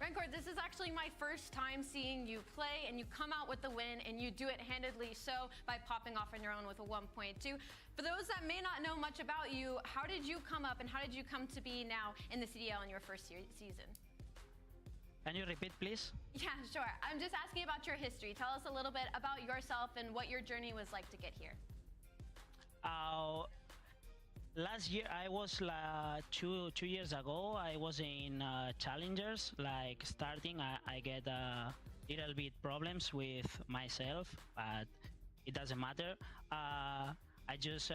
Rancor, this is actually my first time seeing you play, and you come out with the win, and you do it handedly so by popping off on your own with a 1.2. For those that may not know much about you, how did you come up, and how did you come to be now in the CDL in your first season? Can you repeat, please? Yeah, sure. I'm just asking about your history. Tell us a little bit about yourself and what your journey was like to get here. Last year, I was two years ago, I was in Challengers, like starting. I get a little bit problems with myself, but it doesn't matter. I just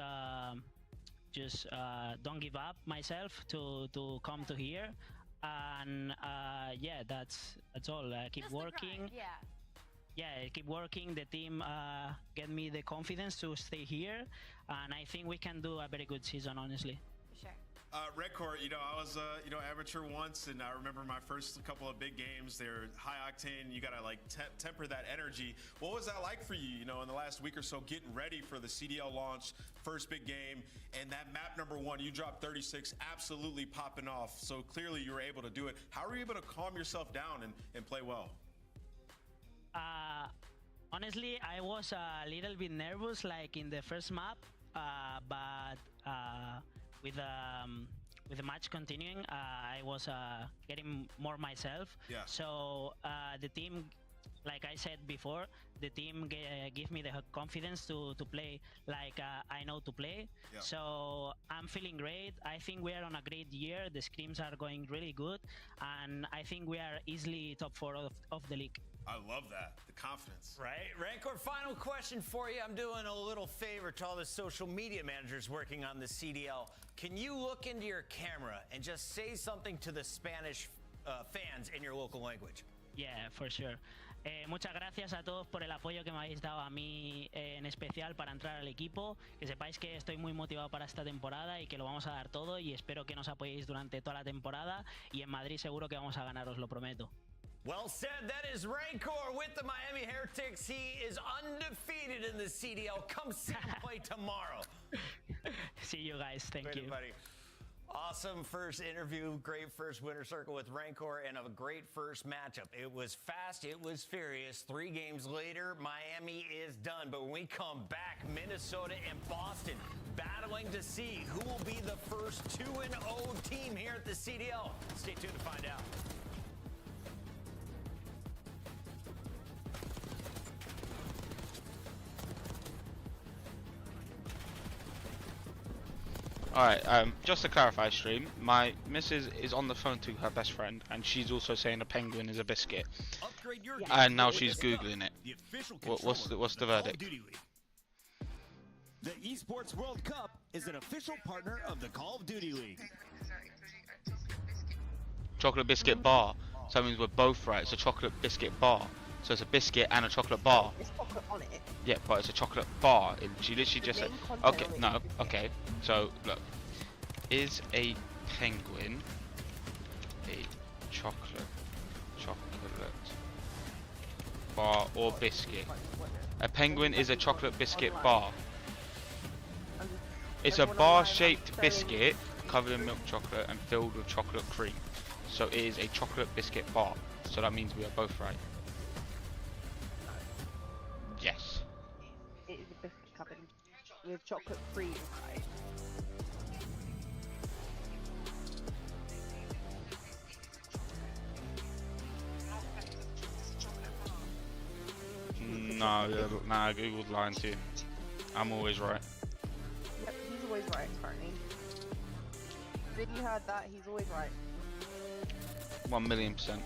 don't give up myself to come to here, and yeah, that's all. Keep just working. Yeah. Yeah, keep working. The team get me the confidence to stay here, and I think we can do a very good season, honestly. Sure. Redcourt, I was amateur once, and I remember my first couple of big games. They're high octane. You gotta temper that energy. What was that like for you? In the last week or so, getting ready for the CDL launch, first big game, and that map number 1, you dropped 36, absolutely popping off. So clearly you were able to do it. How were you able to calm yourself down and play well? Honestly, I was a little bit nervous, like in the first map, but with the match continuing, I was getting more myself. Yeah. So the team, like I said before, the team give me the confidence to play like I know to play. Yeah. So I'm feeling great. I think we are on a great year. The scrims are going really good, and I think we are easily top 4 of the league. I love that, the confidence. Right. Rancor, final question for you. I'm doing a little favor to all the social media managers working on the CDL. Can you look into your camera and just say something to the Spanish fans in your local language? Yeah, for sure. Muchas gracias a todos por el apoyo que me habéis dado a mí en especial para entrar al equipo. Que sepáis que estoy muy motivado para esta temporada y que lo vamos a dar todo, y espero que nos apoyéis durante toda la temporada, y en Madrid seguro que vamos a ganar, os lo prometo. Well said. That is Rancor with the Miami Heretics. He is undefeated in the CDL. Come sit and play tomorrow. See you guys. Thank you. Buddy. Awesome first interview, great first winner circle with Rancor, and a great first matchup. It was fast, it was furious. 3 games later, Miami is done. But when we come back, Minnesota and Boston battling to see who will be the first 2-0 team here at the CDL. Stay tuned to find out. Alright, just to clarify, stream, my missus is on the phone to her best friend, and she's also saying a penguin is a biscuit. And now she's Googling it. What's the verdict? The Esports World Cup is an official partner of the Call of Duty League. Chocolate biscuit bar. So that means we're both right. It's a chocolate biscuit bar. So it's a biscuit and a chocolate bar. It's chocolate on it. Yeah, but it's a chocolate bar. She literally just said, okay, no, okay. So look, is a penguin a chocolate bar or biscuit? A penguin is a chocolate biscuit bar. It's a bar-shaped biscuit covered in milk chocolate and filled with chocolate cream. So it is a chocolate biscuit bar. So that means we are both right. Yes. It is a biscuit covered with chocolate cream inside. Nah, Google's lying to you. I'm always right. Yep, he's always right, apparently. Then you heard that, he's always right. 1,000,000%.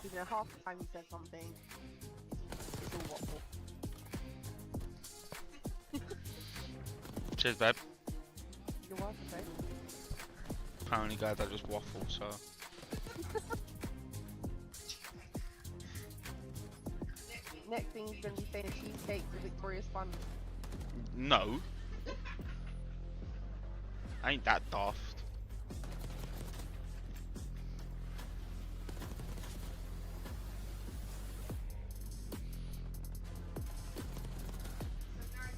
Even though half the time he said something, it's all waffle. Cheers, babe. You're welcome, babe. Apparently, guys, that just waffle, so. Next thing he's going to be saying cheesecake for Victoria's Fun. No. I ain't that daft.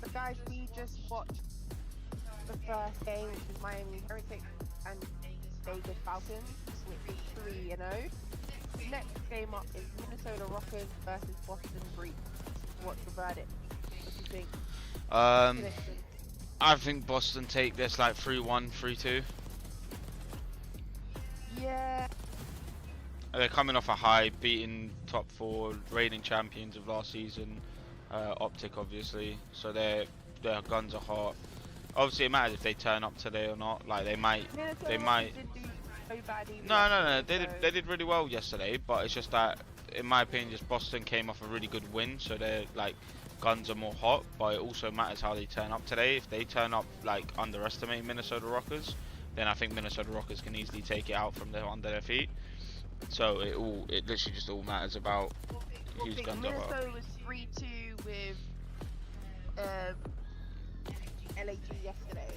So guys, we just watched the first game, which was Miami Heretics and Vegas Falcons, which was 3-0. Next game up is Minnesota Rockers versus Boston Breach. What's the verdict? What do you think? I think Boston take this like 3-1, 3-2. Yeah. They're coming off a high, beating top 4 reigning champions of last season, Optic obviously. So their guns are hot. Obviously, it matters if they turn up today or not. Like they might. No. They did really well yesterday, but it's just that, in my opinion, just Boston came off a really good win, so their like guns are more hot. But it also matters how they turn up today. If they turn up like underestimating Minnesota Rockers, then I think Minnesota Rockers can easily take it out from under their feet. So it literally just all matters about whose guns are hot. Minnesota was 3-2 with LAG yesterday,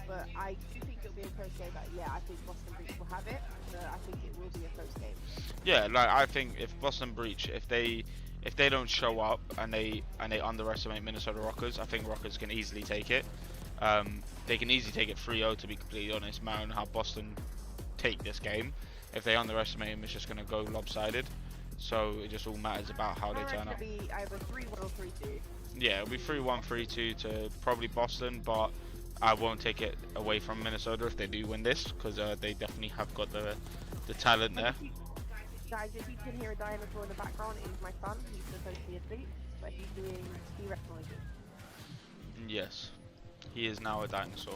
but I do think it'll be a close game. But yeah, I think Boston Breach will have it. So I think it will be a close game. Yeah, like I think if Boston Breach, if they don't show up and they underestimate Minnesota Rockers, I think Rockers can easily take it. They can easily take it 3-0, to be completely honest. Matter how Boston take this game. If they underestimate him, it's just going to go lopsided. So it just all matters about how they turn up. It'll be either 3-1 or 3-2. Yeah, it'll be 3-1, 3-2 to probably Boston, but I won't take it away from Minnesota if they do win this, because they definitely have got the talent there. Guys, if you can hear a dinosaur in the background, it is my son. He's supposed to be asleep, but he's doing T-Rex noises. Yes, he is now a dinosaur.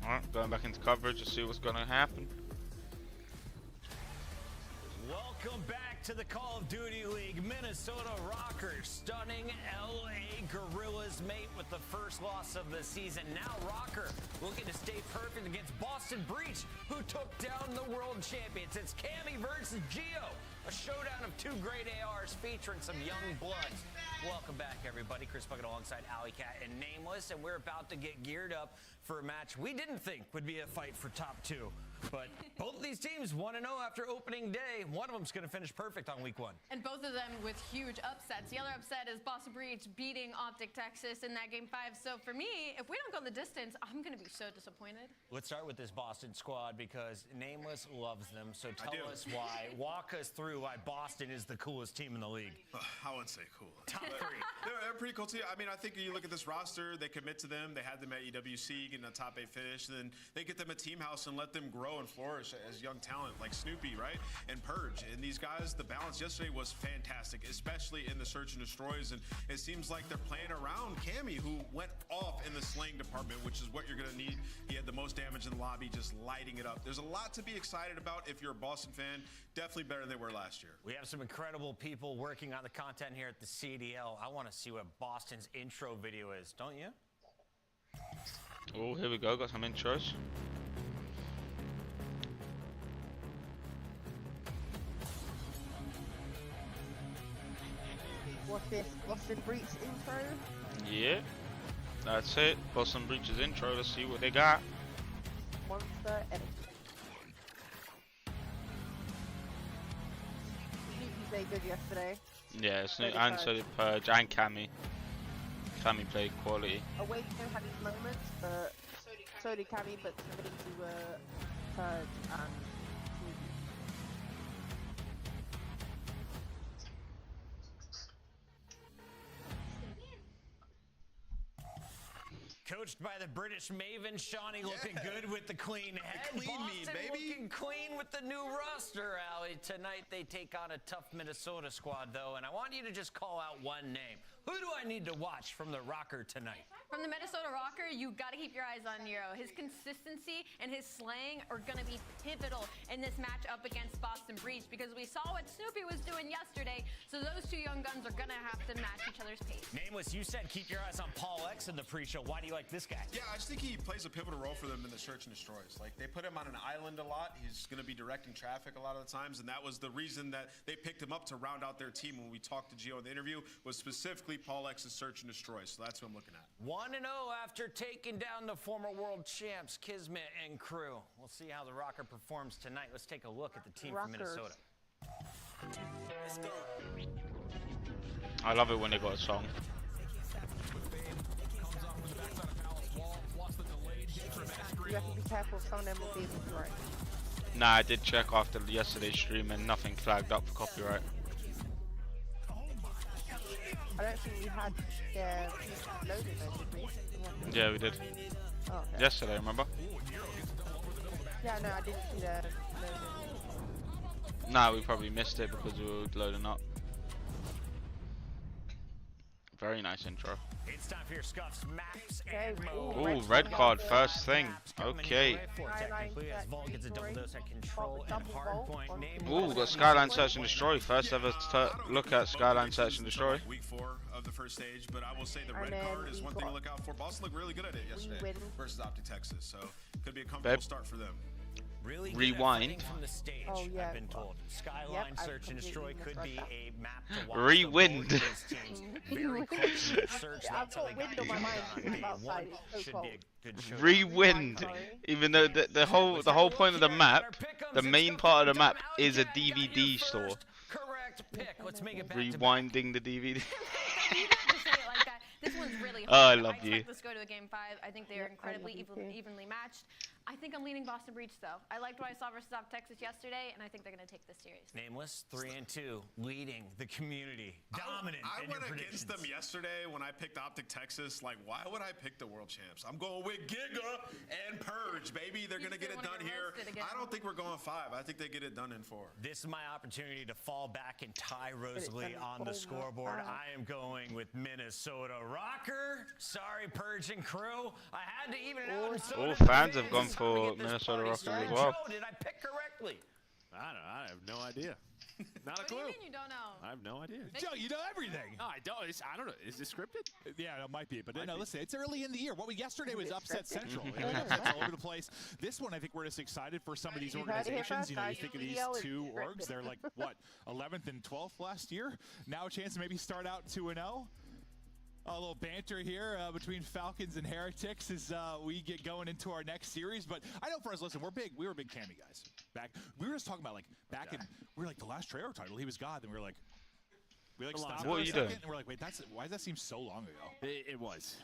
Alright, going back into coverage to see what's going to happen. Welcome back to the Call of Duty League. Minnesota Rockers stunning LA Gorillas mate with the first loss of the season. Now Rocker looking to stay perfect against Boston Breach, who took down the world champions. It's Cammy versus Gio, a showdown of two great ARs featuring some young bloods. Welcome back, everybody. Chris Bucket alongside Alley Cat and Nameless, and we're about to get geared up for a match we didn't think would be a fight for top two. But both of these teams 1-0 after opening day. One of them's going to finish perfect on week 1. And both of them with huge upsets. The other upset is Boston Breach beating Optic Texas in that game 5. So for me, if we don't go the distance, I'm going to be so disappointed. Let's start with this Boston squad because Nameless loves them. So tell us why. Walk us through why Boston is the coolest team in the league. I wouldn't say cool. Top 3. They're a pretty cool team. I mean, I think you look at this roster, they commit to them. They had them at EWC, getting a top 8 finish. Then they get them a team house and let them grow and flourish as young talent like Snoopy, right? And Purge. And these guys, the balance yesterday was fantastic, especially in the search and destroys. And it seems like they're playing around Cammy, who went off in the slaying department, which is what you're going to need. He had the most damage in the lobby, just lighting it up. There's a lot to be excited about if you're a Boston fan. Definitely better than they were last year. We have some incredible people working on the content here at the CDL. I want to see what Boston's intro video is, don't you? Oh, here we go. Got some intros. What's this? Boston Breach intro? Yeah, that's it. Boston Breach's intro. Let's see what they got. Monster Edit. Snoopy played good yesterday. Yeah, and so did Purge and Cammy. Cammy played quality. Awakening had his moments, but so did Cammy, but similar to Purge and Snoopy. Coached by the British Maven, Shawnee looking good with the clean head. Clean mean, Boston baby. looking clean with the new roster, Allie. Tonight they take on a tough Minnesota squad, though, and I want you to just call out one name. Who do I need to watch from the Rocker tonight? From the Minnesota Rocker, you got to keep your eyes on Nero. His consistency and his slaying are going to be pivotal in this match up against Boston Breach because we saw what Snoopy was doing yesterday, so those two young guns are going to have to match each other's pace. Nameless, you said keep your eyes on Paul X in the pre-show. Why do you like this guy? Yeah, I just think he plays a pivotal role for them in the search and destroys. Like, they put him on an island a lot. He's going to be directing traffic a lot of the times, and that was the reason that they picked him up to round out their team when we talked to Gio in the interview, was specifically Paul X's search and destroy. So that's who I'm looking at. 1-0 after taking down the former world champs, Kismet and crew. We'll see how the Rocker performs tonight. Let's take a look at the team from Minnesota. Let's go. I love it when they got a song. You have to be careful, some of them will be right. Nah, I did check after yesterday's stream and nothing flagged up for copyright. I don't think we had loaded those, did we? Yeah, we did. Oh, okay. Yesterday, remember? Yeah, no, I didn't see the loading. Nah, we probably missed it because we were loading up. Very nice intro. It's time for your Scuffs maps and Ooh, red card first thing. Okay. Ooh, got Skyline Search and Destroy. First ever look at Skyline Search and Destroy. Week 4 of the first stage, but I will say the red card is one thing to look out for. Boston looked really good at it yesterday versus Optic Texas, so could be a comfortable start for them. Really Rewind. From the stage, I've been told. Skyline Search and Destroy could be a map to watch. Rewind. Very close to the search. I've got wind on my mind outside. It's so cold. Rewind. Even though the whole point of the map, the main part of the map is a DVD store. Correct pick. Let's make it back Rewinding the DVD. This one's really hard. Oh, I love you. Let's go to a game 5. I think they are incredibly evenly matched. I think I'm leaning Boston Breach, though. I liked what I saw versus Op Texas yesterday, and I think they're going to take this series. Nameless, 3-2, leading the community. Dominant. I went against them yesterday when I picked Optic Texas. Like, why would I pick the world champs? I'm going with Giga and Purge, baby. They're going to get it done here. I don't think we're going 5. I think they get it done in 4. This is my opportunity to fall back and tie Rosalie on the scoreboard. I am going with Minnesota Rocker. Sorry, Purge and crew. I had to even it out. All fans have gone for Minnesota Rockers as well. Did I pick correctly? I have no idea. Not a What clue. do you mean you don't know? I have no idea. Joe, you know everything. No, I don't. I don't know. Is this scripted? Yeah, it might be. But no, be. listen, it's early in the year. Yesterday was upset central. It was upsets all over the place. This one, I think we're just excited for some of these You heard it here organizations. first, You know, you guys. think of these Video is two scripted. orgs. They're like, what, 11th and 12th last year? Now a chance to maybe start out 2-0. A little banter here between Falcons and Heretics as we get going into our next series. But I know for us, listen, we were big Cammy guys. We were just talking about back in, we were like the last Treyarch title, he was God. And we stopped What for are a you second, doing? and we're like, wait, why does that seem so long ago? It was.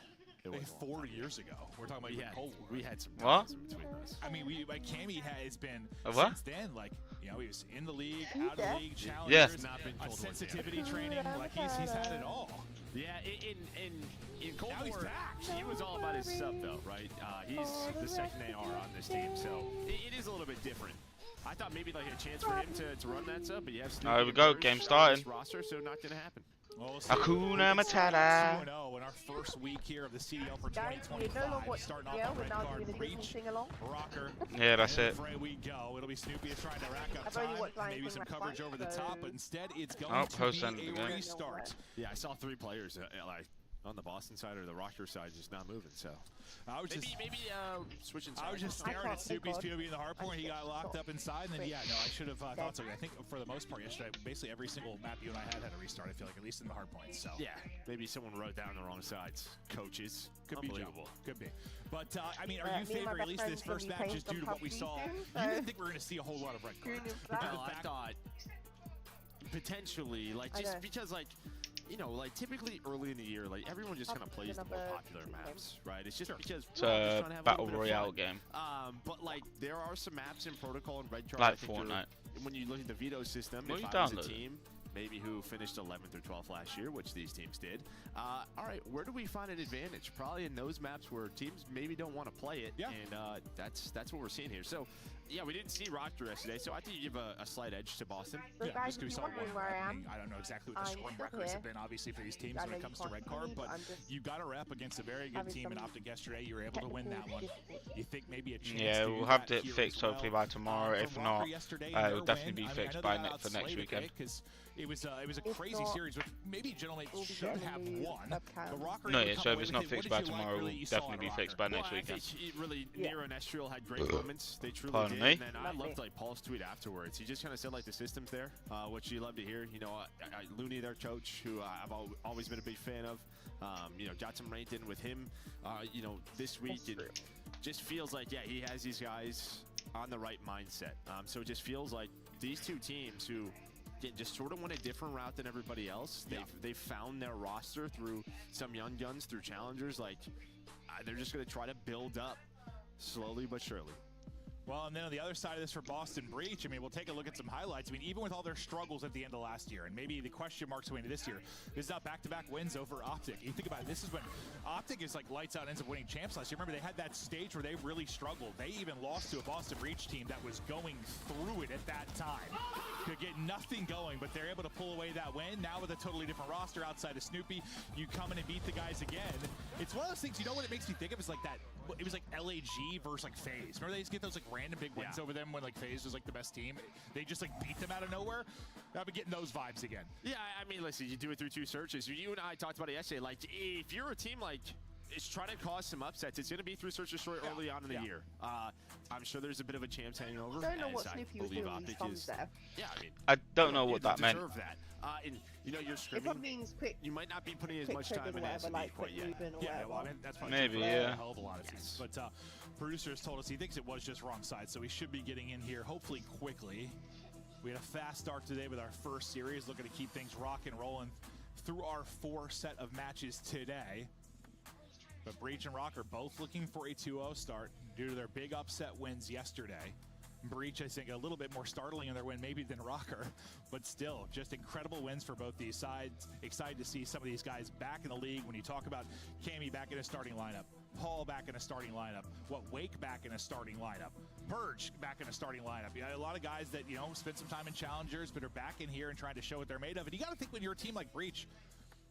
It was Like 4 years ago. We're talking about even Cold War. We had some What? battles in between us. I mean, Cammy has been what? since then, he was in the league, out of the league, challengers, Yeah. Not been Cold War sensitivity training, he's had it all. Yeah, in Cold Now he's War, back. he was all about his sub though, right? He's the second AR on this team, so it is a little bit different. I thought maybe a chance for him to run that sub, but you have Snoopy Here we and go, Purge game on starting. this roster, so not gonna happen. Well, Hakuna Matata. 2-0 in our first week here of the CDL for Guys, we no longer 2025. watch Starting CDL, off we're with now red doing card, the Disney Breach, sing-along. Rocker. Yeah, that's and it. Fray we go. It'll be Snoopy trying to rack up I've only time, watched Lion maybe King some Red coverage Fight, over the so- top, but instead it's going Oh, to post be end of the a game. restart. Yeah, I saw 3 players on the Boston side or the Rocker side just not moving. So I was maybe switching sides. I was just I staring at can't think Snoopy's of- POV in the hard point. He got locked up inside, and then Wait. I should have thought so. I think for the most part yesterday, basically every single map you and I had a restart. I feel like at least in the hard points. So Yeah, maybe someone wrote down the wrong sides. Coaches, could be Joe. unbelievable. Could be. But I mean, are Me you and my favoring at best least this friend's gonna first be match playing just due to some what we PUBG saw? soon, You so- didn't think we were going to see a whole lot of red Tune card. in for But that. the No, I fact- thought potentially, I just know. because, typically early in the year, everyone just kind of plays the more popular maps, right? It's just because It's we're all just a trying to have battle little bit of royale fun. game. But there are some maps in Protocol and Red Card. Like I think Fortnite. when you look at the veto system, What if you I was a downloaded? team maybe who finished 11th or 12th last year, which these teams did. All right, where do we find an advantage? Probably in those maps where teams maybe don't want to play it, Yeah. and that's what we're seeing here. So, yeah, we didn't see Rocker yesterday, so I think you give a slight edge to Boston. So Yeah, guys, just if because you're we saw wondering one. where I I am, mean, I don't know exactly what the I'm scrum still records have here. been, obviously, for these teams I when know it you comes to can't red see card, me, but but I'm just you got a rep against a very good having team in some Optic yesterday. You were able to win that one. technical You think maybe a chance Yeah, to we'll do have that it here fixed as well. hopefully by tomorrow. If From not, Rocker yesterday, it'll their definitely win, be I mean, I fixed know by they got for next outslayed, weekend. okay, 'cause it was a If crazy not, series, which maybe gentlemen we'll be should getting have a new won. webcam. But Rocker No, would yeah, come so if away it's with not it. fixed What by did you like, tomorrow, really, it'll you saw definitely in be fixed Rocker? by next I weekend. think really, Yeah. Nero and Estriel had great moments. They truly Pardon did. me? And then I Lovely. loved Paul's tweet afterwards. He just kind of said the systems there, which you love to hear. Looney, their coach, who I've always been a big fan of. Got some ranked in with him. This week That's it just feels like he has these guys on the right mindset. So it just feels like these two teams who just sort of went a different route than everybody else. They've found their roster through some young guns, through challengers. They're just going to try to build up slowly but surely. Well, and then on the other side of this for Boston Breach, I mean, we'll take a look at some highlights. I mean, even with all their struggles at the end of last year, and maybe the question marks going into this year, this is not back-to-back wins over Optic. You think about it, this is when Optic is lights out, ends up winning champs last year. Remember, they had that stage where they really struggled. They even lost to a Boston Breach team that was going through it at that time. Could get nothing going, but they're able to pull away that win. Now with a totally different roster outside of Snoopy, you come in and beat the guys again. It's one of those things, you know what it makes me think of? Is that, it was LAG versus FaZe. Remember they just get those random big wins over them when FaZe was the best team? They just beat them out of nowhere. I've been getting those vibes again. Yeah, I mean, listen, you do it through 2 searches. You and I talked about it yesterday. If you're a team is trying to cause some upsets, it's going to be through search and destroy early on in the year. I'm sure there's a bit of a champs hangover. I don't know as what I Snoopy was believe doing with these Optic thumbs is. there. Yeah, I mean, I don't know you what that meant. deserve that. And you're If scrimming. that means quick, You might not be putting as quick much triggers time or in whatever, S&D like quite quick yet. movement or Yeah, whatever. well, I mean, that's probably Maybe, true for yeah. a hell of a lot of teams. But producers told us he thinks it was just wrong side, so we should be getting in here hopefully quickly. We had a fast start today with our first series, looking to keep things rocking, rolling through our 4 set of matches today. But Breach and Rock are both looking for a 2-0 start due to their big upset wins yesterday. Breach, I think, a little bit more startling in their win maybe than Rocker, but still, just incredible wins for both these sides. Excited to see some of these guys back in the league. When you talk about Cammy back in a starting lineup, Paul back in a starting lineup, Wake back in a starting lineup, Purge back in a starting lineup. A lot of guys that, spent some time in challengers, but are back in here and trying to show what they're made of. And you got to think when you're a team like Breach,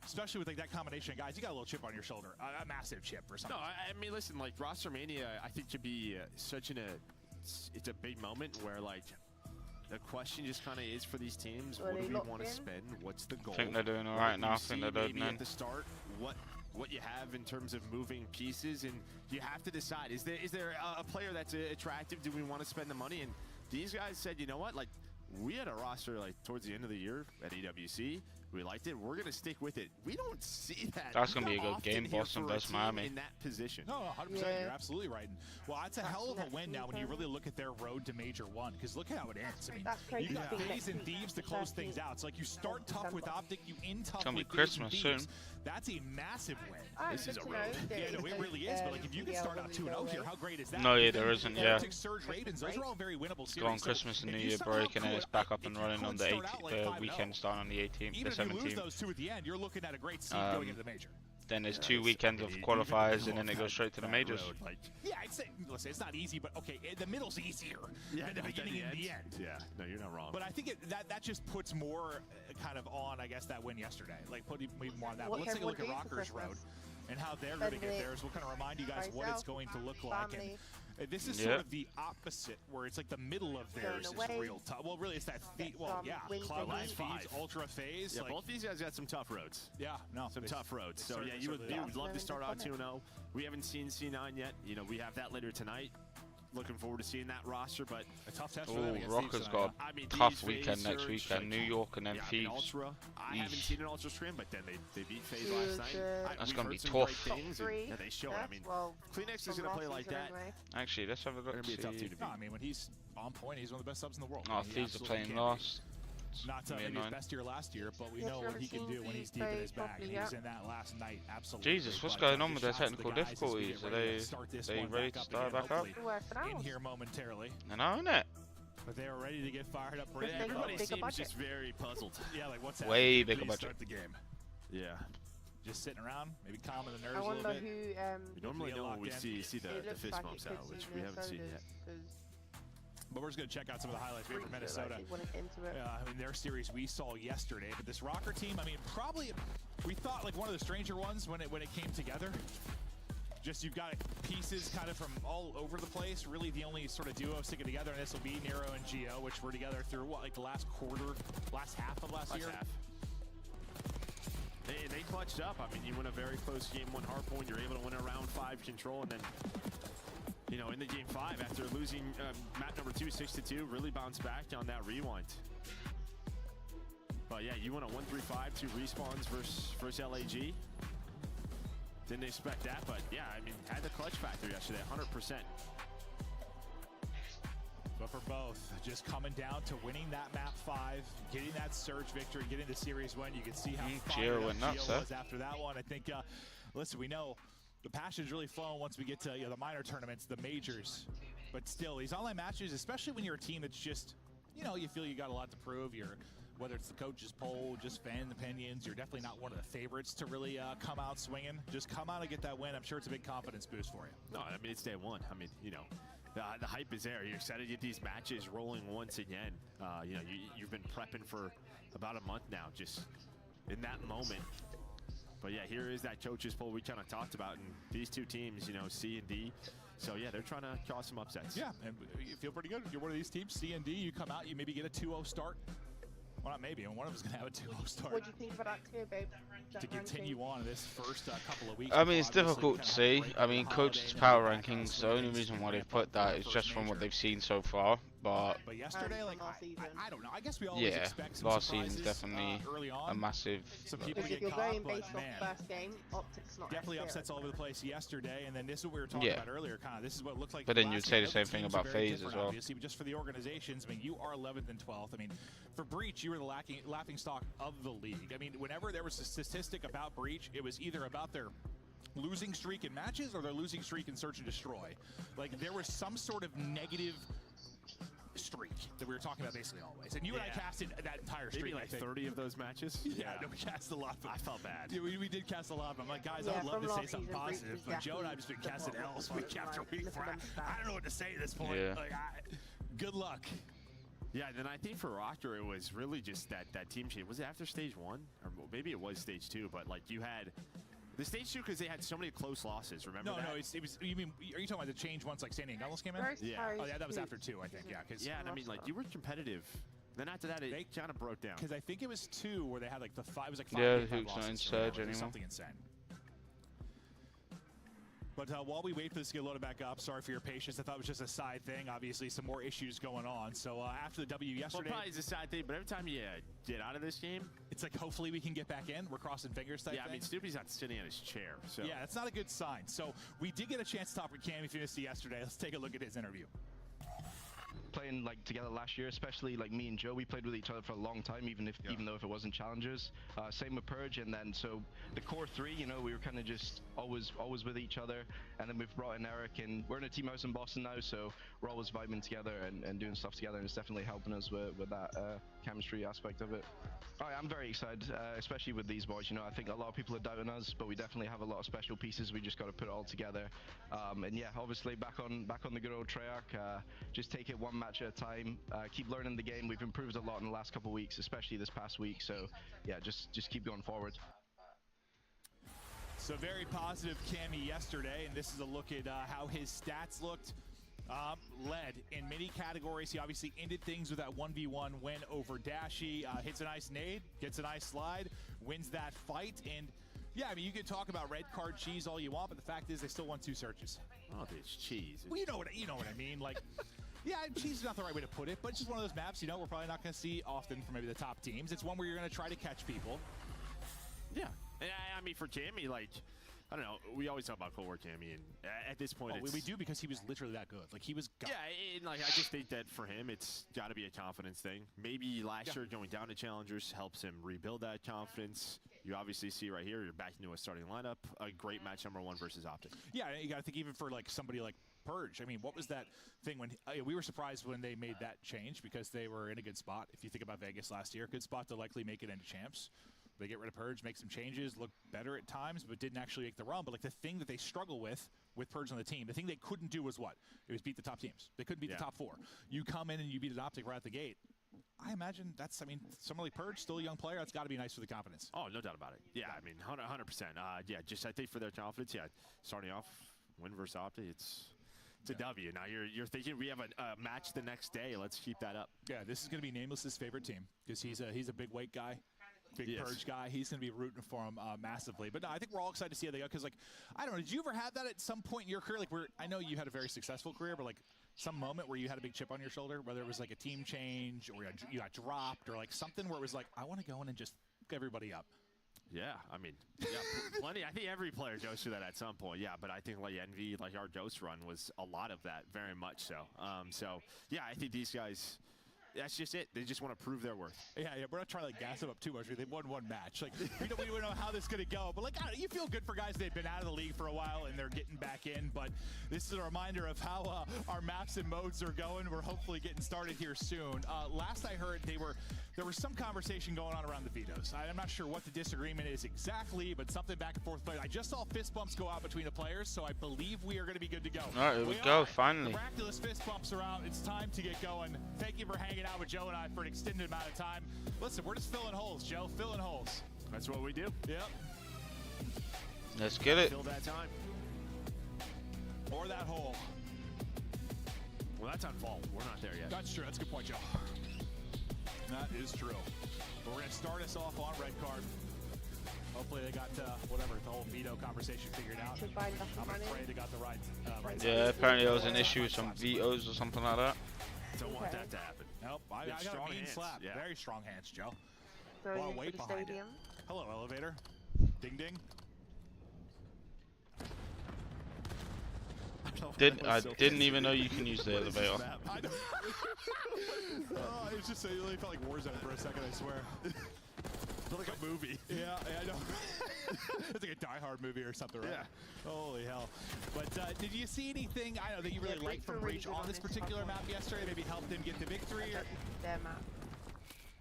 especially with that combination of guys, you got a little chip on your shoulder, a massive chip or something. No, I mean, listen, Roster Mania, I think could be it's a big moment where the question just kind of is for these teams, Are what they do we locked want to in? spend? What's the goal? I think they're doing all right now. I You think see they're maybe doing at the start what you have in terms of moving pieces, and you have to decide, is there a player that's attractive? Do we want to spend the money? And these guys said, you know what, like, we had a roster like towards the end of the year at EWC. We liked it. We're going to stick with it. We don't see that. That's going to be a good often game, here Boston for a versus team Miami. in that position. No, 100%. Yeah. You're absolutely right. And, well, it's a hell of a win now when you really look at their road to Major 1, because look how it ends. I mean, That's crazy. you got Yeah. FaZe and Thieves to close things out. It's like you start tough with Optic, you end tough gonna be with FaZe Christmas and soon. Thieves. That's a massive win. This is a road. Yeah, no, it really is. But like, if you can start out 2-0 here, how great is that? No, yeah, Even there isn't, the yeah. Celtics, Surge, Ravens, those are all very winnable series. Go on So Christmas and if New you Year somehow break, and then could- it's back up if and you running could on the start out like 5-0, weekend starting on the 18th, even the if you lose 17th. those two at the end, you're looking at a great seed going into the major. Then there's 2 weekends of qualifiers, and then it goes straight to the majors. Yeah, I'd say, listen, it's not easy, but okay, the middle's easier than the beginning and the end. Yeah, no, you're not wrong. But I think that just puts more kind of on, I guess, that win yesterday. Like, put even more on that. But let's take a look at Rockers Road and how they're going to get theirs. We'll kind of remind you guys what it's going to look like. And this is sort of the opposite, where it's like the middle of theirs is real tough. Well, really, it's that Cloud last Thieves, Ultra FaZe. Yeah, like, both these guys got some tough roads. Yeah, no, some tough roads. So certainly- yeah, you would certainly love to start out 2-0. We haven't seen C9 yet. You know, we have that later tonight. Looking forward to seeing that roster, but a tough test for them Oh, against Rockers Thieves got tonight, a Thieves, tough FaZe, weekend next Surge, weekend. New York and then yeah, I mean, Thieves. Ultra. I haven't Yeesh. seen an Ultra scrim, but then they beat FaZe last night. That's we've gonna heard be some tough. great things, and, yeah, they show it. I mean, Kleenex is going to play like that. Actually, let's have a look. Gonna be a tough See. team to beat. No, I mean, when he's on point, he's one of the best subs in the world. Oh, He Thieves are absolutely playing can be. last. Not Gonna be maybe his annoying. best year last year, but we Yes, know we what he haven't can do seen when he's Thieves deep in play his bag. properly He was yet. in that last night, absolutely. Jesus, what's But, going on with their shots to the technical guys as we difficulties? get Are ready to they start this they one ready back to up start again, back up? hopefully in here momentarily. I know, innit? But they are ready to get fired up. Yeah, everybody seems just very puzzled. Yeah, like what's Way happening? bigger Please budget. Start the game. Yeah. Just sitting around, maybe calming the I nerves a wonder little bit. who. We normally get know when locked we in. see the it looks fist like bumps it out, could which be we haven't seen yet. But we're just going to check out some of the highlights maybe from Minnesota. I mean, their series we saw yesterday, but this Rocker team, I mean, probably we thought like one of the stranger ones when it came together. Just you've got pieces kind of from all over the place. Really, the only sort of duo sticking together, and this will be Nero and Gio, which were together through what, like the last half of last year. They clutched up. I mean, you win a very close game, one hard point. You're able to win a round 5 control, and then, you know, in the game 5, after losing map number 2, 6-2, really bounced back on that rewind. But yeah, you won a 1-3-5, 2 respawns versus LAG. Didn't expect that, but yeah, I mean, had the clutch factor yesterday, 100%. But for both, just coming down to winning that map 5, getting that Surge victory, getting the series win. You can see how fired up went nuts, Gio huh? was after that one. I think, listen, we know the passion's really flowing once we get to the minor tournaments, the majors. But still, these online matches, especially when you're a team that's just, you feel you got a lot to prove. Whether it's the coach's poll, just fan opinions, you're definitely not one of the favorites to really come out swinging. Just come out and get that win. I'm sure it's a big confidence boost for you. No, I mean, it's day 1. I mean, the hype is there. You're excited to get these matches rolling once again. You've been prepping for about a month now, just in that moment. But yeah, here is that coach's poll we kind of talked about, and these two teams, C and D. So yeah, they're trying to cause some upsets. Yeah, and you feel pretty good. If you're one of these teams, C and D, you come out, you maybe get a 2-0 start. Well, not maybe, and one of us is going to have a 2-0 start. What do you think about that too, babe? To continue on this first couple of weeks. I mean, it's difficult to see. I mean, coach's power rankings, the only reason why they've put that is just from what they've seen so far. But yesterday, like, I don't know. I guess we always yeah, expect some last surprises, season's definitely early on. a massive. Some people Because get if you're caught, going but based off man, first game, Optic's not definitely necessary. upsets all over the place yesterday, and then this is what we were talking Yeah. about earlier. Kind of, this is what it looked like. But the then you'd last say game. the same Other thing teams about are very FaZe as different, well. Obviously, but just for the organizations, I mean, you are 11th and 12th. I mean, for Breach, you were the laughing stock of the league. I mean, whenever there was a statistic about Breach, it was either about their losing streak in matches or their losing streak in Search and Destroy. Like, there was some sort of negative streak that we were talking about basically always. And you and I casted that entire streak. Maybe like 30 of those matches. Yeah, no, we cast a lot of them. I felt bad. Yeah, we did cast a lot of them. I'm like, guys, Yeah, I would love from to say last something season, Breach positive, was but Joe and I have just been casting L's week after week. I don't know what to say at this point. Yeah. Like, good luck. Yeah, then I think for Rocker, it was really just that team change. Was it after stage 1? Or maybe it was stage 2, but like you had The stage 2 because they had so many close losses. Remember that? No, it was. You mean? Are you talking about the change once like Sandy and Gunnels came in? Yeah. Oh yeah, that was after 2, I think. Yeah, Yeah, and I mean like you were competitive. Then after that, it kind of broke down. Because I think it was 2 where they had like the 5. It was like 5. Yeah, Hook's not in Surge anymore. Something insane. But while we wait for this to get loaded back up, sorry for your patience. I thought it was just a side thing. Obviously, some more issues going on. So after the W yesterday, well, probably it's a side thing. But every time you get out of this game, it's like hopefully we can get back in. We're crossing fingers type thing. I mean, Snoopy's not sitting in his chair. So yeah, that's not a good sign. So we did get a chance to talk with Cam if you missed it yesterday. Let's take a look at his interview. Playing like together last year, especially like me and Joe, we played with each other for a long time, even though if it wasn't challengers. Same with Purge, and then so the core 3, you know, we were kind of just always with each other, and then we've brought in Eric, and we're in a team house in Boston now, so we're always vibing together and doing stuff together, and it's definitely helping us with that chemistry aspect of it. I'm very excited, especially with these boys. You know, I think a lot of people are doubting us, but we definitely have a lot of special pieces. We just got to put it all together. And yeah, obviously back on the good old Treyarch. Just take it one match at a time. Keep learning the game. We've improved a lot in the last couple of weeks, especially this past week. So yeah, just keep going forward. So very positive Cammy yesterday, and this is a look at how his stats looked. Led in many categories. He obviously ended things with that 1v1 win over Dashy. Hits a nice nade, gets a nice slide, wins that fight. And yeah, I mean, you can talk about red card cheese all you want, but the fact is they still won 2 searches. Oh, it's cheese. Well, you know what I mean. Like, yeah, cheese is not the right way to put it, but it's just one of those maps, you know, we're probably not going to see often from maybe the top teams. It's one where you're going to try to catch people. Yeah. And I mean, for Cammy, like, I don't know. We always talk about Cold War Cammy, and at this point, we do because he was literally that good. Like he was. Yeah, and like I just think that for him, it's got to be a confidence thing. Maybe last year going down to challengers helps him rebuild that confidence. You obviously see right here, you're back into a starting lineup. A great match #1 versus Optic. Yeah, you got to think even for like somebody like Purge. I mean, what was that thing when we were surprised when they made that change because they were in a good spot. If you think about Vegas last year, good spot to likely make it into champs. They get rid of Purge, make some changes, look better at times, but didn't actually make the run. But like the thing that they struggle with Purge on the team, the thing they couldn't do was what? It was beat the top teams. They couldn't beat the top 4. You come in and you beat an Optic right at the gate. I imagine that's, I mean, somebody like Purge, still a young player, that's got to be nice for the confidence. Oh, no doubt about it. Yeah, I mean, 100%. Yeah, just I think for their confidence, yeah, starting off, win versus Optic, it's a W. Now you're thinking we have a match the next day. Let's keep that up. Yeah, this is going to be Nameless's favorite team because he's a big weight guy. Big Purge guy. He's going to be rooting for him massively. But no, I think we're all excited to see how they go because, like, I don't know, did you ever have that at some point in your career? Like, I know you had a very successful career, but, like, some moment where you had a big chip on your shoulder, whether it was, like, a team change or you got dropped or, like, something where it was like, I want to go in and just fuck everybody up. Yeah, I mean, yeah, plenty. I think every player goes through that at some point. Yeah, but I think like Envy, like our Ghost run was a lot of that, very much so. So, yeah, I think these guys... That's just it. They just want to prove their worth. Yeah, we're not trying to like gas them up too much. They've won 1 match. Like we don't know how this is going to go. But like, I don't know, you feel good for guys they've been out of the league for a while and they're getting back in. But this is a reminder of how our maps and modes are going. We're hopefully getting started here soon. Last I heard, there was some conversation going on around the vetoes. I'm not sure what the disagreement is exactly, but something back and forth. But I just saw fist bumps go out between the players, so I believe we are going to be good to go. All right, here we go. Finally. The miraculous fist bumps are out. It's time to get going. Thank you for hanging out with Joe and I for an extended amount of time. Listen, we're just filling holes, Joe. Filling holes. That's what we do. Yep. Let's get it. Fill that time. Or that hole. Well, that's on fault. We're not there yet. That's true. That's a good point, Joe. That is true. But we're going to start us off on red card. Hopefully they got whatever, the whole veto conversation figured out. I'm going to pray they got the right yeah, apparently there was an issue with some vetoes or something like that. Don't want that to happen. Nope, I got a mean slap. Yeah. Very strong hands, Joe. So a lot of weight behind it. Hello, elevator. Ding ding. I didn't even know you can use the elevator. I know. Oh, it was just, it really felt like Warzone for a second, I swear. Felt like a movie. Yeah, I know. It's like a Die Hard movie or something, right? Yeah. Holy hell. But did you see anything, I don't know, that you really liked from Breach on this particular map yesterday? Maybe helped them get the victory? Or? Their map.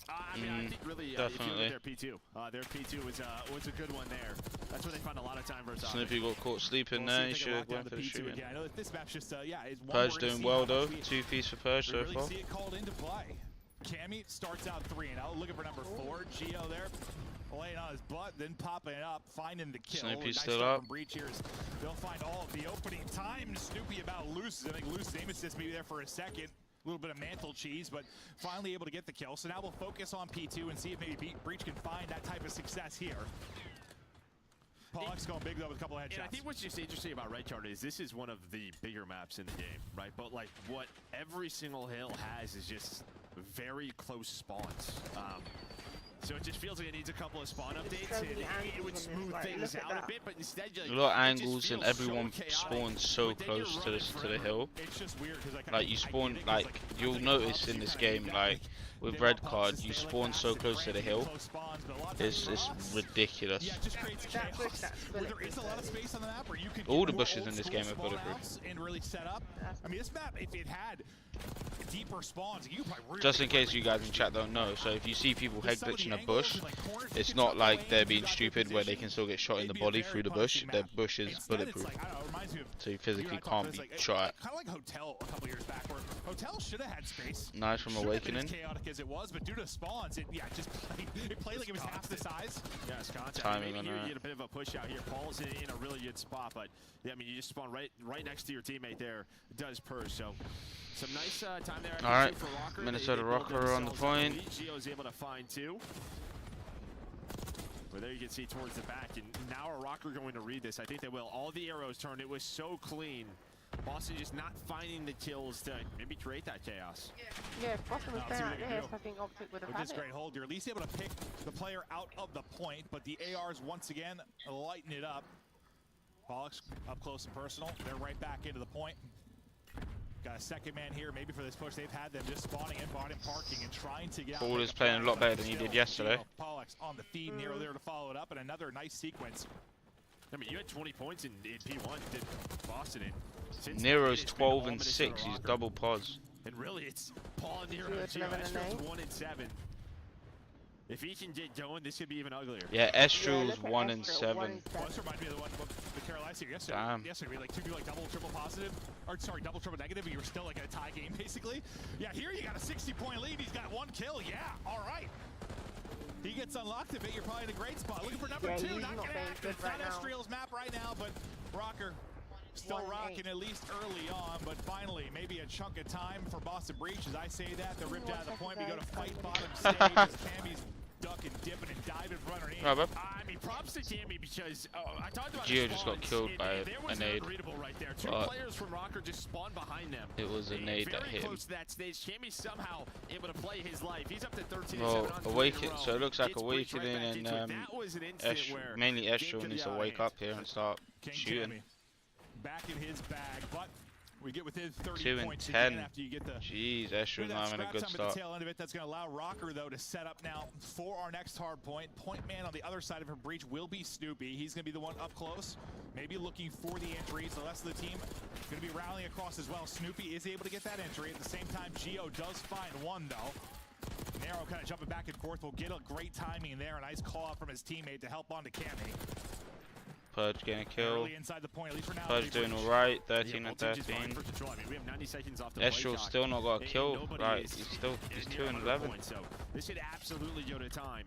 I mean, I think really, if you look at their P2, their P2 was a good one there. That's where they found a lot of time versus Snippy got caught sleeping there. He should have went for the shooting. I know that this map's just, Purge doing well though. 2-piece for Purge so far. See it called into play. Cammy starts out 3-0, looking for number 4. Geo there. laying on his butt, then popping it up, finding the kill. Snoopy's nice still start up. from Breach here. They'll find all of the opening time. Snoopy about Luce's. I think Luce's aim assist maybe there for a second. A little bit of mantle cheese, but finally able to get the kill. So now we'll focus on P2 and see if maybe Breach can find that type of success here. Pollock's going big though with a couple of headshots. And I think what's just interesting about Red Chart is this is one of the bigger maps in the game, right? But like what every single hill has is just very close spawns. So it just feels like it needs a couple of spawn updates, and it would smooth things out a bit, but instead A lot of angles and everyone spawns so close to the hill. It's just weird because Like you spawn, like you'll notice in this game, like with red card, you spawn so close to the hill. It's ridiculous. There is a lot of space on the map where you could All the bushes in this game are bulletproof. and really set up. I mean, this map, if it had deeper spawns, you probably really Just in case you guys in chat don't know, so if you see people head glitching a bush, it's not like they're being stupid where they can still get shot in the body through the bush. Their bush is bulletproof, so you physically can't be shot at. kind of like Hotel a couple years back, where Hotel should have had space. Nice from Awakening. As chaotic as it was, but due to spawns, it played like it was half the size. Yeah, it's contact. Timing Maybe on you that. get a bit of a push out here. Paul's in a really good spot, but yeah, I mean, you just spawn right next to your teammate there. It does purge, so some nice time there. All right, for Rocker. Minnesota They build Rocker on the themselves up. point. Gio's able to find two. But there you can see towards the back, and now are Rocker going to read this? I think they will. All the arrows turned. It was so clean. Boston just not finding the kills to maybe create that chaos. Yeah, if Boston was playing like this, I think Optic would have With had this it. great hold, you're at least able to pick the player out of the point, but the ARs once again lighten it up. Pollock's up close and personal. They're right back into the point. Got a second man here, maybe for this push. They've had them just spawning in, bottom parking, and trying to get out. Paul is playing a lot better than he did yesterday. Pollock's on the feed, Nero there to follow it up, and another nice sequence. I mean, you had 20 points in P1, did Boston in. Since Nero's then, it's been all 12 and Minnesota 6. He's Rocker. double pods. And really, it's Paul and Nero. Gio's 11 and 8. 1 and 7. If he can get going, this could be even uglier. Yeah, Estrel's look at 1 and Estral, 7. 1 and 7. Well, this reminds me of the one with Carolina here yesterday. Damn. Yesterday, we had like two people like double, triple positive, or sorry, double, triple negative, and you were still like in a tie game basically. Yeah, here you got a 60-point lead. He's got 1 kill. Yeah, all right. He gets unlocked a bit. You're probably in a great spot. Looking for number 2. he's Not not gonna playing happen. good It's right not now. Estrel's map right now, but Rocker still 1 and rocking 8. at least early on. But finally, maybe a chunk of time for Boston Breach. As I say that, they're ripped out of the point. We go to fight bottom stage as Cammy's ducking, dipping, and diving from underneath. Right, bub. I mean, props to Cammy because I talked about Gio the just got spawns. killed by there a was nade. unreadable right there. Two But players from Rocker just spawned behind them. it was a nade that Very hit him. close to that stage. Cammy somehow able to play his life. He's up to 13 Well, and 7 on 3 in a Awaken. row. So it looks like Gets Breach right Awakening back into it. and That was an instant where mainly game Estrel could needs be to out of wake hand. up here and start King shooting. Cammy back in his bag, but we get within 30 2 and points 10. again after you get the Jeez, Estrel's not having a good at the start. tail end of it. That's going to allow Rocker, though, to set up now for our next hard point. Point man on the other side of her breach will be Snoopy. He's going to be the one up close, maybe looking for the entries. The rest of the team going to be rallying across as well. Snoopy is able to get that entry. At the same time, Gio does find one, though. Nero kind of jumping back and forth. Will get a great timing there. A nice call out from his teammate to help onto Cammy. Purge getting a kill. Early inside the point, at least for now. Purge doing alright, 13 Yeah, and both teams just 13. vying for control. I mean, we have 90 seconds off the play Estrel's clock. still not got a And kill. nobody Right, is he's near 2 and 100 11. points, so this should absolutely go to time.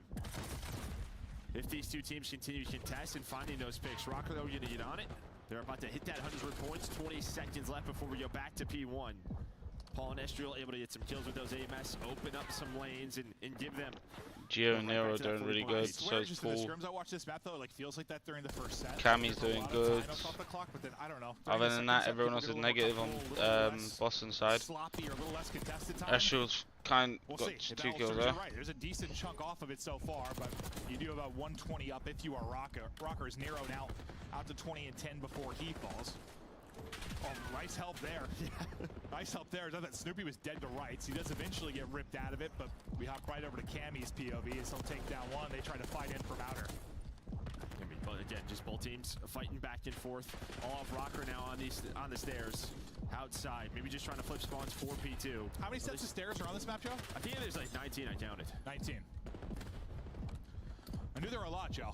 If these two teams continue to contest and finding those picks, Rocker, though, going to get on it. They're about to hit that 100 points. 20 seconds left before we go back to P1. Paul and Estrel able to get some kills with those AMS, open up some lanes, and give them. Gio and Nero doing really good. So is just for the Paul. scrims I watched this map though, it like feels like that during the first set. Cammy's There's a doing lot of good. time off the clock, but then, I don't know. During Other the than second that, set, everyone else people is get a little negative on more comfortable, a little less Boston's side. sloppy or a little less contested time. Estrel's We'll got see. If 2 that all kills serves there. you right. There's a decent chunk off of it so far, but you do about 120 up if you are Rocker. Rocker's Nero now out to 20 and 10 before he falls. Oh, nice help there. Nice help there. That Snoopy was dead to rights. He does eventually get ripped out of it, but we hop right over to Cammy's POV as he'll take down one. They try to fight in from outer. But again, just both teams fighting back and forth. All of Rocker now on the stairs. Outside, maybe just trying to flip spawns for P2. How many sets of stairs are on this map, Joe? I think there's like 19, I counted. 19. I knew there were a lot, Joe.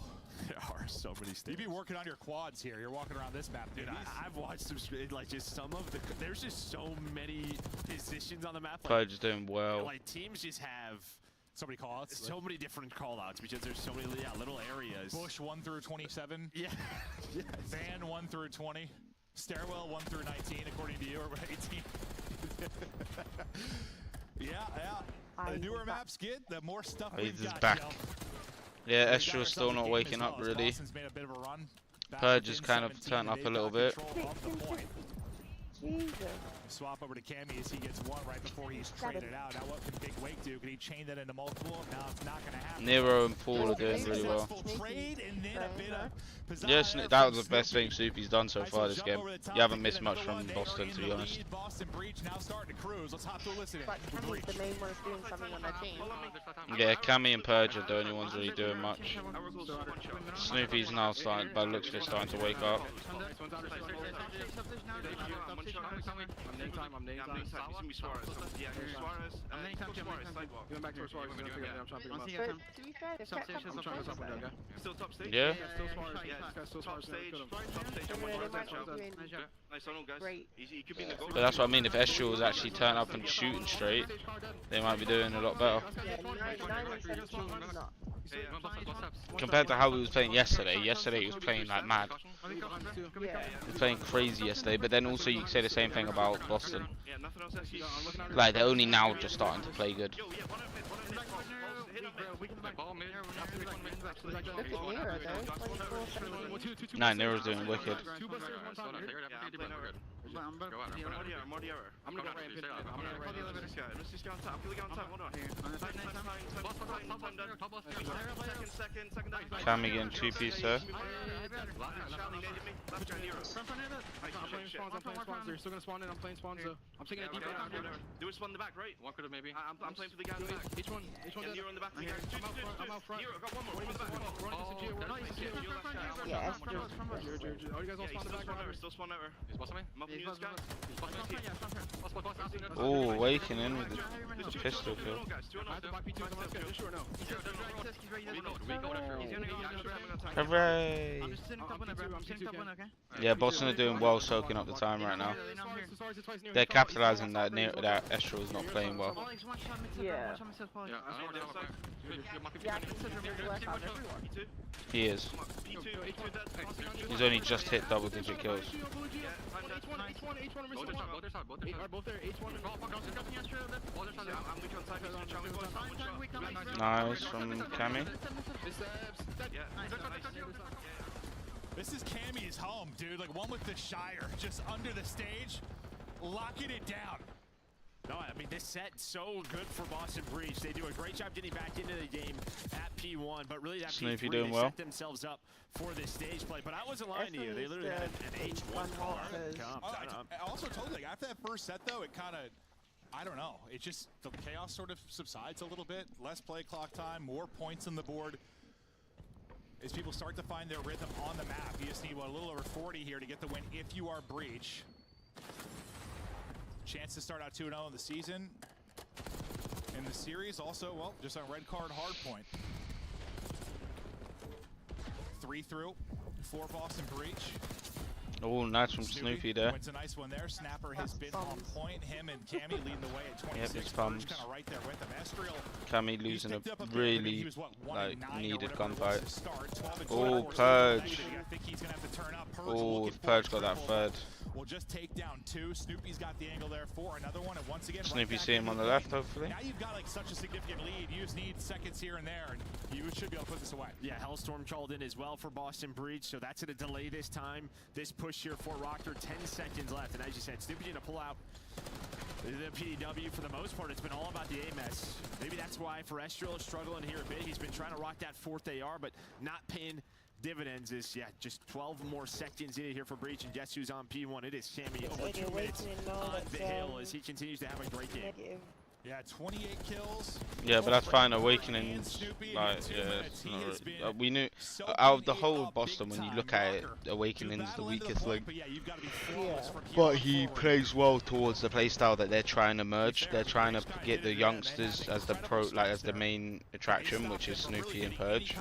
There are so many stairs. You'd be working on your quads here. You're walking around this map, dude. Dude, I've watched some, like just some of the, there's just so many positions on the map. Like, Purge is doing well. like teams just have So many call-outs. So many different call-outs because there's so many little areas. Bush 1 through 27. Yeah. Yes. Van 1 through 20. Stairwell 1 through 19, according to you, or 18. Yeah. The newer maps get, the more stuff we've got. Back. Yeah, Estra's still not waking up really. Purge just kind of turned up a little bit. Jesus. Swap over to Cammy as he gets one right before he's traded out. Now what can Big Wake do? Can he chain that into multiple? Now it's not going to happen. Nero and Paul are doing really well. Yes, that was the best thing Soupy's done so far this game. You haven't missed much from Boston, to be honest. Boston Breach now starting to cruise. Let's hop to a listen. But Cammy's the main one doing something on that team. Yeah, Cammy and Purge are the only ones really doing much. Snoopy's now starting, by the looks of it, starting to wake up. Yeah. But that's what I mean, if Estral was actually turning up and shooting straight, they might be doing a lot better. Compared to how he was playing yesterday. Yesterday he was playing like mad. He was playing crazy yesterday, but then also you can say the same thing about Boston. Like they're only now just starting to play good. Nah, Nero's doing wicked. Cammy getting 2-piece there. They're still gonna spawn in. I'm playing spawn, so I'm taking a deep do it spawn in the back, right? One could have maybe. I'm playing for the guy in the back. Each one Nero in the back. I'm out front. Nero, got one more. Yeah, oh, you guys all spawn in the back. Still spawn over. He's bossing me. I'm up in this guy. Oh, Awakening with the pistol kill. Hooray! Yeah, Boston are doing well soaking up the time right now. They're capitalizing that Estral is not playing well. Yeah. He is. He's only just hit double-digit kills. Nice from Cammy. This is Cammy's home, dude. Like one with the Shire, just under the stage, locking it down. No, I mean, this set's so good for Boston Breach. They do a great job getting back into the game at P1, but really that Snoopy P3, doing they well. set themselves up for this stage play. But I wasn't lying to you. They literally had an H1 card. I also told you, like, after that first set, though, it kind of, I don't know. It just, the chaos sort of subsides a little bit. Less play clock time, more points on the board. As people start to find their rhythm on the map, you just need, what, a little over 40 here to get the win if you are Breach. Chance to start out 2-0 in the season. In the series, also, well, just a red card hard point. 3 through for Boston Breach. Oh, nice from Snoopy there. It's a nice one there. Snapper has been on point. Him and Cammy leading the way at 26. Yep, it's thumbs. Kind of right there with him. Estriel, Cammy losing a really needed gunfight. Oh, Purge. Oh, Purge got that third. We'll just take down 2. Snoopy's got the angle there for another one, and once again, Snoopy see him on the left, hopefully. Now you've got like such a significant lead. You just need seconds here and there, and you should be able to put this away. Yeah, Hellstorm called in as well for Boston Breach, so that's at a delay this time. This push here for Rocker, 10 seconds left, and as you said, Snoopy gonna pull out the PDW. For the most part, it's been all about the AMS. Maybe that's why for Estriel struggling here a bit. He's been trying to rock that 4th AR, but not paying dividends. Is just 12 more seconds in here for Breach, and guess who's on P1? It is Sammy over 2 minutes on the hill as he continues to have a great game. Yeah, 28 kills. Yeah, but that's fine. Awakening, like, yeah, it's not really, we knew out of the whole of Boston, when you look at it, Awakening's the weakest link. But he plays well towards the playstyle that they're trying to merge. They're trying to get the youngsters as the as the main attraction, which is Snoopy and Purge,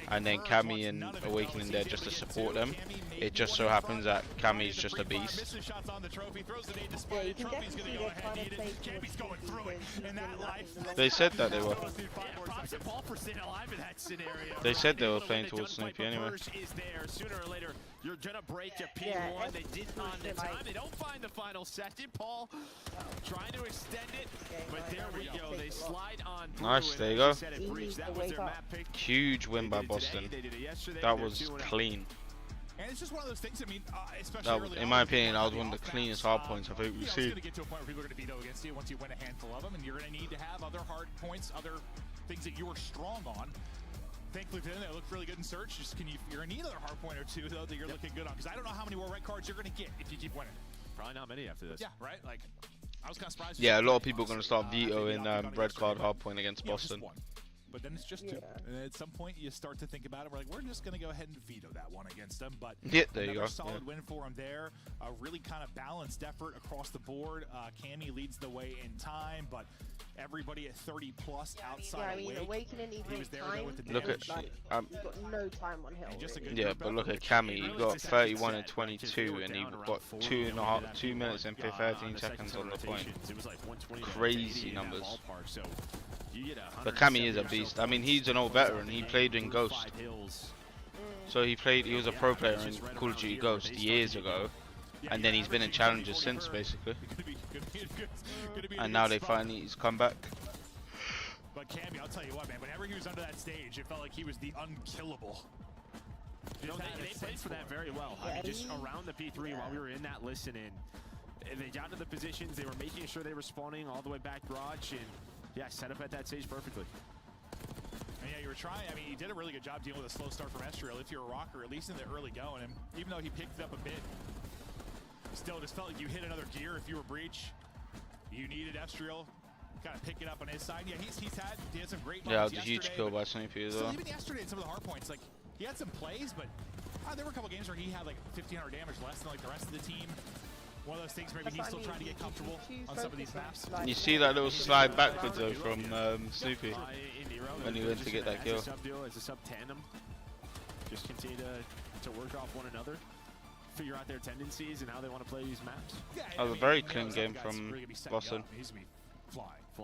and then Cammy and Awakening there just to support them. It just so happens that Cammy's just a beast. Yeah, you can definitely see they're trying to play in that life. They said that they were. Props to Paul for staying alive in that scenario. They said they were playing towards Snoopy anyway. Is there. Sooner or later, you're gonna break your P1. Yeah, They didn't on the time. They don't find the final second. Paul trying to extend it, but there we go. They slide on. Nice, there you go. That was their map pick. Huge win by Boston. That was clean. And it's just one of those things. I mean, especially That was, in my opinion, that was one of the cleanest hard points I've ever It's seen. going to get to a point where people are going to veto against you once you win a handful of them, and you're going to need to have other hard points, other things that you were strong on. Thankfully for them, they look really good in search. Just you're going to need another hard point or two though that you're looking good on, because I don't know how many more red cards you're going to get if you keep winning. Probably not many after this. Yeah, right. Like, I was kind of surprised. Yeah, a lot of people are going to start vetoing red card hard point against Boston. But then it's just two. And at some point, you start to think about it. We're like, we're just going to go ahead and veto that one against them. But yeah, there you go. Solid win for them there. A really kind of balanced effort across the board. Cammy leads the way in time, but everybody at 30 plus outside. Yeah, I mean, Awakening, he was there with the look at, like, he's got no time on hill. Really. Yeah, but look at Cammy. He got 31 and 22, and he got 2 minutes and 13 seconds on the point. Crazy numbers. But Cammy is a beast. I mean, he's an old veteran. He played in Ghost. So he was a pro player in Call of Duty Ghost years ago. And then he's been in Challengers since, basically. And now he's come back. But Cammy, I'll tell you what, man, whenever he was under that stage, it felt like he was the unkillable. You know, they played for that very well. I mean, just around the P3 while we were in that listen-in. They got to the positions, they were making sure they were spawning all the way back garage, and yeah, set up at that stage perfectly. And yeah, you were trying. I mean, he did a really good job dealing with a slow start from Estriel. If you're a rocker, at least in the early going, and even though he picked it up a bit, still just felt like you hit another gear if you were Breach. You needed Estriel kind of pick it up on his side. Yeah, he had some great moments. Yeah, it was a huge kill by Snoopy as well. Even yesterday in some of the hard points, like he had some plays, but there were a couple games where he had like 1,500 damage less than like the rest of the team. One of those things, maybe he's still trying to get comfortable on some of these maps. You see that little slide backwards though from Snoopy when he went to get that kill. As a sub tandem, just continue to work off one another, figure out their tendencies and how they want to play these maps. That was a very clean game from Boston.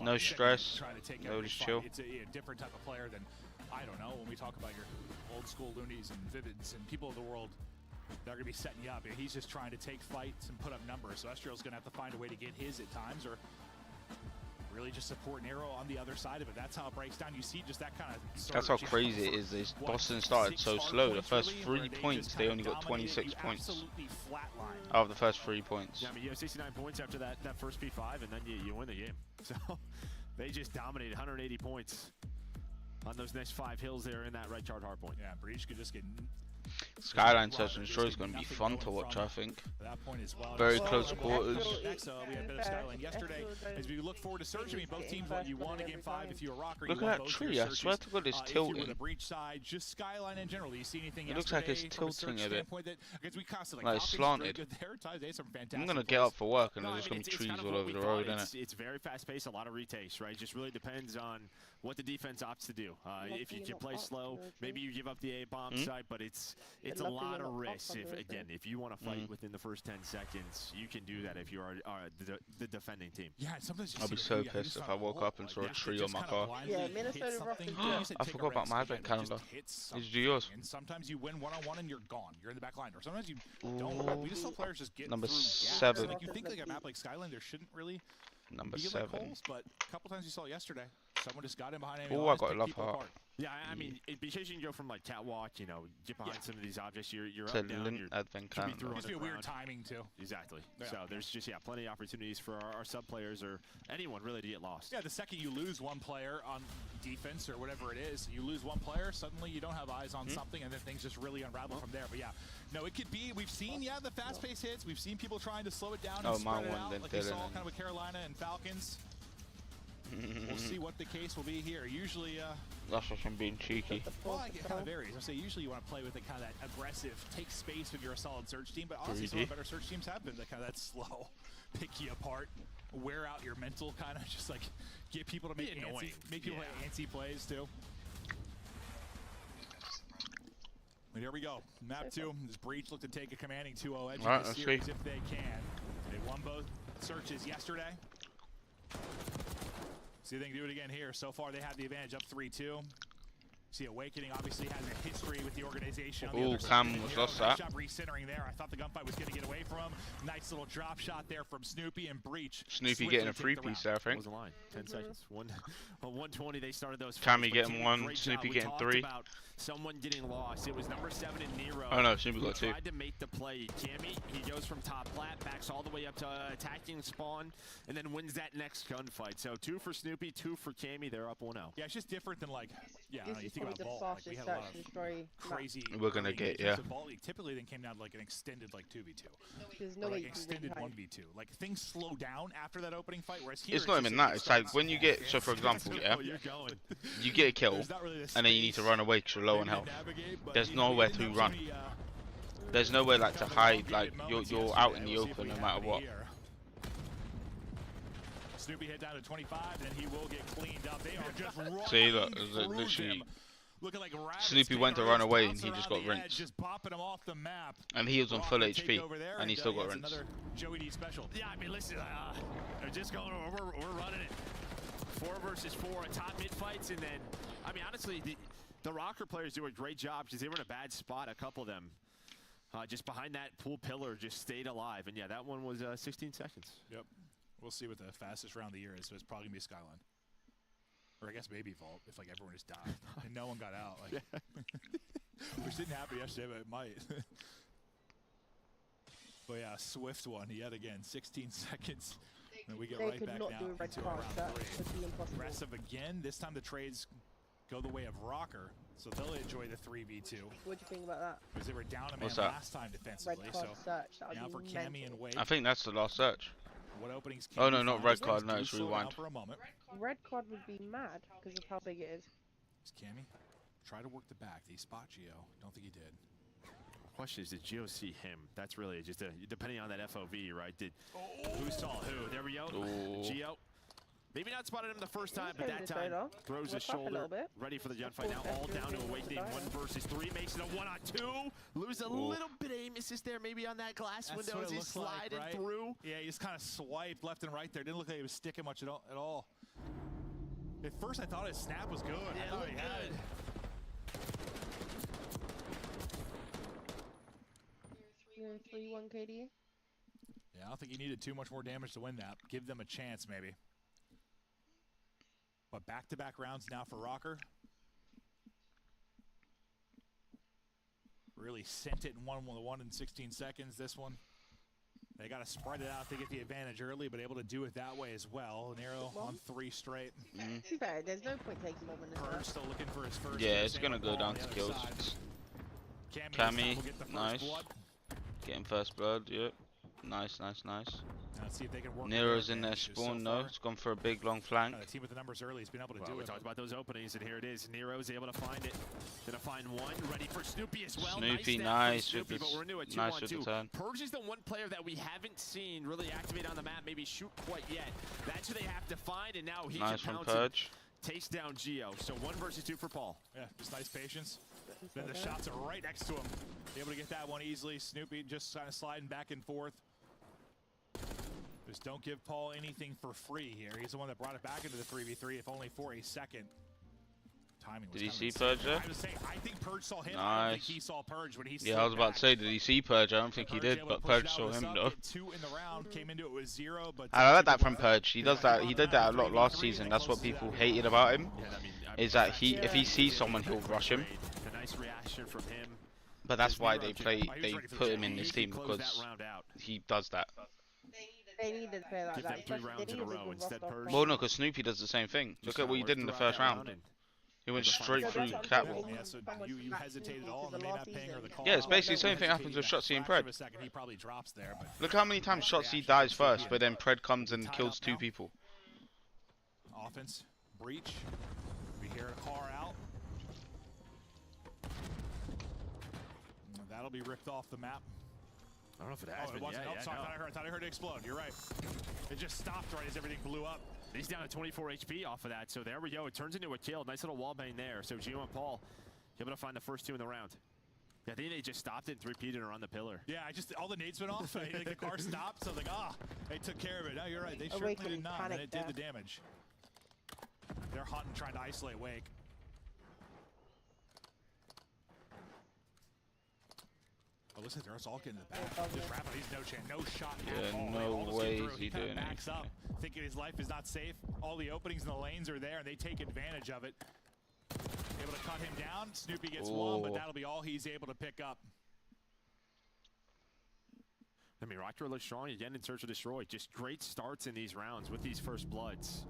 No stress, no just chill. It's a different type of player than, I don't know, when we talk about your old school Loonies and Vivids and people of the world. They're going to be setting you up. He's just trying to take fights and put up numbers. So Estriel's going to have to find a way to get his at times, or really just support Nero on the other side of it. That's how it breaks down. You see just that kind of surge. That's how crazy it is. Boston started so slow. The first 3 points, they only got 26 points out of the first 3 points. Yeah, I mean, you have 69 points after that first P5, and then you win the game. So they just dominated 180 points on those next 5 hills there in that right chart hard point. Yeah, Breach could just get... Skyline Search and Destroy is going to be fun to watch, I think. Very close quarters. We had a bit of Skyline yesterday. As we look forward to Search, I mean, both teams want you won a game 5 if you're a rocker. Look at that tree, I swear to God, it's tilting. If you were the Breach side, just Skyline in general. Do you see anything it looks like it's tilting a bit. Like it's slanted. I'm going to get up for work and there's just going to be trees all over the road, isn't it? It's very fast paced, a lot of retakes, right? Just really depends on what the defense opts to do. If you can play slow, maybe you give up the A-bomb side, but it's a lot of risk. If you want to fight within the first 10 seconds, you can do that if you are the defending team. Yeah, sometimes I'll be so pissed if I woke up and saw a tree on my car. Yeah, Minnesota Rockets. I forgot about my advent calendar. Did you do yours? And sometimes you win one-on-one and you're gone. You're in the back line. Or sometimes you don't. We just saw players just get Number through 7. Like, you think like a map like Skyline, there shouldn't really Number be 7. like holes, but a couple times you saw it yesterday. Someone just got in behind Oh, I got a love heart. Yeah, I mean, because you can go from like catwalk, get behind some of these objects, you're To up, down, you're advent calendar. It must be a weird timing too. Exactly. So there's just plenty of opportunities for our sub players or anyone really to get lost. Yeah, the second you lose one player on defense or whatever it is, you lose one player, suddenly you don't have eyes on something, and then things just really unravel from there. But yeah, no, it could be. We've seen the fast-paced hits. We've seen people trying to slow it down and spread it out, like we saw kind of with Carolina and Falcons. We'll see what the case will be here. Usually, that's just him being cheeky. Well, it kind of varies. I say usually you want to play with kind of that aggressive, take space when you're a solid search team. But honestly, some of the better search teams have been kind of that slow, pick you apart, wear out your mental, kind of just like get people to make people play antsy plays too. But here we go. Map 2. This Breach look to take a commanding 2-0 edge in this series if they can. They won both searches yesterday. See if they can do it again here. So far, they have the advantage up 3-2. See, Awakening obviously has a history with the organization. Ooh, Cam was lost that. Shot recentering there. I thought the gunfight was going to get away from him. Nice little drop shot there from Snoopy and Breach. Snoopy getting a free-piece there, I think. What was the line? 10 seconds. 120, they started those fights. Cammy getting one, Snoopy getting 3. About someone getting lost. It was number 7 in Nero. Oh no, Snoopy got 2. Tried to make the play. Cammy, he goes from top plat, backs all the way up to attacking spawn, and then wins that next gunfight. So 2 for Snoopy, 2 for Cammy. They're up 1-0. Yeah, it's just different than like, yeah, I don't know, you think about the Vault. Like, we had a lot of crazy. We're gonna get, yeah. Vault League typically then came down to like an extended like 2v2. There's no or way like you can extended really 1v2. Like things slow down after that opening fight, whereas here It's not even that. It's like when you get, so for example, yeah, you get a kill, and then you need to run away because you're low on health. There's nowhere to run. There's nowhere like to hide. Like you're out in the open no matter what. Snoopy hit down to 25, and then he will get cleaned up. They are just running. See, look, literally. Snoopy went to run away and he just got rinsed. Just popping him off the map. And he was on full HP and he still got rinsed. Another Joey D special. Yeah, I mean, listen, they're just going. We're running it. 4 versus 4 top mid fights, and then I mean, honestly, the Rocker players do a great job because they were in a bad spot. A couple of them, just behind that pool pillar, just stayed alive. And yeah, that one was 16 seconds. Yep. We'll see what the fastest round of the year is. So it's probably gonna be Skyline. Or I guess maybe Vault, if like everyone just died and no one got out. Like, which didn't happen yesterday, but it might. But yeah, Swift one yet again, 16 seconds. And we get they right could back not now do a red into card. round That 3. would be impossible. Aggressive again. This time the trades go the way of Rocker, so they'll enjoy the 3v2. What do you think about that? Because they were down a man What's that? last time defensively. Red card So search. That would now be for Cammy and Wade. I think that's the last search. What openings Oh no, Cammy not finds? red card. No, Do it's slow down rewind. for a moment. Red card would be mad because of how big it is. Cammy, try to work the back. Did he spot Geo? Don't think he did. Question is, did Geo see him? That's really just depending on that FOV, right? Who saw who? There we go. Ooh. Geo. Maybe not spotted him the first time, but that time throws his shoulder. Ready for the gunfight now. All down to Awakening. 1 versus 3. Makes it a 1-on-2. Lose a little bit of aim assist there, maybe on that glass window as he's sliding through. Yeah, he just kind of swiped left and right there. Didn't look like he was sticking much at all. At first, I thought his snap was good. Yeah, I thought he had it. 3-1 KD. Yeah, I don't think he needed too much more damage to win that. Give them a chance, maybe. But back-to-back rounds now for Rocker. Really sent it in one in 16 seconds, this one. They got to spread it out to get the advantage early, but able to do it that way as well. Nero on 3 straight. Too bad. There's no point taking more than Purge still looking for his first. Yeah, it's gonna go down to kills. Cammy, nice. Getting first blood, yep. Nice. Let's see if they can work. Nero's in their spawn, no. It's gone for a big long flank. The team with the numbers early has been able to do We it. talked about those openings, and here it is. Nero's able to find it. Gonna find one. Ready for Snoopy as well. Snoopy, nice Snoopy, but we're new at nice with the 2-1-2. turn. Purge is the one player that we haven't seen really activate on the map, maybe shoot quite yet. That's who they have to find, and now he Nice can from pounce Purge. Takes down Geo. So 1 versus 2 for Paul. Yeah, just nice patience. Then the shots are right next to him. Able to get that one easily. Snoopy just kind of sliding back and forth. Just don't give Paul anything for free here. He's the one that brought it back into the 3v3, if only for a second. Timing was Did he kind of see insane. Purge there? I was saying, I think Purge saw him. I don't think Nice. he saw Purge when he Yeah, I was about to say, did he see Purge? I don't think he did, able to but push it Purge out saw with him sub, though. get 2 in the round, came into it with 0, but I like that from Purge. He does that. He did that a lot last season. That's what people hated about him. Is that if he sees someone, he'll rush him. A nice reaction from him. But that's why they put him in this team, because he does that. They needed to play like that. Them 3 rounds in a row instead Purge. Well, no, because Snoopy does the same thing. Look at what he did in the first round. He went straight through the catwalk. Yeah, so you hesitated all on the main ping or the call. Yeah, it's basically the same thing happens with Shotzi and Pred. He probably drops there, but Look how many times Shotzi dies first, but then Pred comes and kills 2 people. offense, breach. We hear a car out. That'll be ripped off the map. I don't know if it has been. It wasn't. Yeah, Sorry, no. I thought I heard it explode. You're right. It just stopped right as everything blew up. He's down to 24 HP off of that, so there we go. It turns into a kill. Nice little wallbang there. So Gio and Paul able to find the first 2 in the round. Yeah, I think they just stopped it and 3P'd it around the pillar. Yeah, all the nades went off. Like the car stopped, so I was like, they took care of it. No, you're right. They certainly did not, and it did the damage. They're hunting, trying to isolate Wake. Oh, listen, they're all getting in the back. Just wrap it. He's no chance, no shot at all. No way is he He kind doing of backs anything. up, thinking his life is not safe. All the openings in the lanes are there, and they take advantage of it. Able to cut him down. Snoopy gets one, but that'll be all he's able to pick up. I mean, Rocker looks strong again in search of destroy. Just great starts in these rounds with these first bloods,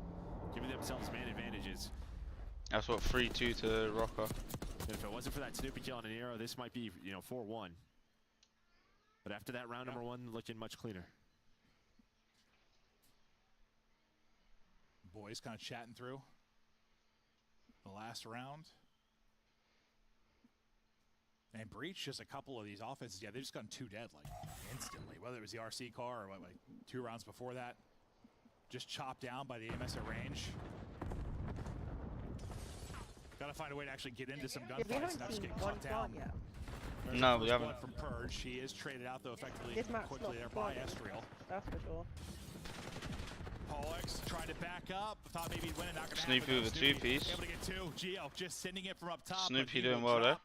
giving themselves man advantages. That's what 3-2 to Rocker. And if it wasn't for that Snoopy kill on an arrow, this might be 4-1. But after that round number 1, looking much cleaner. Boys kind of chatting through the last round. And Breach, just a couple of these offenses, yeah, they've just gotten 2 dead, like, instantly. Whether it was the RC car or, like, 2 rounds before that. Just chopped down by the AMS at range. Gotta find a way to actually get into some gunfights and not just get caught down. There's no, we haven't. From Purge. He is traded out, though, effectively quickly there by Estriel. That's for sure. Pollux tried to back up. Thought maybe he'd win it. Not gonna Snoopy happen, with a 2-piece. Able to get 2. Geo just sending it from up top. Snoopy doing well there.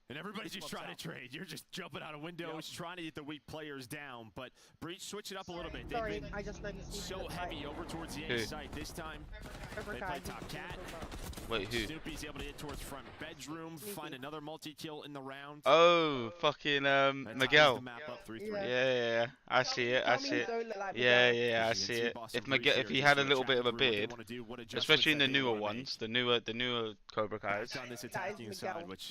And everybody's just trying to trade. You're just jumping out of windows, trying to get the weak players down. But Breach switch it up a little bit. Sorry, I just noticed. So heavy over towards the A site. This time, they play top cat. Wait, who? Snoopy's able to get towards front bedroom, find another multi-kill in the round. Oh, fucking Miguel. The map up 3-3. Yeah. I see it. I see it. Yeah, I see it. If he had a little bit of a beard, especially in the newer ones, the newer Cobra Kai's,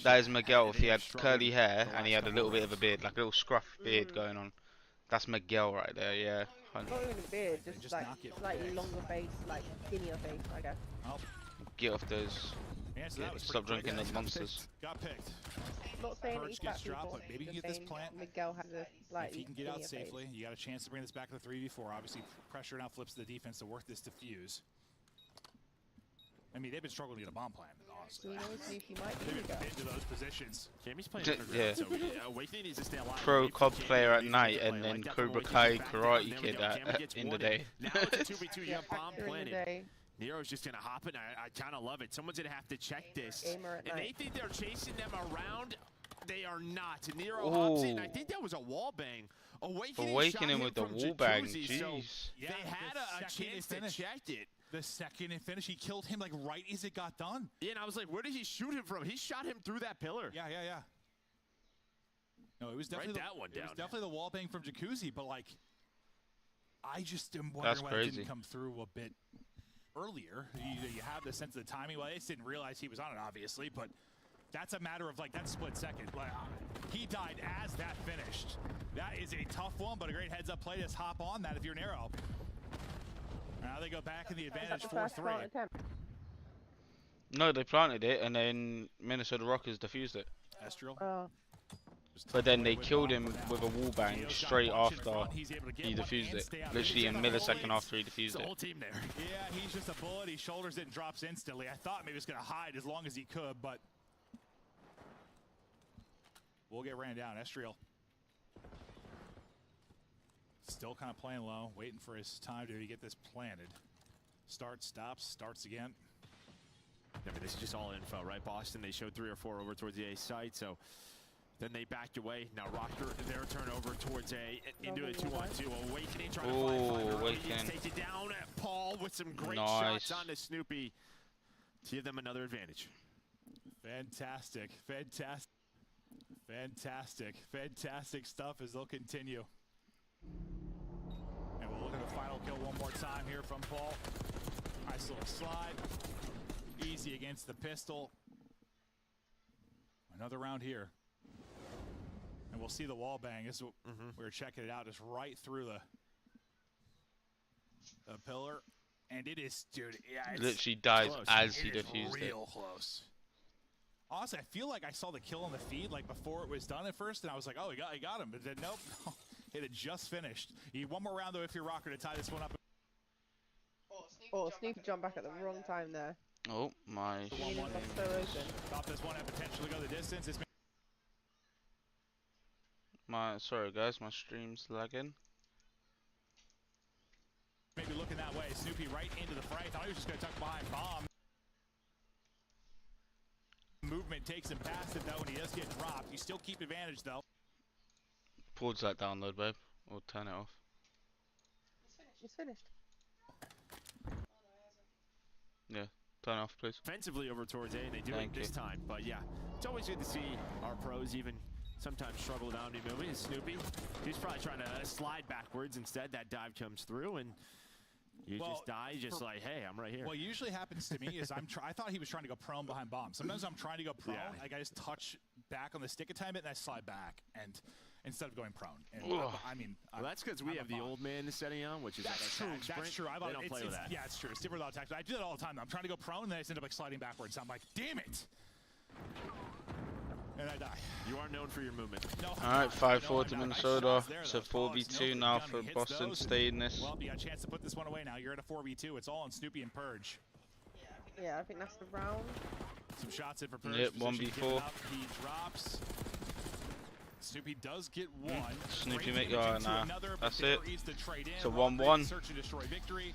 that is Miguel. If he had curly hair and he had a little bit of a beard, like a little scruff beard going on, that's Miguel right there. Yeah. Not even a beard, just like slightly longer face, like skinnier face, I guess. Get off those. Stop drinking those monsters. Got picked. Not saying Purge gets dropped, but maybe he can get this plant. Miguel has a if he can get out safely, you got a chance to bring this back to the 3v4. Obviously, pressure now flips to the defense to work this defuse. I mean, they've been struggling to get a bomb plant, honestly. They've been into those positions. Cammy's playing underground, so Awakening needs to stay alive. Pro COD player at night and then Cobra Kai Karate Kid in the day. Now it's a 2v2, you have bomb planted. Nero's just going to hop in. I kind of love it. Someone's going to have to check this. And they think they're chasing them around. They are not. Nero hops in. I think that was a wall bang. Awakening with the wall bang. Jeez. So they had a chance to check it. The second it finished, he killed him like right as it got done. Yeah, and I was like, where did he shoot him from? He shot him through that pillar. Yeah. No, it was definitely that one down. It was definitely the wall bang from Jacuzzi, but like, I just am wondering why it didn't come through a bit earlier. You have the sense of the timing. Well, they just didn't realize he was on it, obviously, but that's a matter of like that split second. Like, he died as that finished. That is a tough one, but a great heads-up play. Just hop on that if you're Nero. Now they go back in the advantage 4-3. No, they planted it and then Minnesota Rockers defused it. Estriel. But then they killed him with a wall bang straight after he defused it. Literally a millisecond after he defused the it. whole team there. Yeah, he's just a bullet. He shoulders it and drops instantly. I thought maybe he was going to hide as long as he could, but we'll get ran down. Estriel still kind of playing low, waiting for his time to get this planted. Starts, stops, starts again. I mean, this is just all info, right? Boston, they showed 3 or 4 over towards the A site, so then they backed away. Now Rocker, their turnover towards into a 2-on-2. Awakening trying to find Awakening. Takes it down. Paul with some great shots onto Snoopy to give them another advantage. Fantastic stuff as they'll continue. And we'll look at the final kill one more time here from Paul. Nice little slide. Easy against the pistol. Another round here. And we'll see the wall bang. This is what we were checking it out, just right through the pillar. And it is, dude, yeah, it's literally dies close. As he defused it. Real close. Honestly, I feel like I saw the kill on the feed like before it was done at first, and I was like, oh, he got him. But then nope, it had just finished. You need one more round though if you're Rocker to tie this one up. Oh, Snoopy jumped back at the wrong time there. Oh my. Thought this one had potential to go the distance. It's sorry guys, my stream's lagging. Maybe looking that way. Snoopy right into the fray. Thought he was just going to tuck behind bomb. movement takes him past it, though, and he does get dropped. You still keep advantage, though. Pause that download, babe, or turn it off. It's finished. Yeah, turn it off, please. Offensively over towards A, and they do Thank it this time. But yeah, it's always good to see our pros even sometimes struggle with omni-movement. And Snoopy, he's probably trying to slide backwards. Instead, that dive comes through, and you just die, just like, hey, I'm right here. What usually happens to me is I thought he was trying to go prone behind bomb. Sometimes I'm trying to go prone. Yeah. Like I just touch back on the stick a tiny bit, and I slide back, and instead of going prone. And I mean, well, that's because we have the old man setting on, which is that's like true. a sprint. That's true. They don't play with that. Yeah, it's true. It's different without attack. I do that all the time. Though. I'm trying to go prone, and then I just end up like sliding backwards. I'm like, damn it. And I die. You are known for your movement. No, Alright, 5-4 to Minnesota. It's a 4v2 now for Boston. Stay in this. Well, you got a chance to put this one away now. You're at a 4v2. It's all on Snoopy and Purge. Yeah, I think that's the round. Some shots in for Purge. Yep, Position 1v4. given up. He drops. Snoopy does get one. Snoopy Great make damage into nah, another, but that's there it. is the trade in. It's a Rock 1-1. Search and destroy victory.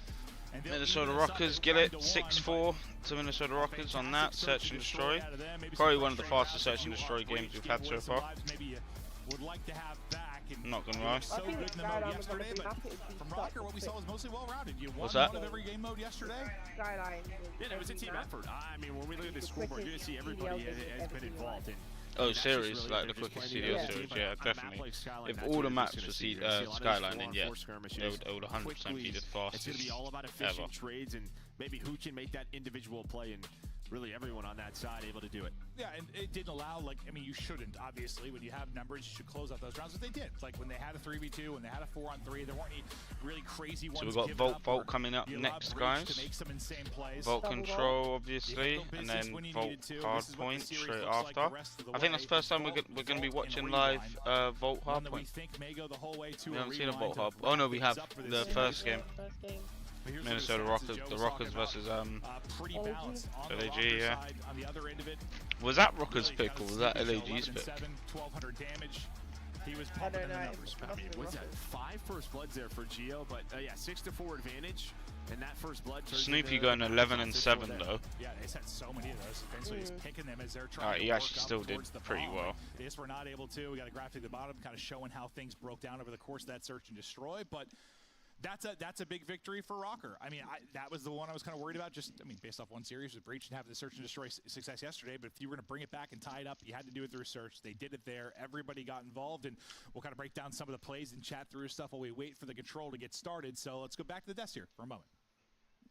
And they'll Minnesota even this up Rockers at get it. round 6-4 to Minnesota Rockers on that. Search and destroy. out of them. Maybe Probably some one of the frustrating fastest rounds search and that you destroy are games we've give had away so some far. lives maybe you would like to have back. And Not gonna they lie. were so I think good in the Skyline mode was yesterday, obviously but happy to be from stuck Rocker, what we with saw was mostly well-rounded. You won What's that? one of every game mode yesterday. Skyline. Yeah, it was a team effort. I mean, when we look at the scoreboard, you're going to see everybody has been involved in. Oh, that's just series, really like they're the just quickest playing CDL together. series, But yeah, on a map definitely. like Skyline, If that's all what the you're maps gonna were see. You're gonna see a lot of Skyline, then those yeah, 4-on-4 skirmishes, it would 100% be quick the leads. fastest It's going to be all about efficient ever. trades and maybe who can make that individual play, and really everyone on that side able to do it. Yeah, and it didn't allow, like, I mean, you shouldn't, obviously. When you have numbers, you should close out those rounds, but they did. Like, when they had a 3v2, when they had a 4-on-3, there weren't any really crazy ones. So we've got given up or Vault coming up you next, allowed Breach guys. to make some insane plays. Vault Double control, obviously, Handle and business then when you Vault needed to. hard This is what the point series straight looks like after. the rest of the I think that's way. the first time we're Vault going to be and watching Rewind. live Vault hard One that we point. think may go the whole way to We a haven't seen a rewind Vault to hard. Oh no, wrap we things have up for this the series. first game. First game. But here's what it Minnesota sounds Rockers, as Joe the was Rockers talking versus about. Pretty balanced on the LAG, Rocker yeah. side. On the other end of it, Was that Rockers really pick kind or of was that sneaky. So LAG's 11 pick? 7, 1200 damage. He was I pumping don't in the know. numbers. I mean, what's that? 5 first bloods there for Geo, but yeah, 6-4 advantage, and that first blood. Snoopy going 11-7 though. Yeah, they had so many of those. Eventually, he's picking them as they're trying Alright, to he work actually up still did towards the pretty bomb. well. They just were not able to. We got a graphic at the bottom, kind of showing how things broke down over the course of that search and destroy. But that's a big victory for Rocker. I mean, that was the one I was kind of worried about. Just, I mean, based off one series with Breach and having the search and destroy success yesterday. But if you were going to bring it back and tie it up, you had to do it through search. They did it there. Everybody got involved, and we'll kind of break down some of the plays and chat through stuff while we wait for the control to get started. So let's go back to the desk here for a moment.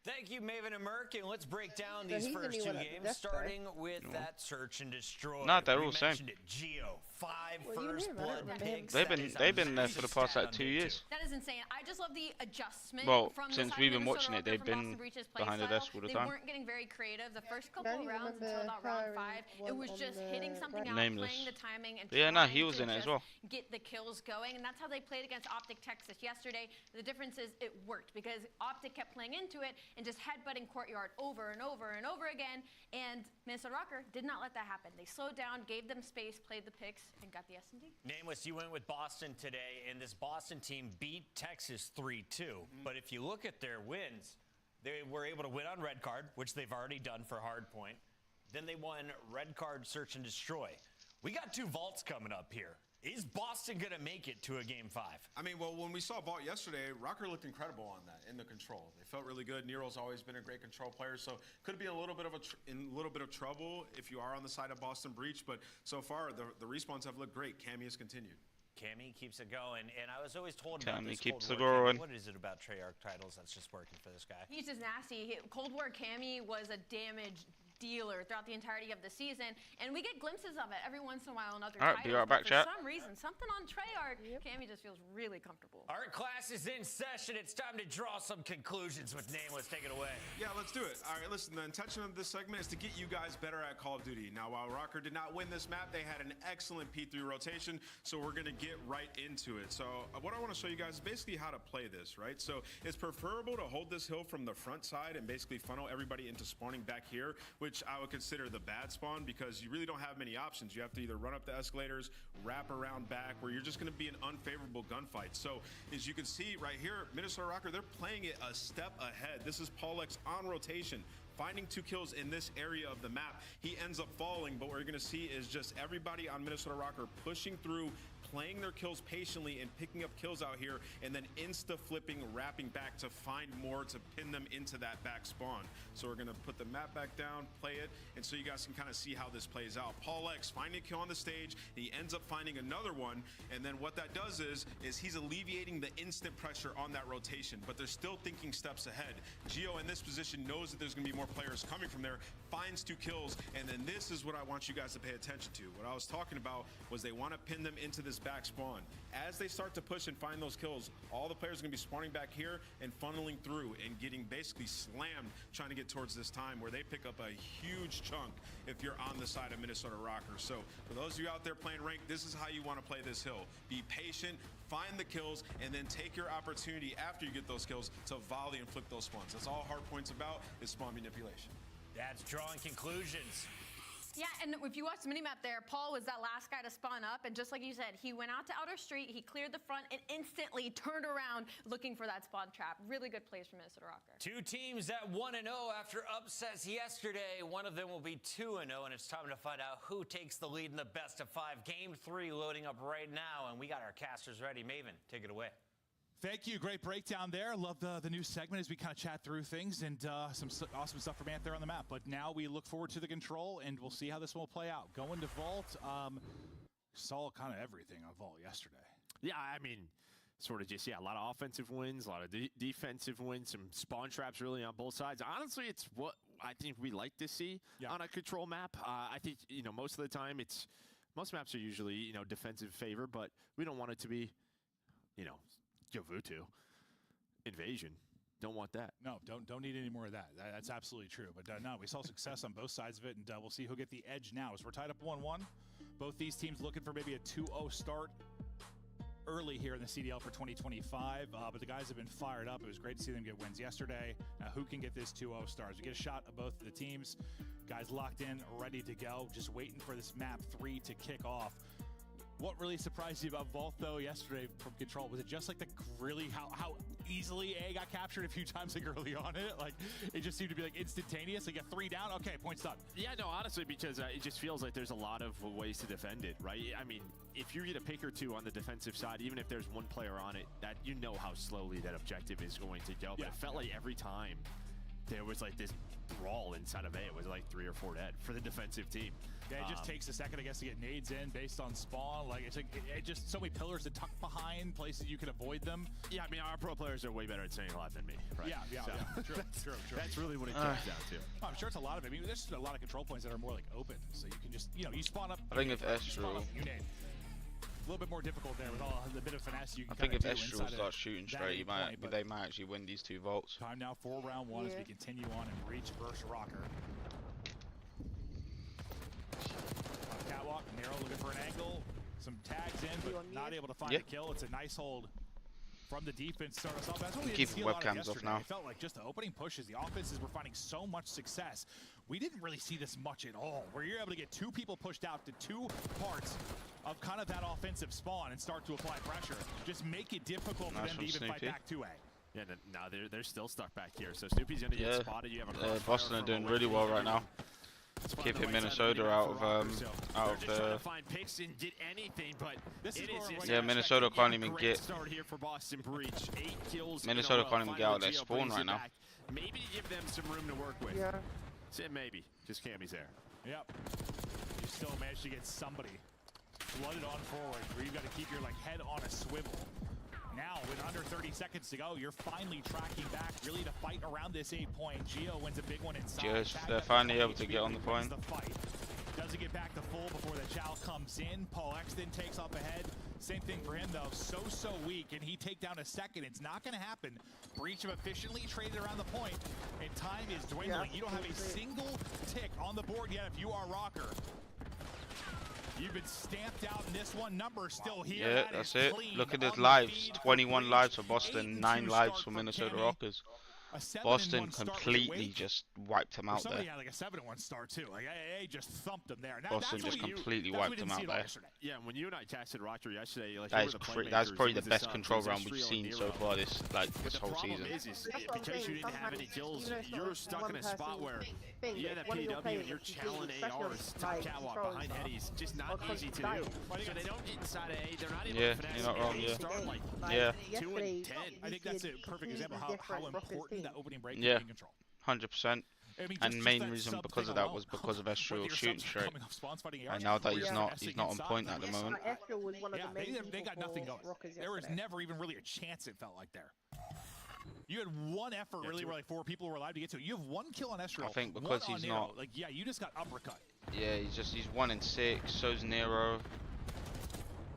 Thank you, Maven and Merc, and let's break down So these he's the first new two one at the games, desk, though. starting with that search and destroy. Nah, they're We all same. mentioned it. Geo, 5 Well, you first knew, I don't blood remember him. picks. They've That been is a they've been there massive for the past stat like on 2 day years. That is insane. I just love the adjustment Well, from the since side we've of been Minnesota watching it, Rocker they've from been Boston Breach's play behind the style. desk all the They time. weren't getting very creative. The first couple Don't of you rounds remember until about round hiring 5, it one was on just the hitting something right? out, Nameless. playing the timing, and Yeah, no, trying he was to in it as just well. get the kills going, and that's how they played against Optic Texas yesterday. The difference is it worked because Optic kept playing into it and just headbutting Courtyard over and over and over again, and Minnesota Rocker did not let that happen. They slowed down, gave them space, played the picks, and got the S&D. Nameless, you went with Boston today, and this Boston team beat Texas 3-2. But if you look at their wins, they were able to win on red card, which they've already done for hardpoint. Then they won red card search and destroy. We got 2 vaults coming up here. Is Boston going to make it to a game 5? I mean, well, when we saw Vault yesterday, Rocker looked incredible on that in the control. They felt really good. Nero's always been a great control player, so could be a little bit of trouble if you are on the side of Boston Breach. But so far, the respawns have looked great. Cammy has continued. Cammy keeps it going, and I was always told about Cammy this keeps Cold it War going. Cammy. What is it about Treyarch titles that's just working for this guy? He's just nasty. Cold War Cammy was a damage dealer throughout the entirety of the season, and we get glimpses of it every once in a while in other All right, titles. be right but back, for chat. some reason, something on Treyarch, Cammy just feels really comfortable. Art class is in session. It's time to draw some conclusions with Nameless. Take it away. Yeah, let's do it. All right, listen, the intention of this segment is to get you guys better at Call of Duty. Now, while Rocker did not win this map, they had an excellent P3 rotation, so we're going to get right into it. So what I want to show you guys is basically how to play this, right? So it's preferable to hold this hill from the front side and basically funnel everybody into spawning back here, which I would consider the bad spawn because you really don't have many options. You have to either run up the escalators, wrap around back, where you're just going to be an unfavorable gunfight. So as you can see right here, Minnesota Rocker, they're playing it a step ahead. This is Paulex on rotation, finding 2 kills in this area of the map. He ends up falling, but what we're going to see is just everybody on Minnesota Rocker pushing through, playing their kills patiently and picking up kills out here, and then insta-flipping, wrapping back to find more to pin them into that back spawn. So we're gonna put the map back down, play it, and so you guys can kind of see how this plays out. Paul X finding a kill on the stage, he ends up finding another one, and then what that does is he's alleviating the instant pressure on that rotation, but they're still thinking steps ahead. Gio in this position knows that there's gonna be more players coming from there, finds 2 kills, and then this is what I want you guys to pay attention to. What I was talking about was they want to pin them into this back spawn. As they start to push and find those kills, all the players are going to be spawning back here and funneling through and getting basically slammed trying to get towards this time where they pick up a huge chunk if you're on the side of Minnesota Rockers. So for those of you out there playing ranked, this is how you want to play this hill. Be patient, find the kills, and then take your opportunity after you get those kills to volley and flip those spawns. That's all Hardpoint's about, is spawn manipulation. That's drawing conclusions. Yeah, and if you watch the minimap there, Paul was that last guy to spawn up, and just like you said, he went out to Outer Street, he cleared the front, and instantly turned around looking for that spawn trap. Really good plays from Minnesota Rocker. 2 teams at 1-0 after upsets yesterday. One of them will be 2-0, and it's time to find out who takes the lead in the best of 5. Game 3 loading up right now, and we got our casters ready. Maven, take it away. Thank you. Great breakdown there. Love the new segment as we kind of chat through things, and some awesome stuff from Ant there on the map. But now we look forward to the control, and we'll see how this one will play out. Going to Vault, saw kind of everything on Vault yesterday. Yeah, I mean, sort of just, a lot of offensive wins, a lot of defensive wins, some spawn traps really on both sides. Honestly, it's what I think we like to see on a control map. I think, most of the time most maps are usually, defensive favor, but we don't want it to be, Jovutu invasion. Don't want that. No, don't need any more of that. That's absolutely true. But no, we saw success on both sides of it, and we'll see who'll get the edge now. As we're tied up 1-1, both these teams looking for maybe a 2-0 start early here in the CDL for 2025. But the guys have been fired up. It was great to see them get wins yesterday. Now, who can get this 2-0 stars? We get a shot of both of the teams. Guys locked in, ready to go. Just waiting for this map 3 to kick off. What really surprised you about Vault, though, yesterday from Control? Was it just like how easily A got captured a few times early on it? Like, it just seemed to be like instantaneous. They get 3 down. Okay, points done. Yeah, no, honestly, because it just feels like there's a lot of ways to defend it, right? I mean, if you get a pick or 2 on the defensive side, even if there's 1 player on it, that how slowly that objective is going to go. But it felt like every time there was like this brawl inside of A, it was like 3 or 4 dead for the defensive team. Yeah, it just takes a second, I guess, to get nades in based on spawn. Like, it's like it just so many pillars to tuck behind, places you can avoid them. Yeah, I mean, our pro players are way better at staying alive than me, right? Yeah, true. That's really what it comes down to. Oh, I'm sure it's a lot of it. I mean, there's just a lot of control points that are more like open, so you can just, you spawn up. I think if Estru, you nade. A little bit more difficult there with all the bit of finesse you can. I think if Estru starts shooting straight, they might actually win these 2 vaults. Time now for round 1 as we continue on and Breach versus Rocker. Catwalk, Nero looking for an angle, some tags in, but not able to find a kill. It's a nice hold from the defense. Start us off. That's what we didn't see a lot of yesterday. It felt like just the opening pushes, the offenses were finding so much success. We didn't really see this much at all, where you're able to get 2 people pushed out to 2 parts of kind of that offensive spawn and start to apply pressure. Just make it difficult for them to even fight back 2A. Yeah, no, they're still stuck back here. So Snoopy's going to get spotted. You have a Boston are doing really well right now. Keeping Minnesota out of the. Yeah, Minnesota can't even get. Minnesota can't even get out of their spawn right now. Maybe give them some room to work with. Yeah. Maybe. Just Cammy's there. Yep. You still managed to get somebody flooded on forward, where you've got to keep your head on a swivel. Now, with under 30 seconds to go, you're finally tracking back, really to fight around this 8-point. Gio wins a big one inside. They're finally able to get on the point. Doesn't get back to full before the chow comes in. Paul X then takes off ahead. Same thing for him, though. So weak. Can he take down a second? It's not going to happen. Breach have efficiently traded around the point, and time is dwindling. You don't have a single tick on the board yet if you are Rocker. You've been stamped out in this one. Number still here. Yeah, that's it. Look at his lives. 21 lives for Boston, 9 lives for Minnesota Rockers. Boston completely just wiped him out there. Somebody had like a 7-1 start too. Like AA just thumped him there. Boston just completely wiped him out there. Yeah, when you and I tested Rocker yesterday, like that's probably the best control round we've seen so far this whole season. Is because you didn't have any kills, you're stuck in a spot where you had that PW and you're challenging ARs top catwalk behind headies. Just not easy to do. So they don't get inside of A. They're not able to finesse. You're not wrong. Yeah. 2 and 10. I think that's a perfect example of how important that opening break can Yeah, be in control. 100%. And main reason because of that was because of Estriel shooting straight. And now that he's not on point at the moment. They got nothing going. There was never even really a chance, it felt like there. You had one effort really where like 4 people were allowed to get to it. You have 1 kill on Estriel. I think because he's not. Like, yeah, you just got uppercut. Yeah, he's 1 and 6. So's Nero.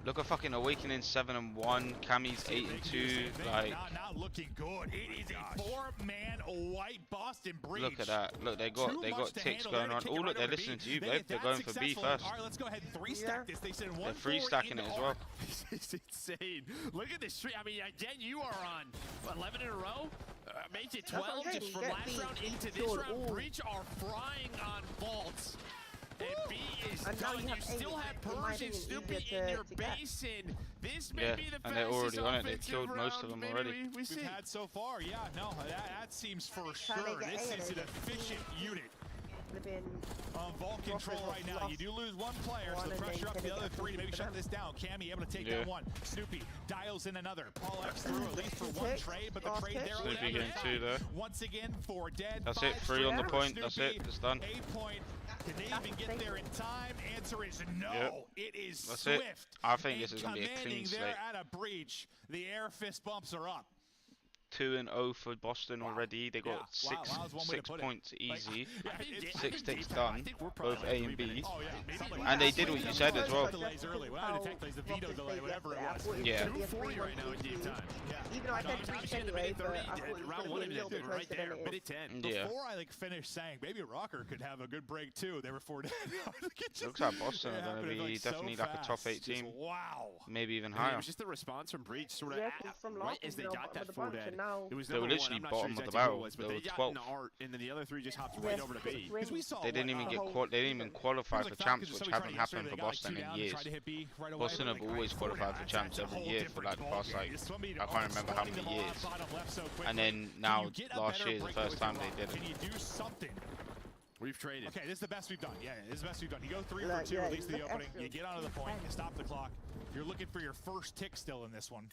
Look at fucking Awakening 7 and 1. Cammy's 8 and 2. Like, not looking good. It is a 4-man white Boston Breach. Look at that. Look, they got ticks going on. Oh, look, they're listening to you, babe. They're going for B first. All right, let's go ahead and 3-stack this. They said 1-4. They're 3-stacking it as well. This is insane. Look at this streak. I mean, again, you are on what, 11 in a row. Make it 12 just from last round into this round. Breach are frying on vaults. And B is done. You still have Purge and Snoopy in your base, and this may be the fastest and they're already on it. They've killed round most of them already. We've had so far. Yeah, no, that seems for sure. This is an efficient unit. On vault control right now, you do lose 1 player, so pressure up the other 3 to maybe shut this down. Cammy able to take down 1. Snoopy dials in another. Paul X through at least for 1 trade, but the trade there. Snoopy getting 2 there. Once again, 4 dead. That's it. 3 on the point. That's it. It's done. 8 point. Can they even get there in time? Answer is no. Yep. It is That's swift. it. I think this is going to be a clean slate. There at a breach. The air fist bumps are up. 2 and 0 for Boston already. They got 6 points easy. 6 ticks done, both A and B. And they did what you said as well. Yeah. Even though I said breach anyway, but I thought round 1 right there. Minute 10. Before I finished saying maybe Rocker could have a good break too, they were 4 dead. Looks like Boston are going to be definitely like a top 8 team. Wow. Maybe even It higher. was just the response from Breach sort of right as they got that 4 dead. It was they were literally bottom of the barrel. They were 12th. And then the other 3 just hopped right over to B. They didn't even qualify for champs, which haven't happened for Boston in years. Boston have always qualified for champs every year for like the past I can't remember how many years. And then now last year is the first time they did it. Can you do something? We've traded. Okay, this is the best we've done. Yeah, this is the best we've done. You go 3 for 2, at least the opening. You get onto the point, you stop the clock. You're looking for your first tick still in this one.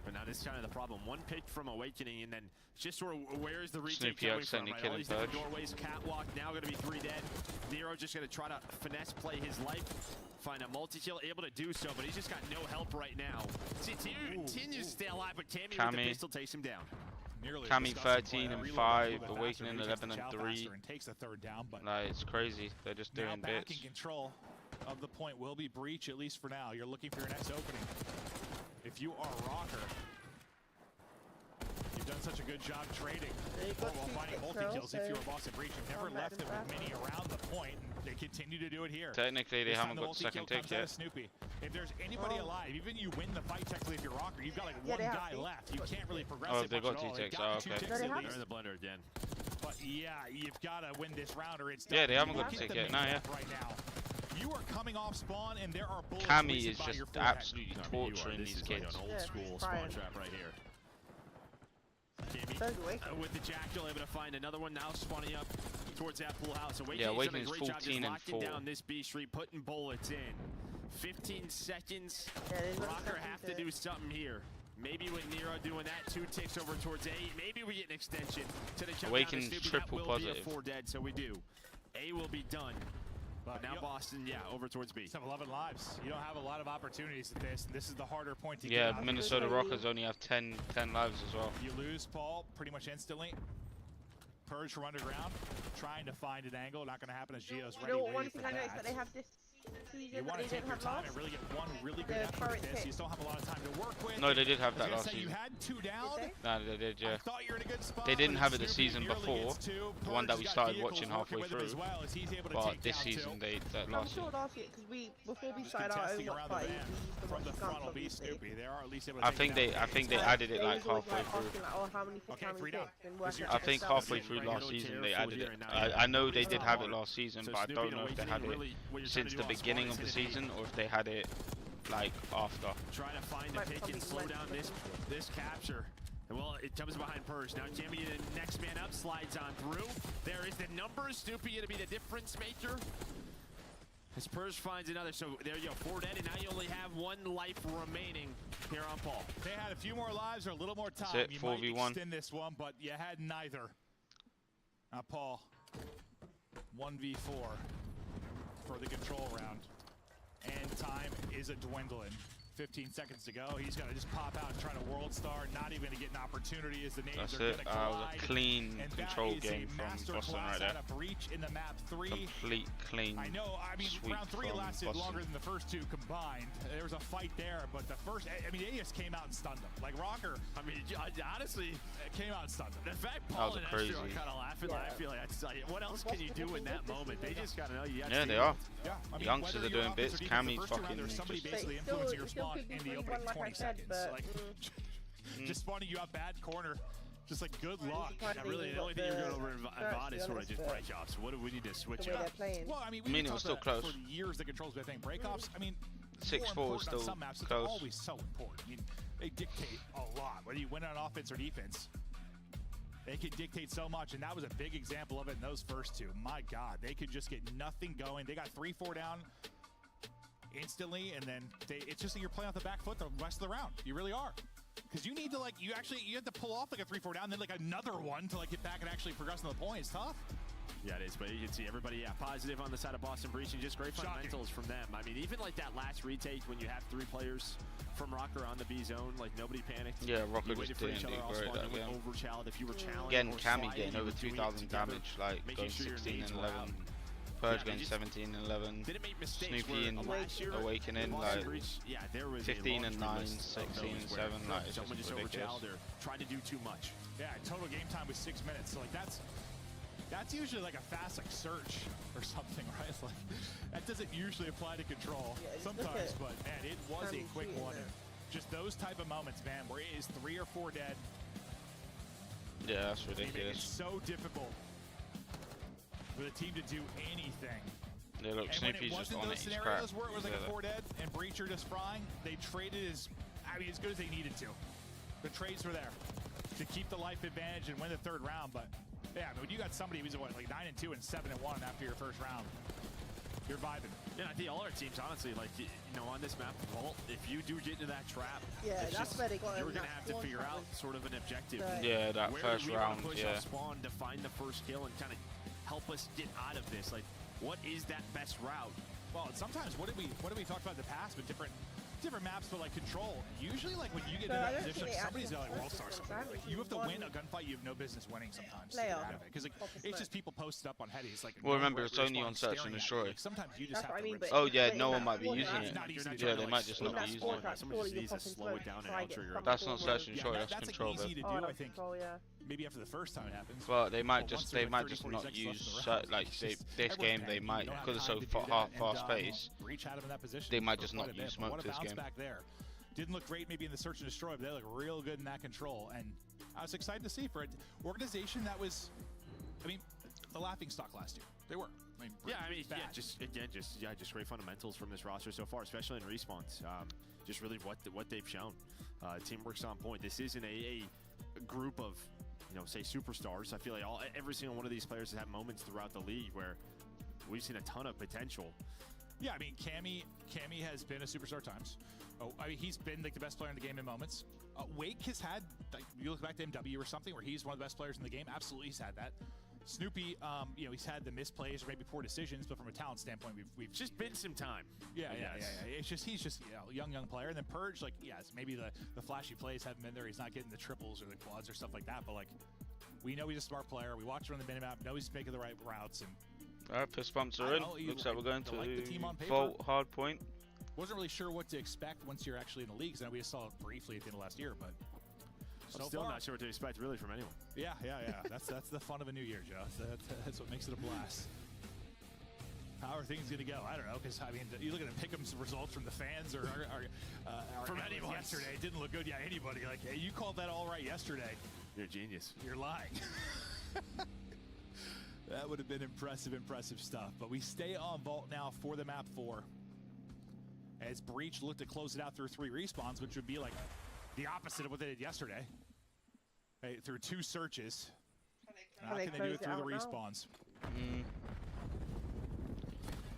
But now this is kind of the problem. 1 pick from Awakening, and then just sort of where's the retake Snoopy coming from? right? All these different doorways, catwalk, now going to be 3 dead. Nero just going to try to finesse play his life, find a multi-kill, able to do so, but he's just got no help right now. Continues to stay alive, but Cammy with the pistol takes him down. Cammy 13 and 5, Awakening 11 and 3. Takes the 3rd down, but like, it's crazy. They're just doing now back bits. in control of the point will be Breach, at least for now. You're looking for your next opening. If you are Rocker, you've done such a good job trading while finding multi-kills. If you're a Boston Breach, you've never left them with many around the point, and they continue to do it here. Technically, they haven't got the second tick yet. Snoopy. If there's anybody alive, even you win the fight technically if you're Rocker, you've got like 1 guy left. You can't really progress it they've much got at all. 2 ticks. They've got 2 2 ticks ticks at They're least. in the blender again. But yeah, you've got to win this round or it's done. Yeah, they haven't got the tick yet. No, yeah. Right now. You are coming off spawn and there are bullets Cammy is by just your forehead. absolutely torturing these kids. Like an old school spawn trap right here. With the Jackal able to find another one, now spawning up towards that pool house. Awakening's done a great job just 14 and locking 4. down this B street, putting bullets in. 15 seconds. Rocker have to do something here. Maybe with Nero doing that, 2 ticks over towards A. Maybe we get an extension to the jump. Awakening's triple positive. 4 dead, so we do. A will be done. But now Boston, over towards B. 11 lives. You don't have a lot of opportunities at this, and this is the harder point to get. Yeah, Minnesota Rockers only have 10 lives as well. You lose Paul pretty much instantly. Purge from underground, trying to find an angle. Not going to happen as Gio's ready. One thing I noticed that they have this season. You want to take your time and really get one really good effort at this. You still have a lot of time to work with. No, they did have that last season. You had 2 down. No, they did, yeah. I thought you were in a good spot, they didn't have it the Snoopy season nearly before, gets 2. the one that we Purge's started got watching vehicles halfway working with him through. as well, as he's able to But take this down season, 2. that I'm last sure season. last year, because before we Just started our own contesting watch around the party, van we used to from watch the the front will Guns be obviously. Snoopy. They are at least able to I take think it down. I think they added it like halfway through. Asking, like, oh, how many picks and working I out think themselves. halfway through last season they added it. I know they did have it last season, but I don't know if they had it since the beginning of the season or if they had it like after. Trying to find the pick and slow down this capture. Well, it comes behind Purge. Now Jimmy, the next man up, slides on through. There is the numbers. Snoopy going to be the difference maker. As Purge finds another. So there you go, 4 dead, and now you only have 1 life remaining here on Paul. They had a few more lives or a little more time. That's it, you 4v1. might extend this one, but you had neither. Now, Paul, 1v4 for the control round. And time is a dwindling. 15 seconds to go. He's going to just pop out and try to world star. Not even going to get an opportunity as the names That's are going it. to It was collide. a clean And control that is game a from master Boston class right there. at a breach in the map 3. Complete clean. I know. I mean, sweep round 3 from lasted Boston. longer than the first 2 combined. There was a fight there, but the first, I mean, Aegis came out and stunned him. Like Rocker, I mean, honestly, came out and stunned him. the fact That Paul was and crazy. Esther are kind of laughing, like, I feel like that's like, what else can you do in that moment? They just gotta know you got Yeah, they are. Yeah, I mean, Youngsters whether are you're doing offense or bits. defense, Cammy's the first 2 round, fucking there's somebody just- basically But still- influencing your still spawn could be in the 3-1 opening like I 20 said, seconds. but, Like, just spawning you out bad corner. Just like good luck. Now, really, the only thing you're going over in VOD is sort of just breakoffs. What do we need to switch the way up? they're playing. Well, I mean, I mean, it talked was still about close. for years the controls, but I think breakoffs. I mean, 6-4 more is important on still some maps, but they're close. always so important. I mean, they dictate a lot whether you win on offense or defense. They can dictate so much, and that was a big example of it in those first 2. My God, they could just get nothing going. They got 3-4 down instantly, and then it's just that you're playing off the back foot the rest of the round. You really are. Because you need to, like, you have to pull off like a 3-4 down, then like another one to like get back and actually progress on the point. It's tough. Yeah, it is, but you can see everybody, positive on the side of Boston Breach, and just great fundamentals from them. I mean, even like that last retake when you have 3 players from Rocker on the B zone, like nobody panicked. Yeah, Rocker You just waited for each didn't other, do all great spawned, that you went game. overchallenged. If you were challenged Again, or Cammy sliding, getting you over were doing it 2,000 together, damage, like making going sure your 16 nades and were 11. out. Purge Yeah, going they just 17 and 11. Didn't make mistakes Snoopy and last year, Awakening, Boston like Breach, yeah, there was 15 a and laundry 9, list of 16 and those where 7. Like, it's someone just just ridiculous. overchallenged or tried to do too much. Yeah, total game time was 6 minutes. So like that's usually like a fast like search or something, right? Like that doesn't usually apply to control sometimes, but man, it was a quick one. Just those type of moments, man, where it is 3 or 4 dead. Yeah, that's They make it ridiculous. so difficult for the team to do anything. Yeah, look, And when Snoopy's it just wasn't on it. those He's scenarios crap. where it was like Yeah, a 4 dead and Breacher just frying, they traded as good as they needed to. The trades were there to keep the life advantage and win the 3rd round. But yeah, I mean, when you got somebody who's what, like 9-2 and 7-1 after your 1st round, you're vibing. Yeah, I think all our teams, honestly, like, you know, on this map, Vault, if you do get into that trap, Yeah, it's that's just, where they got you're in going to that have to spawn figure trap out was- sort of an objective. Yeah, that Where first do we wanna round, push yeah. off spawn to find the first kill and kind of help us get out of this? Like, what is that best route? Well, sometimes what did we talk about in the past, but different maps, but like control. Usually, like when you get in But I that don't position, think like, they somebody's got like actually world star posted something. it. Like you have to One win a gunfight you have no business winning sometimes. player Because like it's just people posted up on headies. Like Well, remember, it's we're only on staring search and at you. destroy. Like, sometimes you just That's have what I to mean, rip but Oh, yeah, but no in one that might be spawn using trap, it. not You're easy not to Yeah, do. they might just in not that be using spawn it. trap, Someone surely just you're needs to popping slow it smoke down to and try get out-trigger some it. That's not form search and of- destroy, Yeah, that's that's control, like easy though. to Oh, do. I that's think. control, yeah. Maybe after the first time it happens. But they might But just once they there's might like just 30, not 40 use seconds left in the round, like it's they, just this everyone's game they panicking. might You don't have because it's so time to do that, and, fast paced. Breach had him in that position. They might for just quite not a bit, use but what smoke a this bounce game. back there. Didn't look great maybe in the search and destroy, but they look real good in that control. And I was excited to see for an organization that was, I mean, the laughing stock last year. They were. I mean, Yeah, I mean, bad. just great fundamentals from this roster so far, especially in respawns. Just really what they've shown. Teamwork's on point. This isn't a group of, you know, say superstars. I feel like every single one of these players has had moments throughout the league where we've seen a ton of potential. Yeah, I mean, Cammy has been a superstar at times. Oh, I mean, he's been like the best player in the game in moments. Wake has had, like, you look back to MW or something where he's one of the best players in the game. Absolutely, he's had that. Snoopy, you know, he's had the misplays or maybe poor decisions, but from a talent standpoint, we've just been some time. Yeah. It's just he's just young player. And then Purge, like, yes, maybe the flashy plays haven't been there. He's not getting the triples or the quads or stuff like that. But like, we know he's a smart player. We watch him on the minimap. Know he's making the right routes, and Alright, fist bumps are in. Looks like we're going to Vault hard point. Wasn't really sure what to expect once you're actually in the leagues. And we saw it briefly at the end of last year, but I'm still not sure what to expect really from anyone. Yeah. That's the fun of a new year, Joe. That's what makes it a blast. How are things going to go? I don't know, because I mean, you look at the pick'em results from the fans or from anyone yesterday. It didn't look good. Yeah, anybody like, hey, you called that all right yesterday. You're a genius. You're lying. That would have been impressive stuff. But we stay on Vault now for the map 4. As Breach looked to close it out through 3 respawns, which would be like the opposite of what they did yesterday. Hey, through 2 searches. How can they do it through the respawns?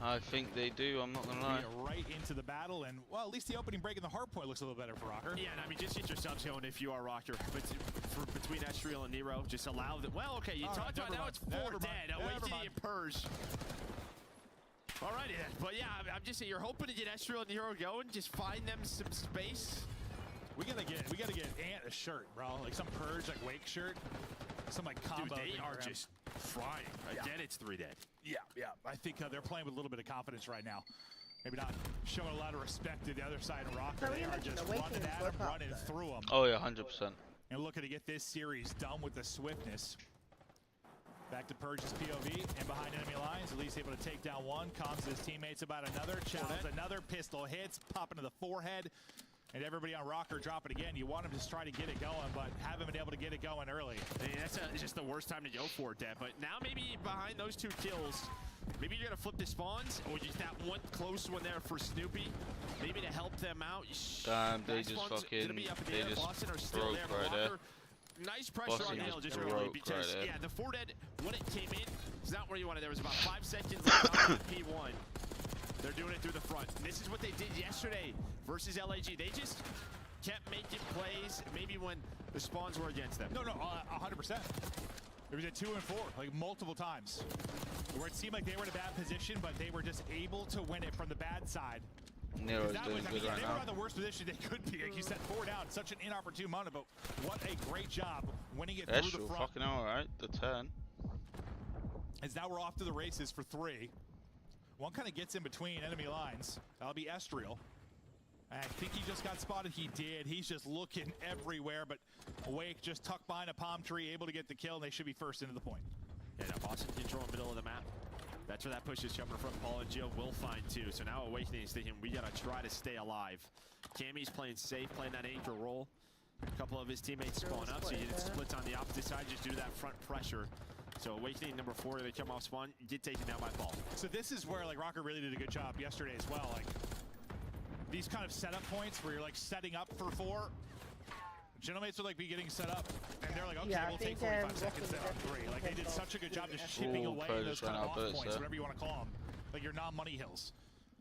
I think they do, I'm not going to lie. Right into the battle, and, well, at least the opening break in the hard point looks a little better for Rocker. Yeah, and I mean, just get yourselves going if you are Rocker. But between Estriel and Nero, just allow the... Well, okay, you talked about now it's 4 dead. Awakening and Purge. Alrighty then. But yeah, I'm just saying, you're hoping to get Estriel and Nero going, just find them some space. We gotta get Ant a shirt, bro. Like some Purge, like Wake shirt. Some like combo. Dude, they are just frying. Again, it's 3 dead. Yeah. I think they're playing with a little bit of confidence right now. Maybe not showing a lot of respect to the other side of Rocker. They are just running at them, running through them. Oh yeah, 100%. And looking to get this series done with the swiftness. Back to Purge's POV and behind enemy lines. At least able to take down one. Comms to his teammates about another. Challenge another. Pistol hits. Popping to the forehead. And everybody on Rocker drop it again. You want him to try to get it going, but haven't been able to get it going early. I mean, that's just the worst time to go for it, Dad. But now maybe behind those 2 kills, maybe you're going to flip the spawns, or just that one close one there for Snoopy, maybe to help them out. Damn, they just fucking, they just broke right there. Nice pressure on Hale just early because, yeah, the 4 dead, when it came in, it's not where you wanted. There was about 5 seconds left on P1. They're doing it through the front. And this is what they did yesterday versus LAG. They just kept making plays, maybe when the spawns were against them. No, 100%. It was a 2 and 4, like multiple times, where it seemed like they were in a bad position, but they were just able to win it from the bad side. Nero's doing good right they now. were in the worst position they could be. Like you said, 4 down, such an inopportune moment, but what a great job winning it through the front. Fucking alright, the turn. As now we're off to the races for 3. One kind of gets in between enemy lines. That'll be Estriel. I think he just got spotted. He did. He's just looking everywhere, but Awake just tucked behind a palm tree, able to get the kill, and they should be first into the point. Yeah, now Boston control in the middle of the map. That's where that push is coming from. Paul and Gio will find 2. So now Awakening is thinking, we got to try to stay alive. Cammy's playing safe, playing that anchor role. A couple of his teammates spawn up, so you get splits on the opposite side just due to that front pressure. So Awakening number 4, they come off spawn, get taken down by Paul. So this is where like Rocker really did a good job yesterday as well. Like these kind of setup points where you're like setting up for 4. Gentlemates would like be getting set up, and they're like, okay, we'll take 45 seconds there on 3. Like they did such a good job just chipping away those kind of off points, whatever you want to call them, like your non-money hills.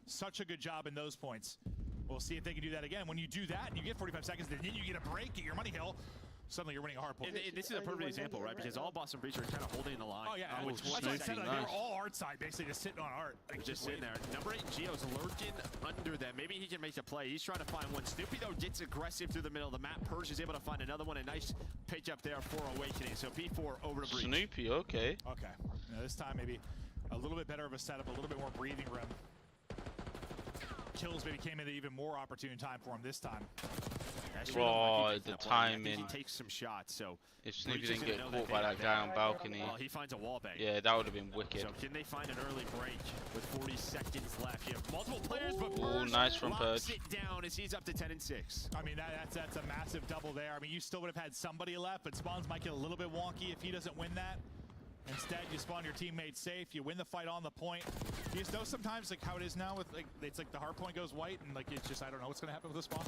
Such a good job in those points. We'll see if they can do that again. When you do that and you get 45 seconds, then you get a break at your money hill. Suddenly you're winning a hard point. And this is a perfect example, right? Because all Boston Breach are kind of holding the line. Oh, yeah. That's what I said. They were all art side, basically, just sitting on art. Like, just sitting there. Number 8, Gio's lurking under them. Maybe he can make a play. He's trying to find one. Snoopy, though, gets aggressive through the middle of the map. Purge is able to find another one. A nice pitch up there for Awakening. So P4 over to Breach. Snoopy, okay. Okay. Now, this time, maybe a little bit better of a setup, a little bit more breathing room. Kills maybe came in at even more opportune time for him this time. Oh, the timing. He takes some shots, so if Snoopy didn't get caught by that guy on balcony, well, he finds a wall bang. Yeah, that would have been wicked. So can they find an early break with 40 seconds left? You have multiple players, but Purge nice from Purge. It down as he's up to 10 and 6. I mean, that's a massive double there. I mean, you still would have had somebody left, but spawns might get a little bit wonky if he doesn't win that. Instead, you spawn your teammates safe. You win the fight on the point. You just know sometimes like how it is now with like it's like the hard point goes white and like it's just I don't know what's gonna happen with the spawn.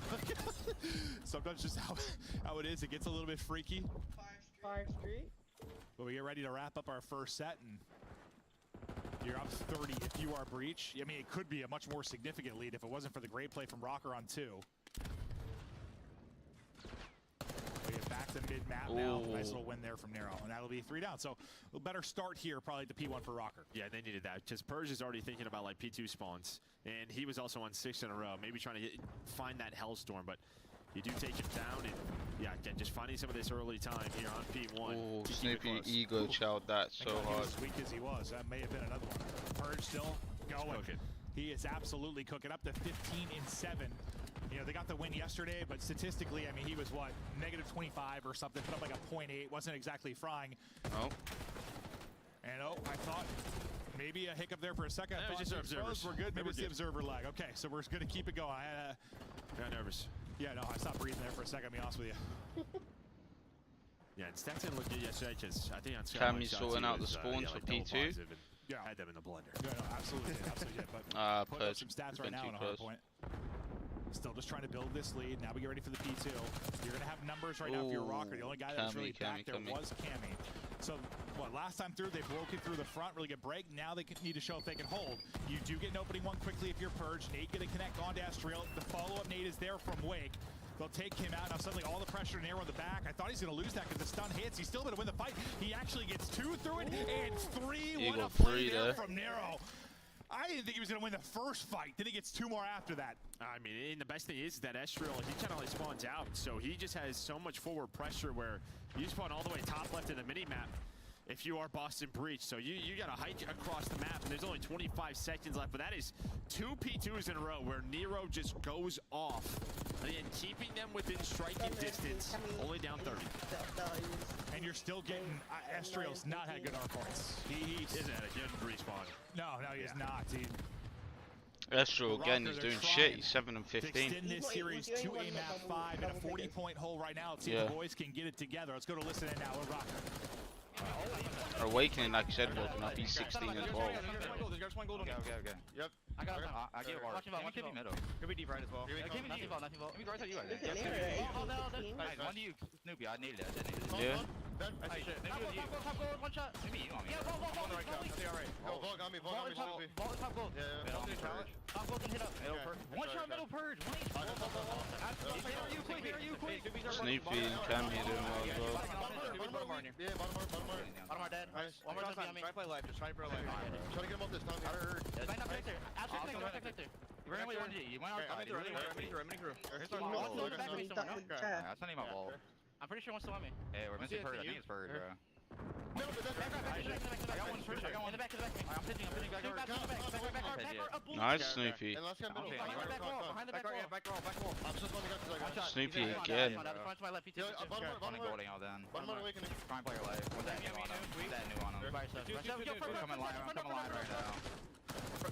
Sometimes just how it is. It gets a little bit freaky. 5 Street. But we get ready to wrap up our first set and you're up 30 if you are Breach. I mean, it could be a much more significant lead if it wasn't for the great play from Rocker on 2. We get back to mid-map now. Nice little win there from Nero, and that'll be 3 down. So a better start here probably at the P1 for Rocker. Yeah, they needed that because Purge is already thinking about like P2 spawns, and he was also on 6 in a row, maybe trying to find that Hellstorm, but you do take him down, and yeah, again, just finding some of this early time here on P1. Oh, Snoopy ego chowed that so hard. As weak as he was, that may have been another one. Purge still going. He is absolutely cooking up to 15-7. You know, they got the win yesterday, but statistically, I mean, he was what, -25 or something, put up like a 0.8, wasn't exactly frying. Oh. And I thought maybe a hiccup there for a second. I thought just observers. We're good. Maybe it's the observer lag. Okay, so we're going to keep it going. I got nervous. Yeah, no, I stopped breathing there for a second, to be honest with you. Yeah, and stats didn't look good yesterday because I think on Cammy sorting out the spawns for P2. Yeah, had them in the blender. No, absolutely, absolutely. But put up some stats right now on a hard point. Still just trying to build this lead. Now we get ready for the P2. You're going to have numbers right now for your rocker. The only guy that was really back there was Cammy. So, last time through, they broke it through the front, really good break. Now they need to show if they can hold. You do get an opening one quickly if you're Purge. Nate going to connect onto Astriel. The follow-up Nate is there from Wake. They'll take him out. Now suddenly all the pressure and arrow on the back. I thought he's going to lose that because the stun hits. He's still going to win the fight. He actually gets 2 through it and 3. What a play there from Nero. I didn't think he was going to win the first fight. Then he gets 2 more after that. I mean, and the best thing is that Estriel, he kind of like spawns out. So he just has so much forward pressure where you spawn all the way top left of the mini-map if you are Boston Breach. So you got to hike across the map, and there's only 25 seconds left. But that is 2 P2s in a row where Nero just goes off. And keeping them within striking distance, only down 30. And you're still getting, Estriel's not had good R points. He isn't at a good respawn. No, he is not. Estriel again is doing shit. He's 7 and 15. Extend this series to a map 5 and a 40-point hole right now. Let's see if the boys can get it together. Let's go to listen in now with Rocker. Awakening, like I said, woken up. He's 16 as well. Okay. Yep. I got him. I get water. Watch him middle. Could be deep right as well. Nothing vault. Let me go right to you. One to you, Snoopy. I needed it. Yeah. Hey, shit. Maybe it was you. Top gold, one shot. Maybe you on me. Yeah, vault. I think alright. Vault got me, Snoopy. Vault is top gold. Yeah. Top gold can hit up. One shot middle purge. Snoopy and Cammy are doing well as well. Bottom are dead. One more time. Try to play life. Just try to play life. Try to get him up this time. Might not connect there. Absolutely connect there. You ran away 1G. You went outside. I'm in through. That's not even my ball. I'm pretty sure one's still on me. Hey, we're missing Purge. I think it's Purge, bro. I got one Purge. I got one in the back. I'm pitching. Back. Nice, Snoopy. Snoopy again.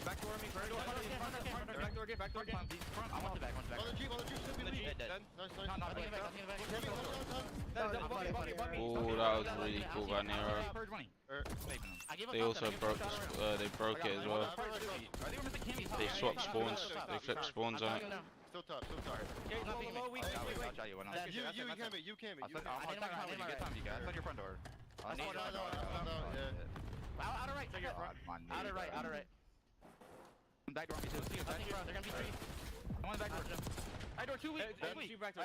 Backdoor me, backdoor again. I want the back, Oh, that was really cool by Nero. They also broke it as well. They swapped spawns. They flipped spawns on it. Still top. You can't be. That's on your front door. Outer right. Back door on me too. They're gonna be 3. I'm on the back door. Back door, 2 weak. Two back door.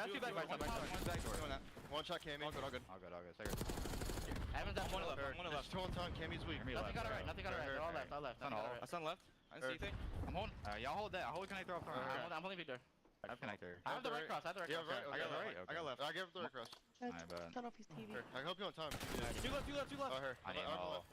One shot Cammy. All good. I haven't done one left. 2 on time. Cammy's weak. Nothing got it right. All left. That's on left. I didn't see anything. I'm holding. Y'all hold that. I'll hold connector off front. I'm holding Victor. I have connector. I have the right cross. I got left. I give the right cross. Turn off his TV. I hope you on time. 2 left. I need all.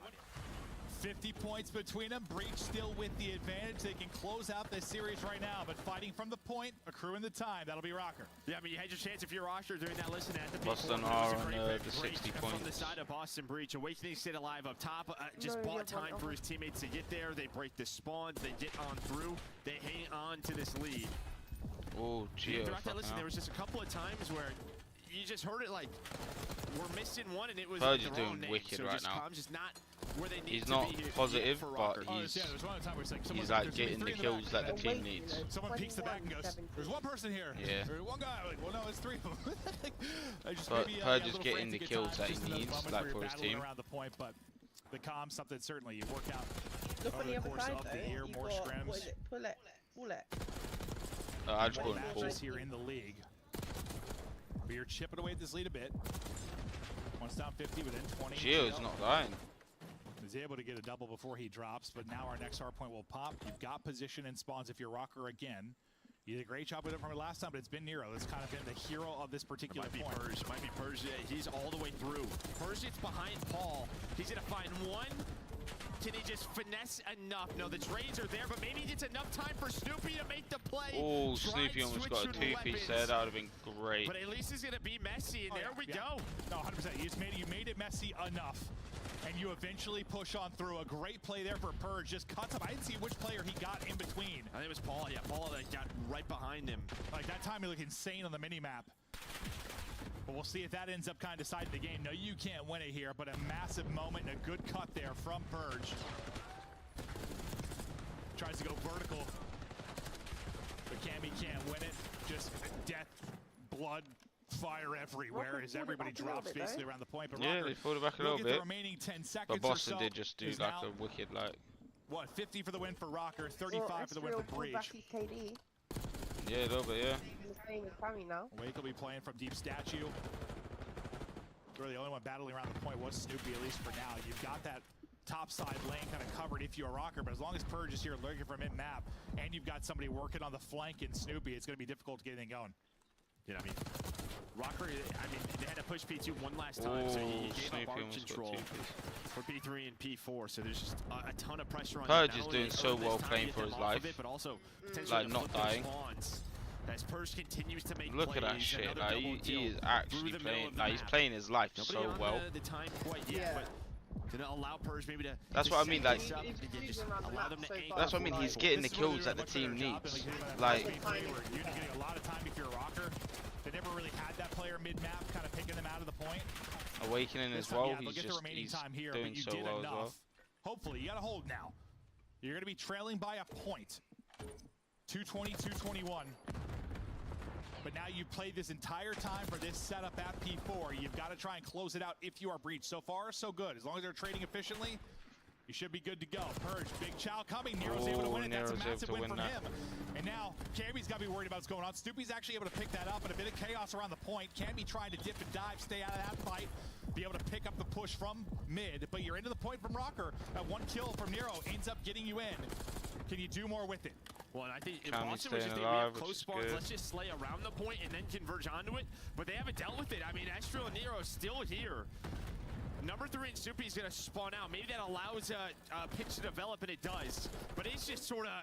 50 points between them. Breach still with the advantage. They can close out this series right now, but fighting from the point, accruing the time. That'll be Rocker. Yeah, I mean, you had your chance if you're roster during that listen at the Boston are on the 60 points. From the side of Boston Breach. Awakening stayed alive up top. Just bought time for his teammates to get there. They break the spawns. They get on through. They hang on to this lead. Oh, gee. Throughout that listen, there was just a couple of times where you just heard it like, we're missing one, and it was Purge is the doing wrong name. wicked So right just now. Com's not where they need He's to not be positive, for but Rocker. he's like getting the kills that the team needs. Someone peeks the back and goes, there's one person here. Yeah. There's one guy. Like, well, no, it's 3 of them. But Purge is getting the kills that he needs, like for his team. Around the point, but the comm, something certainly you work out Look on the other side of the though. year, more scrims. What is it? Pull it. I just called matches here in the league. But you're chipping away at this lead a bit. Once down 50 within 20. Gio's not dying. Is able to get a double before he drops, but now our next hard point will pop. You've got position and spawns if you're Rocker again. You did a great job with it from last time, but it's been Nero that's kind of been the hero of this particular point. Might be Purge. Yeah, he's all the way through. Purge gets behind Paul. He's going to find one. Can he just finesse enough? No, the trades are there, but maybe he gets enough time for Snoopy to make the play. Oh, Snoopy almost got a two-piece there. That would have been great. But at least it's going to be messy, and there we go. No, 100%. You made it messy enough, and you eventually push on through. A great play there for Purge. Just cuts him. I didn't see which player he got in between. I think it was Paul. Yeah, Paul got right behind him. Like, that time he looked insane on the mini-map. But we'll see if that ends up kind of deciding the game. No, you can't win it here, but a massive moment and a good cut there from Purge. Tries to go vertical, but Cammy can't win it. Just death, blood, fire everywhere as everybody drops basically around the point. But yeah, Rocker, they pulled it back a little bit. The remaining 10 seconds but Boston or so did just do like a wicked, like... What, 50 for the win for Rocker, 35 for the win for Breach. Yeah, a little bit, yeah. Wake will be playing from Deep Statue. Really, the only one battling around the point was Snoopy, at least for now. You've got that top side lane kind of covered if you're a Rocker, but as long as Purge is here lurking for mid-map, and you've got somebody working on the flank in Snoopy, it's going to be difficult to get anything going. Yeah, I mean, Rocker, they had to push P2 one last time, so he gave up arc control for P3 and P4, so there's just a ton of pressure on him. Purge is doing so well playing for his life, but also like not dying. As Purge continues to make Look at that shit, like he is actually playing, like he's playing his life so well. The time quite yet, but gonna allow Purge maybe to. That's what I mean, like. Allow them to that's what I mean. He's getting the kills that the team needs. Like. You're getting a lot of time if you're a Rocker. They never really had that player mid-map, kind of picking them out of the point. Awakening as well. Yeah, He's just doing so well as well. Hopefully, you got to hold now. You're going to be trailing by a point. 220, 221. But now you've played this entire time for this setup at P4. You've got to try and close it out if you are breached. So far, so good. As long as they're trading efficiently, you should be good to go. Purge, big chow coming. Nero's able to win it. That's a massive win for him. And now, Cammy's got to be worried about what's going on. Snoopy's actually able to pick that up, and a bit of chaos around the point. Cammy trying to dip and dive, stay out of that fight, be able to pick up the push from mid, but you're into the point from Rocker. That one kill from Nero ends up getting you in. Can you do more with it? Well, I think Boston was just we have close spawns. Let's just slay around the point and then converge onto it. But they haven't dealt with it. I mean, Astro and Nero is still here. Number 3 and Snoopy is going to spawn out. Maybe that allows pitch to develop, and it does. But it's just sort of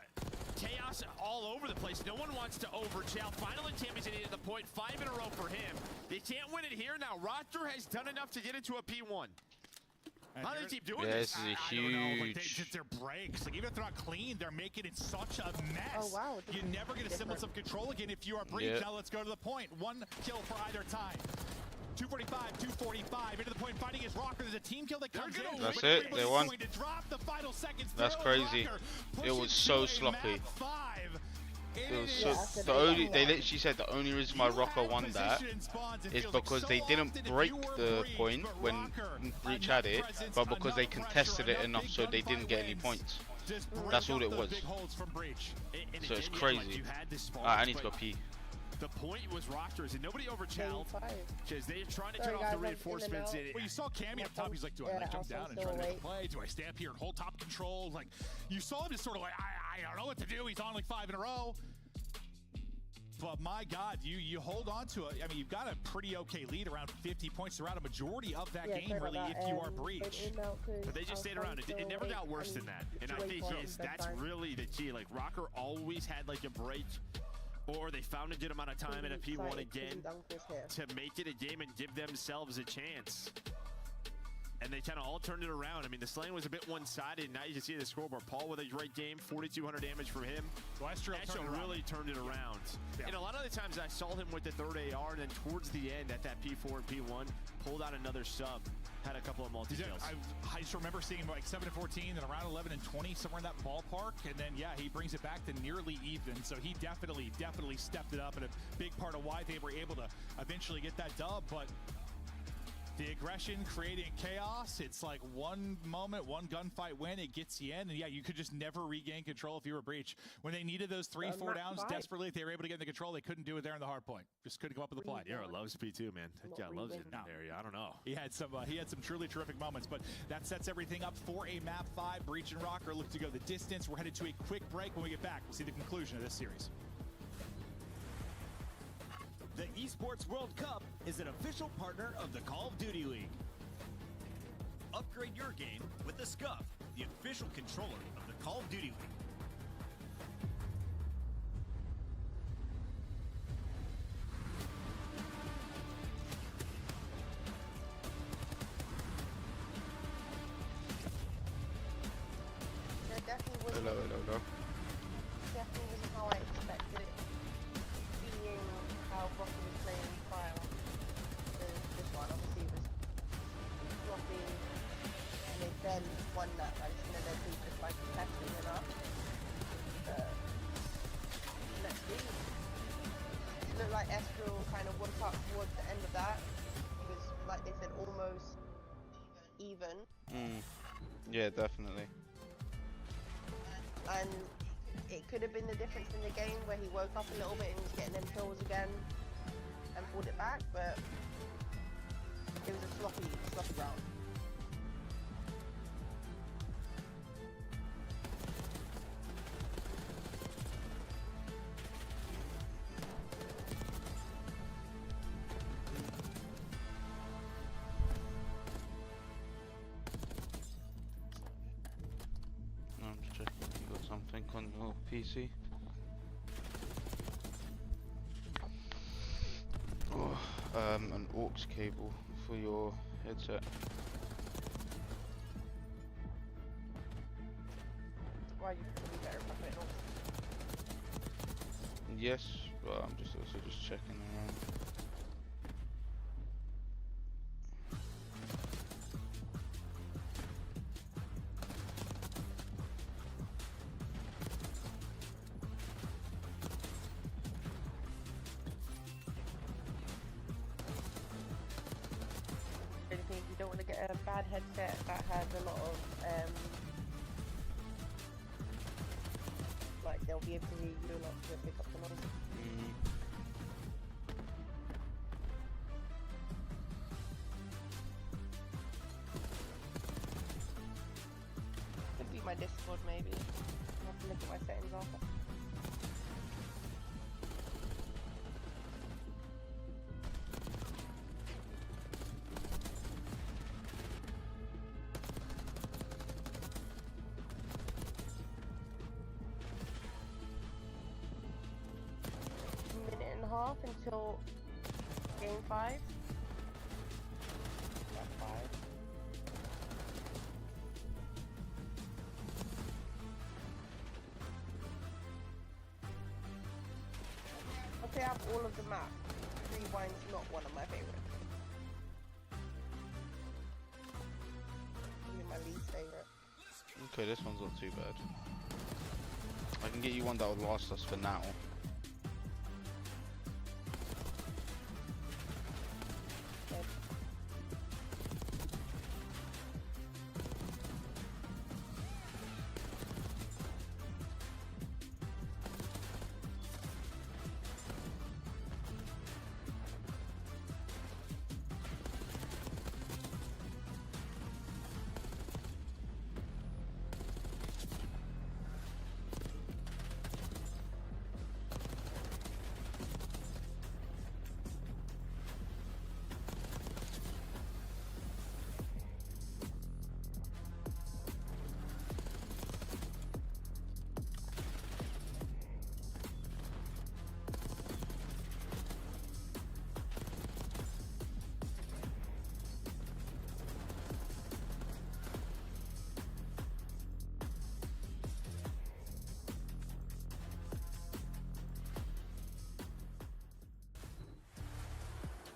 chaos all over the place. No one wants to overchill. Finally, Tammy's into the point. 5 in a row for him. They can't win it here now. Roster has done enough to get into a P1. How do they keep doing this? This is a huge... Like just their breaks. Like, even if they're not clean, they're making it such a mess. Oh, wow. You never get a semblance of control again if you are breached. Yep. Now let's go to the point. 1 kill for either time. 245, 245, into the point, fighting his Rocker. There's a team kill that comes in. That's it, they won. That's crazy. It was so sloppy. It was so, the only, they literally said the only reason why Rocker won that is because they didn't break the point when Breach had it, but because they contested it enough so they didn't get any points. That's all it was. So it's crazy. I need to go pee. The point was Rockers, and nobody overchallenged because they're trying to cut off the reinforcements. Well, you saw Cammy up top. He's like, do I like jump down and try to make a play? Do I stay up here and hold top control? Like, you saw him just sort of like, I don't know what to do. He's on like 5 in a row. But my God, you hold on to it. I mean, you've got a pretty okay lead, around 50 points throughout a majority of that game, really, if you are breached. But they just stayed around. It never got worse than that. And I think that's really the key. Like, Rocker always had like a break, or they found a good amount of time in a P1 again to make it a game and give themselves a chance. And they kind of all turned it around. I mean, the slaying was a bit one-sided. Now you can see the scoreboard. Paul with a great game, 4,200 damage from him. Astro really turned it around. Yeah. And a lot of the times I saw him with the 3rd AR, and then towards the end at that P4 and P1, pulled out another sub. Had a couple of multi-kills. I just remember seeing him like 7 and 14, then around 11 and 20, somewhere in that ballpark. And then, yeah, he brings it back to nearly even. So he definitely stepped it up, and a big part of why they were able to eventually get that dub. But the aggression creating chaos, it's like one moment, one gunfight win, it gets you in. And yeah, you could just never regain control if you were breached. When they needed those 3-4 downs desperately, if they were able to get in the control, they couldn't do it there in the hard point. Just couldn't come up with a play. Yeah, loves P2, man. That guy loves it in that area. I don't know. He had some truly terrific moments, but that sets everything up for a map 5. Breach and Rocker look to go the distance. We're headed to a quick break. When we get back, we'll see the conclusion of this series. The Esports World Cup is an official partner of the Call of Duty League. Upgrade your game with the SCUF, the official controller of the Call of Duty League. Hello. Definitely wasn't how I expected it. Seeing how Rocky was playing prior to this one, obviously it was sloppy, and they then won that. Like, you know, they're just like competitive enough. Let's see. It looked like Eskril kind of woke up towards the end of that. It was, like they said, almost even. Yeah, definitely. And it could have been the difference in the game where he woke up a little bit and was getting them kills again and pulled it back, but it was a sloppy round. I'm just checking if you got something on your PC. Oh, an aux cable for your headset. Why you could be better if I put it on. Yes, but I'm just also just checking around. You don't want to get a bad headset that has a lot of like they'll be able to hear you a lot to pick up the noise. Could be my Discord maybe. I'll have to look at my settings after. Half until game 5. That's 5. Okay, I have all of the maps. Rewind's not one of my favorites. Probably my least favorite. Okay, this one's not too bad. I can get you one that would last us for now.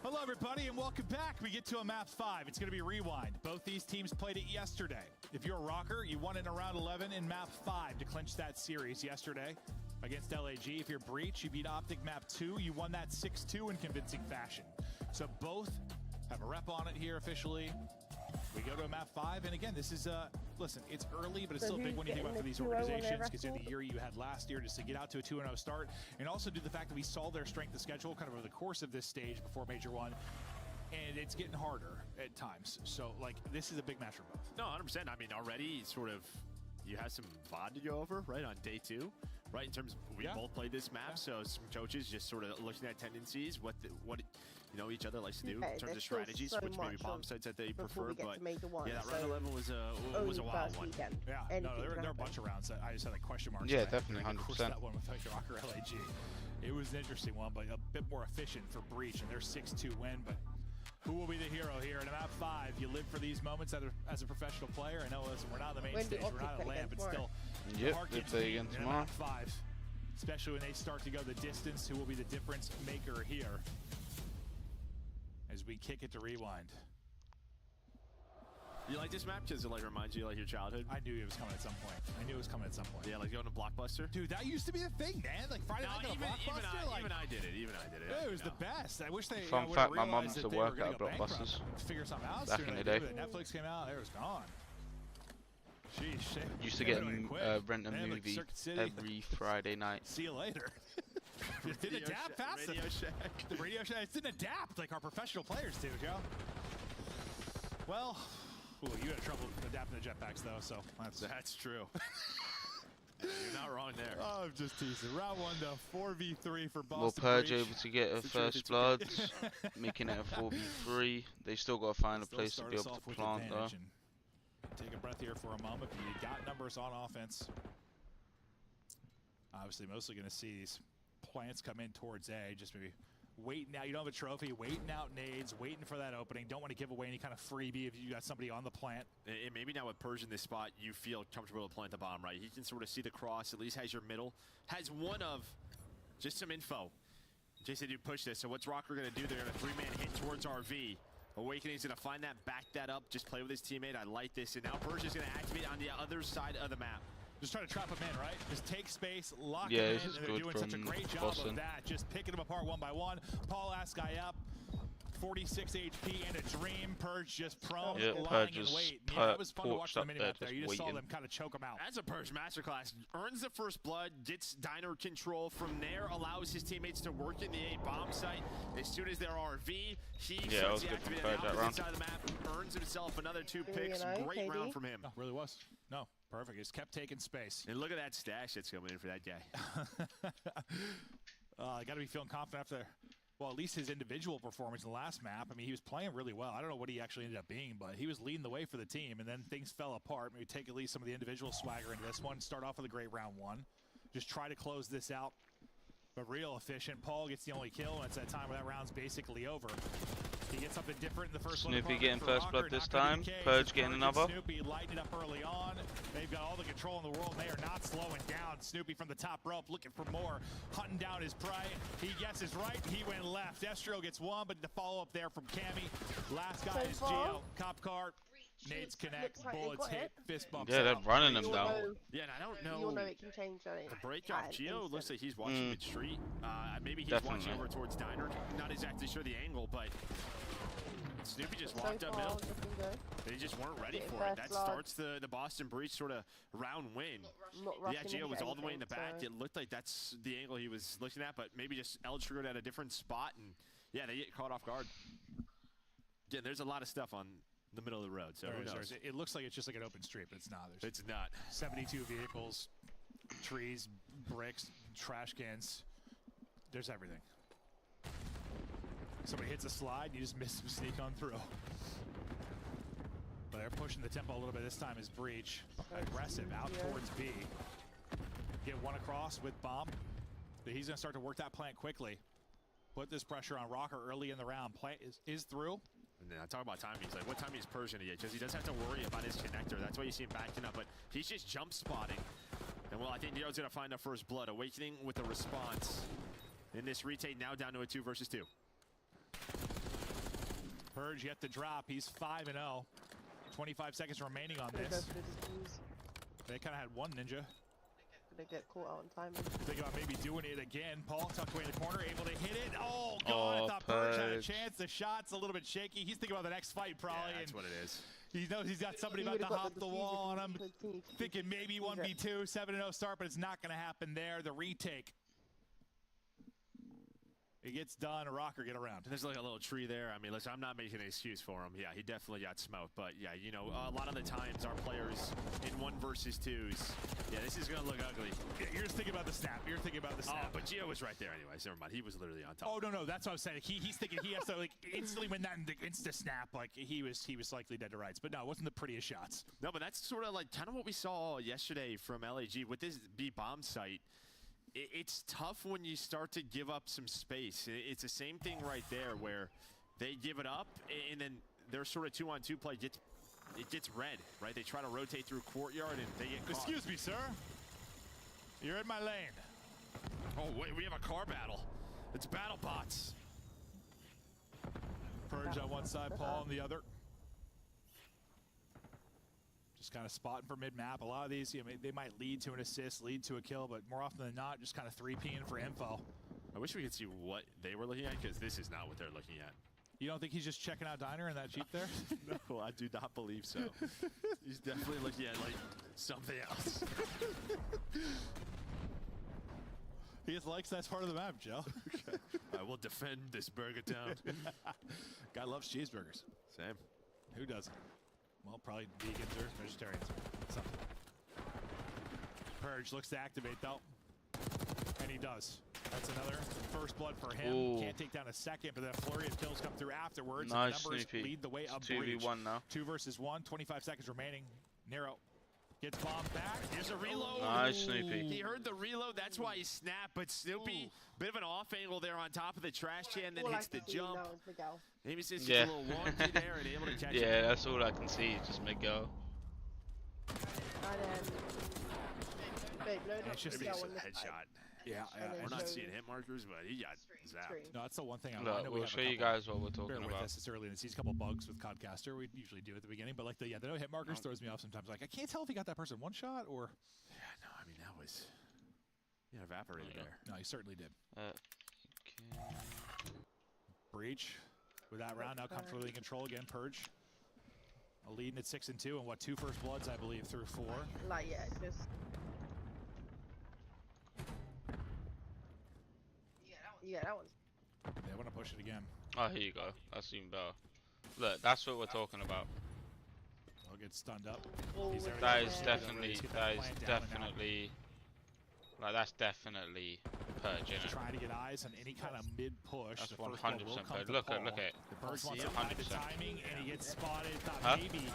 Hello, everybody, and welcome back. We get to a map 5. It's going to be Rewind. Both these teams played it yesterday. If you're a rocker, you won in round 11 in map 5 to clinch that series yesterday against LAG. If you're Breach, you beat Optic map 2. You won that 6-2 in convincing fashion. So both have a rep on it here officially. We go to a map 5, and again, this is listen, it's early, but it's still big when you think about for these organizations, considering the year you had last year, just to get out to a 2-0 start, and also do the fact that we saw their strength of schedule kind of over the course of this stage before Major 1, and it's getting harder at times. So, like, this is a big match for both. No, 100%. I mean, already sort of you have some VOD to go over, right, on day 2. right? In terms of, we both played this map, so some coaches just sort of looking at tendencies, what you know each other likes to do in terms of strategies, which maybe bomb sites that they prefer. But yeah, that round 11 was a wild one. Yeah, no, there are a bunch of rounds that I just had like question marks. Yeah, definitely, 100%. That one with Rocker LAG. It was an interesting one, but a bit more efficient for Breach, and their 6-2 win. But who will be the hero here in map 5? You live for these moments as a professional player. I know, listen, we're not on the main stage, we're not at LAN, but still, yep, they play again tomorrow. Map 5, especially when they start to go the distance. Who will be the difference maker here? As we kick it to rewind. You like this map because it like reminds you like your childhood? I knew it was coming at some point. Yeah, like going to Blockbuster. Dude, that used to be the thing, man. Like Friday night going to Blockbuster. Even I did it. Yeah, it was the best. I wish they. Fun fact: my mum used to work at Blockbusters. Figure something out back in the day. Netflix came out, it was gone. Sheesh. Used to get rent a movie every Friday night. See you later. It didn't adapt fast enough. The Radio Shack. It didn't adapt like our professional players do, Joe. Well, you had trouble adapting the jetpacks though, so that's true. You're not wrong there. Oh, I'm just teasing. Round 1 to 4v3 for Boston. Will Purge Breach. able to get a first blood, making it a 4v3. They still got to find a place to be able to plant though. Take a breath here for a moment, but you got numbers on offense. Obviously, mostly going to see these plants come in towards A, just maybe waiting out. You don't have a trophy, waiting out nades, waiting for that opening. Don't want to give away any kind of freebie if you got somebody on the plant. And maybe now with Purge in this spot, you feel comfortable to plant the bomb, right? He can sort of see the cross, at least has your middle. Has one of just some info. Jason, you push this. So what's Rocker going to do? They're going to 3-man hit towards RV. Awakening's going to find that, back that up, just play with his teammate. I like this. And now Purge is going to activate on the other side of the map. Just try to trap him in, right? Just take space, lock him in, and they're doing such a great job of that. Just picking him apart one by one. Paul last guy up, 46 HP and a dream. Purge just prone, lying in wait. Yeah, it was fun to watch the minimap there. You just saw them kind of choke him out. As a Purge masterclass, earns the first blood, gets diner control. From there, allows his teammates to work in the A bomb site. As soon as they're RV, he was good for Purge that round. Side of the map, earns himself another 2 picks. Great round from him. No, really was. No, perfect. Just kept taking space. And look at that stash that's coming in for that guy. Got to be feeling confident after, well, at least his individual performance in the last map. I mean, he was playing really well. I don't know what he actually ended up being, but he was leading the way for the team, and then things fell apart. Maybe take at least some of the individual swagger into this one. Start off with a great round 1. Just try to close this out, but real efficient. Paul gets the only kill, and it's that time where that round's basically over. He gets something different in the first one. Snoopy getting first blood this time. Purge getting another. Snoopy lighting it up early on. They've got all the control in the world. They are not slowing down. Snoopy from the top rope looking for more. Hunting down his prey. He guesses right. He went left. Destro gets one, but the follow-up there from Cammy. Last guy is Geo. Cop car. Nades connect. Bullets hit. Fist bumps. Yeah, they're running him down. Yeah, and I don't know. You'll know it can change that. The break off Geo looks like he's watching mid-street. Maybe he's watching over towards Diner. Not exactly sure the angle, but Snoopy just walked up middle. They just weren't ready for it. That starts the Boston Breach sort of round win. Yeah, Geo was all the way in the back. It looked like that's the angle he was looking at, but maybe just L-triggered at a different spot, and yeah, they get caught off guard. Yeah, there's a lot of stuff on the middle of the road, so who knows? It looks like it's just like an open street, but it's not. It's not. 72 vehicles, trees, bricks, trash cans. There's everything. Somebody hits a slide, you just miss some sneak on through. But they're pushing the tempo a little bit this time as Breach. Aggressive out towards B. Get one across with bomb. But he's going to start to work that plant quickly. Put this pressure on Rocker early in the round. Plant is through. And then I talk about timing. He's like, what timing is Purge going to get? Because he doesn't have to worry about his connector. That's why you see him backing up. But he's just jump spotting. And well, I think Neo's going to find the first blood. Awakening with the response. In this retake, now down to a 2 versus 2. Purge yet to drop. He's 5-0. 25 seconds remaining on this. They kind of had one ninja. They get caught out on timing. Think about maybe doing it again. Paul tucked away in the corner, able to hit it. Oh, God, I thought Purge had a chance. The shot's a little bit shaky. He's thinking about the next fight, probably. Yeah, that's what it is. He knows he's got somebody about to hop the wall on him. Thinking maybe 1v2, 7-0 start, but it's not going to happen there. The retake It gets done. Rocker, get around. There's like a little tree there. I mean, listen, I'm not making an excuse for him. Yeah, he definitely got smoked. But yeah, you know, a lot of the times our players in 1 versus 2s, yeah, this is gonna look ugly. Yeah, you're just thinking about the snap. You're thinking about the snap. Oh, but Gio was right there anyways. Never mind. He was literally on top. Oh no, that's what I'm saying. He's thinking he has to like instantly win that insta snap. Like he was likely dead to rights. But no, it wasn't the prettiest shots. No, but that's sort of like kind of what we saw yesterday from LAG with this B bomb site. It's tough when you start to give up some space. It's the same thing right there where they give it up and then their sort of 2-on-2 play gets red, right? They try to rotate through courtyard and they get caught. Excuse me, sir. You're in my lane. Oh, wait, we have a car battle. It's battle bots. Purge on one side, Paul on the other. Just kind of spotting for mid-map. A lot of these, you know, they might lead to an assist, lead to a kill, but more often than not, just kind of 3Ping for info. I wish we could see what they were looking at, because this is not what they're looking at. You don't think he's just checking out Diner in that Jeep there? No, I do not believe so. He's definitely looking at, like, something else. He just likes that part of the map, Joe. Okay. I will defend this burger town. Guy loves cheeseburgers. Same. Who doesn't? Well, probably vegans or vegetarians or something. Purge looks to activate, though. And he does. That's another first blood for him. Ooh. Can't take down a second, but then a flurry of kills come through afterwards. Nice, and numbers Snoopy. lead the way It's up 2v1 now. 2 versus 1, 25 seconds remaining. Nero gets bombed back. Here's a reload. Nice, Snoopy. He heard the reload. That's why he snapped. But Snoopy, bit of an off angle there on top of the trash can, then hits the jump. Maybe it's just a little wonky there and able to catch it. Yeah, that's all I can see. Just Miguel. It's just a headshot. Yeah, we're not seeing hit markers, but he got zapped. No, that's the one thing I Look, know. we'll show you guys what we're talking Bear with about. us. It's early in the season. A couple bugs with Codcaster. We usually do at the beginning, but like the no hit markers throws me off sometimes. Like I can't tell if he got that person one shot or. Yeah, no, I mean that was. He evaporated there. No, he certainly did. Okay. Breach with that round now comfortably in control again. Purge. A leading at 6-2 and what 2 first bloods I believe through 4. Like yeah, just. Yeah, that one's. They want to push it again. Oh, here you go. That's even better. Look, that's what we're talking about. I'll get stunned up. That is definitely, like that's definitely Purge, innit? Trying to get eyes on any kind of mid push. That's The 100% first one will come Purge. to Look Paul. at it. The Purge wants to 100%. find the timing, and he gets spotted. Thought Huh? maybe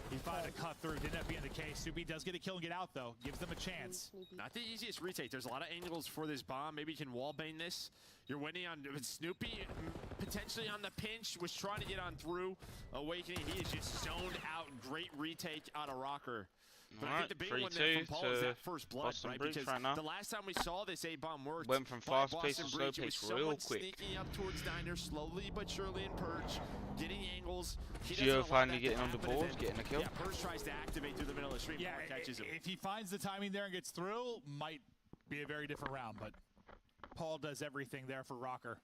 he'd find a cut through. Didn't have to be in the case. Snoopy does get a kill and get out though. Gives them a chance. Not the easiest retake. There's a lot of angles for this bomb. Maybe you can wallbang this. You're winning on Snoopy, potentially on the pinch, was trying to get on through. Awakening, he is just zoned out. Great retake out of Rocker. But I think the big one there from Paul is that first blood, Boston right? Breach Because right now. the last time we saw this A-bomb worked, Went from by fast pace Boston to slow Breach, it was pace real someone quick. sneaking up towards Diner, slowly but surely in Purge, getting angles. He Gio doesn't allow finally that getting to on the happen, and board, then- getting a kill. Yeah, Purge tries to activate through the middle of the stream. Yeah, Paul catches him. if he finds the timing there and gets through, might be a very different round. But Paul does everything there for Rocker.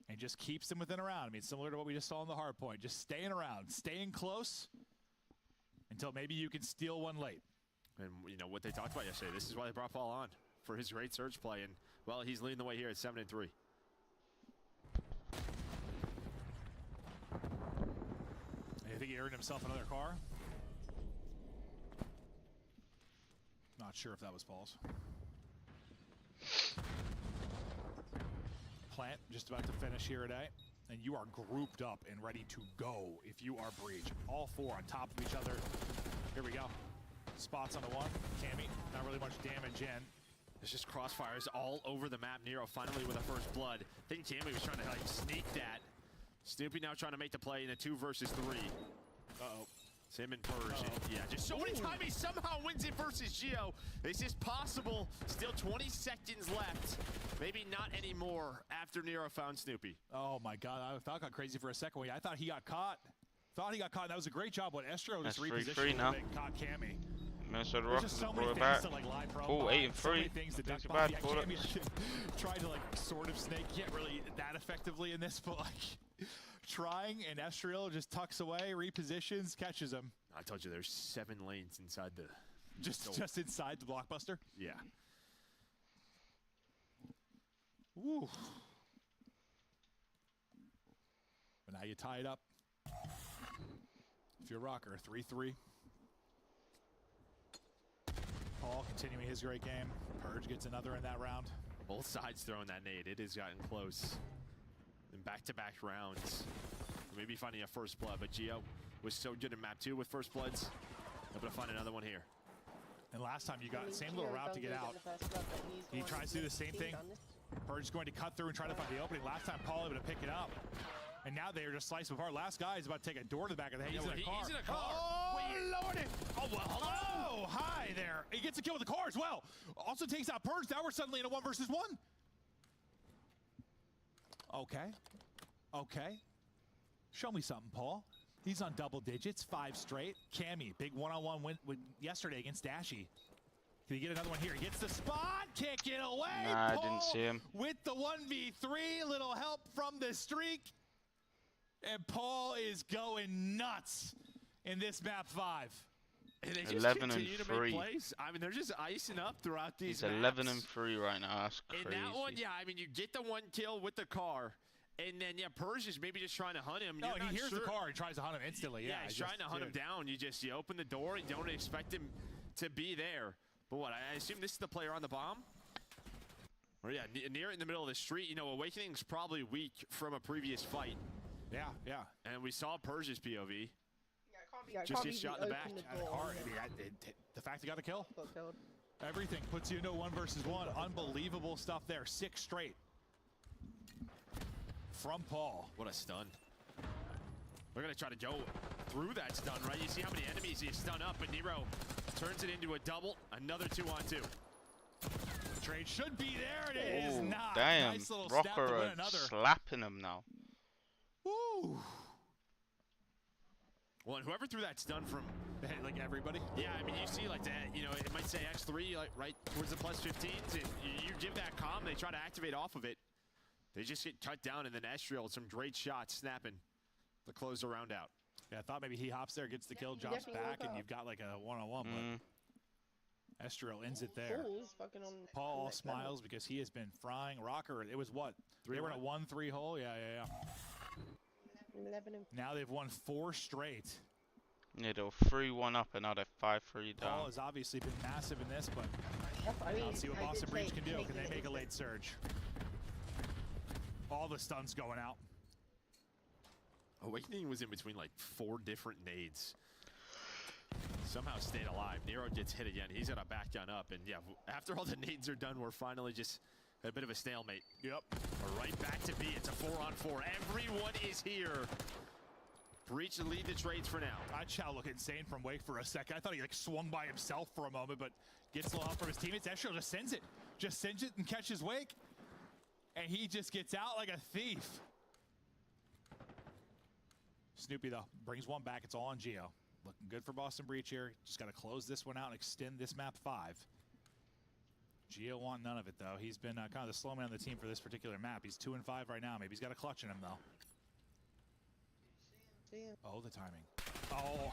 And just keeps him within a round. I mean, similar to what we just saw in the hard point. Just staying around, staying close until maybe you can steal one late. And you know what they talked about yesterday. This is why they brought Paul on for his great surge play. And well, he's leading the way here at 7-3. I think he earned himself another car. Not sure if that was Paul's. Plant just about to finish here today. And you are grouped up and ready to go if you are Breach. All 4 on top of each other. Here we go. Spots on the one. Cammy, not really much damage in. There's just crossfires all over the map. Nero finally with a first blood. I think Cammy was trying to like sneak that. Snoopy now trying to make the play in a 2 versus 3. Uh-oh. Sim and Purge. Yeah, just so many times he somehow wins it versus Gio. Is this possible? Still 20 seconds left. Maybe not anymore after Nero found Snoopy. Oh my God, I thought I got crazy for a second. I thought he got caught. That was a great job. What Estro just repositioned now. and caught Cammy. Minnesota There's Rockets just so have many brought it things back. to like lie pro. Oh, 8-3. So many things to duck Things are behind. bad Yeah, for it. Cammy tried to like sort of snake. Can't really that effectively in this, but like trying, and Estriel just tucks away, repositions, catches him. I told you there's 7 lanes inside the... Just inside the blockbuster? Yeah. Ooh. But now you tie it up. If you're Rocker, 3-3. Paul continuing his great game. Purge gets another in that round. Both sides throwing that nade. It has gotten close. In back-to-back rounds. Maybe finding a first blood, but Gio was so good in map 2 with first bloods. Able to find another one here. And last time you got the same little route to get out. He tries to do the same thing. Purge is going to cut through and try to find the opening. Last time Paul able to pick it up. And now they are just sliced apart. Last guy is about to take a door to the back of the head. He's in a car. He's in a car. Oh, lordy. Oh, well, hello. Hi there. He gets a kill with the car as well. Also takes out Purge. Now we're suddenly in a 1 versus 1. Okay. Okay. Show me something, Paul. He's on double digits, 5 straight. Cammy, big one-on-one win yesterday against Dashy. Can he get another one here? He gets the spot, can't get away. Nah, Paul I didn't see him. with the 1v3, little help from the streak. And Paul is going nuts in this map 5. And they just 11 and continue to 3. make plays. I mean, they're just icing up throughout these He's 11 and 3 right now. That's crazy. In that one, yeah, I mean, you get the 1 kill with the car. And then, yeah, Purge is maybe just trying to hunt him. No, he hears the car and tries to hunt him instantly. Yeah, he's trying to hunt him down. You open the door and don't expect him to be there. But what, I assume this is the player on the bomb? Or yeah, near in the middle of the street. You know, Awakening's probably weak from a previous fight. Yeah, yeah. And we saw Purge's POV. Yeah, Just gets shot in the back. The fact he got the kill. Got killed. Everything puts you into 1 versus 1. Unbelievable stuff there. 6 straight. From Paul. What a stun. They're going to try to go through that stun, right? You see how many enemies he stun up, but Nero turns it into a double. Another 2-on-2. Trade should be there. It is not. Damn. Nice little snap to Rocker win another. slapping him now. Woo. Well, and whoever threw that stun from... Like everybody? Yeah, I mean, you see like that, you know, it might say X3, like right towards the +15s, and you give that comm, they try to activate off of it. They just get cut down, and then Estriel with some great shots snapping to close the round out. Yeah, I thought maybe he hops there, gets the kill, drops back, and you've got like a one-on-one. But Estriel ends it there. Paul smiles because he has been frying Rocker. It was what? They were in a 1-3 hole? Yeah. 11 and now they've won 4 straight. Yeah, they were 3-1 up, and now they're 5-3 down. Paul has obviously been massive in this, but let's see what Boston Breach can do. Can they make a late surge? All the stunts going out. Awakening was in between like 4 different nades. Somehow stayed alive. Nero gets hit again. He's got a back gun up. And yeah, after all the nades are done, we're finally just a bit of a stalemate. Yep. Right back to B. It's a 4-on-4. Everyone is here. Breach to lead the trades for now. I Chow look insane from Wake for a second. I thought he like swung by himself for a moment, but gets a little help from his teammates. Estriel just sends it. Just sends it and catches Wake. And he just gets out like a thief. Snoopy, though, brings one back. It's all on Geo. Looking good for Boston Breach here. Just got to close this one out and extend this map 5. Geo want none of it, though. He's been kind of the slow man on the team for this particular map. He's 2-5 right now. Maybe he's got a clutch in him, though. Oh, the timing. Oh.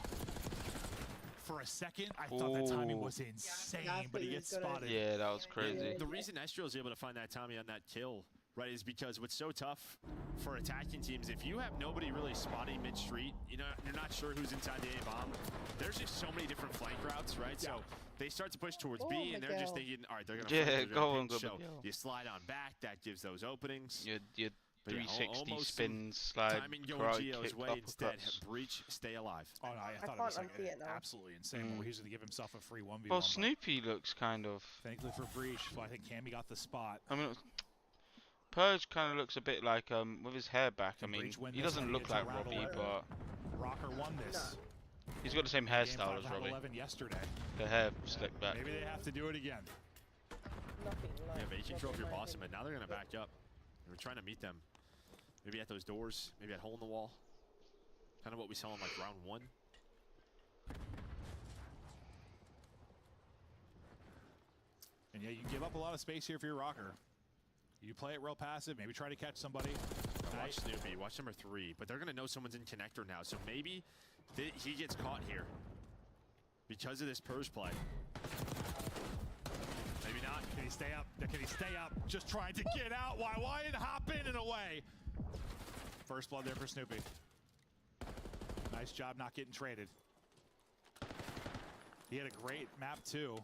For a second, I thought that timing was insane, but he gets spotted. Yeah, that was crazy. The reason Estriel is able to find that Tommy on that kill, right, is because what's so tough for attacking teams, if you have nobody really spotting mid-street, you know, you're not sure who's inside the A-bomb, there's just so many different flank routes, right? So they start to push towards B, and they're just thinking, all right, they're going to go on, go. So you slide on back, that gives those openings. You 360 spins, slide, timing going karate Geo's kick, way instead. Breach, stay alive. Oh, no, I thought it was like absolutely insane. Where he's going to give himself a free 1v1. Well, Snoopy looks kind of... Thankfully for Breach, well, I think Cammy got the spot. I mean, Purge kind of looks a bit like, with his hair back, I mean, he doesn't look like Robbie, but... Rocker won this. He's got the same hairstyle as Robbie. Yesterday. The hair slicked back. Maybe they have to do it again. Yeah, but you can drop your Boston, but now they're going to back up. We're trying to meet them. Maybe at those doors, maybe at hole in the wall. Kind of what we saw in like round 1. And yeah, you give up a lot of space here for your Rocker. You play it real passive, maybe try to catch somebody. Watch Snoopy, watch number 3. But they're going to know someone's in connector now, so maybe he gets caught here because of this Purge play. Maybe not? Can he stay up? Can he stay up? Just trying to get out. Why hop in and away? First blood there for Snoopy. Nice job not getting traded. He had a great map too.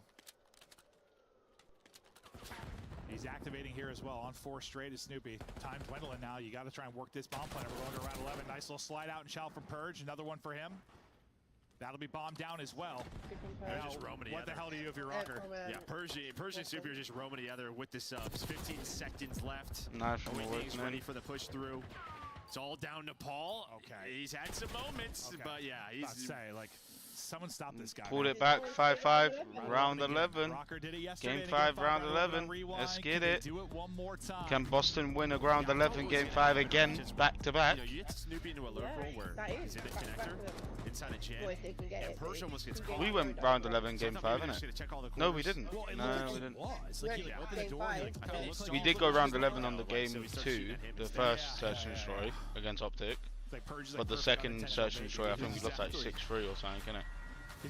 He's activating here as well. On 4 straight is Snoopy. Time dwindling now. You got to try and work this bomb plan. We're going to round 11. Nice little slide out and shout from Purge. Another one for him. That'll be bombed down as well. They're just roaming What together. the hell do you if you're Rocker? Yeah, Persian and Snoopy are just roaming together with the subs. 15 seconds left. Nice from the Everything's work, ready man. for the push through. It's all down to Paul. Okay. He's had some moments, but yeah, he's About to say, like, someone stop this guy. Pulled man. it back, 5-5, round 11. Rocker did it yesterday. Game 5, round 11. Let's get it. Do it one more time. Can Boston win a round 11, game 5 again, back to back? You get Snoopy into a low roll where he's in the connector inside a jam. And Persian almost gets caught. We went round 11, game 5, innit? innit? No, we didn't. No, we didn't. We We did go round 11 on the game 2, the first search and destroy against Optic. But the second search and destroy, I think we lost like 6-3 or something, innit?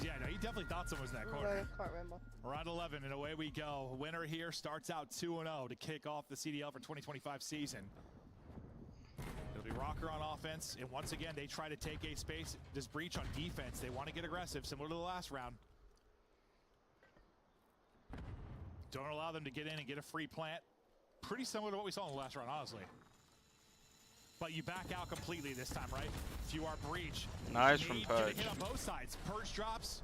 Yeah, no, he definitely thought someone was in that corner. Can't remember. Round 11, and away we go. Winner here starts out 2-0 to kick off the CDL for 2025 season. It'll be Rocker on offense, and once again, they try to take a space. This Breach on defense, they want to get aggressive, similar to the last round. Don't allow them to get in and get a free plant. Pretty similar to what we saw in the last round, honestly. But you back out completely this time, right? If you are Breach. Nice from Purge. Hit on both sides. Purge drops.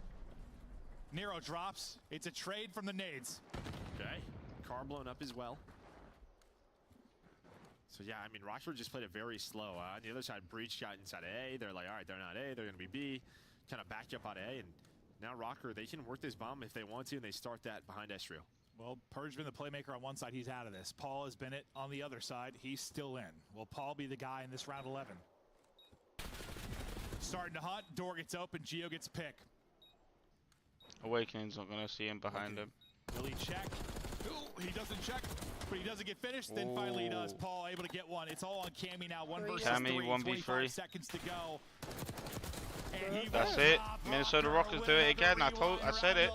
Nero drops. It's a trade from the nades. Okay. Car blown up as well. So yeah, I mean, Rockford just played it very slow. On the other side, Breach got inside A. They're like, all right, they're not A. They're going to be B. Kind of back up out of A. And now Rocker, they can work this bomb if they want to, and they start that behind Estrio. Well, Purge been the playmaker on one side. He's out of this. Paul has been it on the other side. He's still in. Will Paul be the guy in this round 11? Starting to hunt. Door gets open. Geo gets pick. Awakening's not going to see him behind him. Will he check? Ooh, he doesn't check, but he doesn't get finished. Then finally he does. Paul able to get one. It's all on Cammy now. 1 versus 3. 1v3. 25 seconds to go. That's it. Minnesota Rockers do it again. I said it.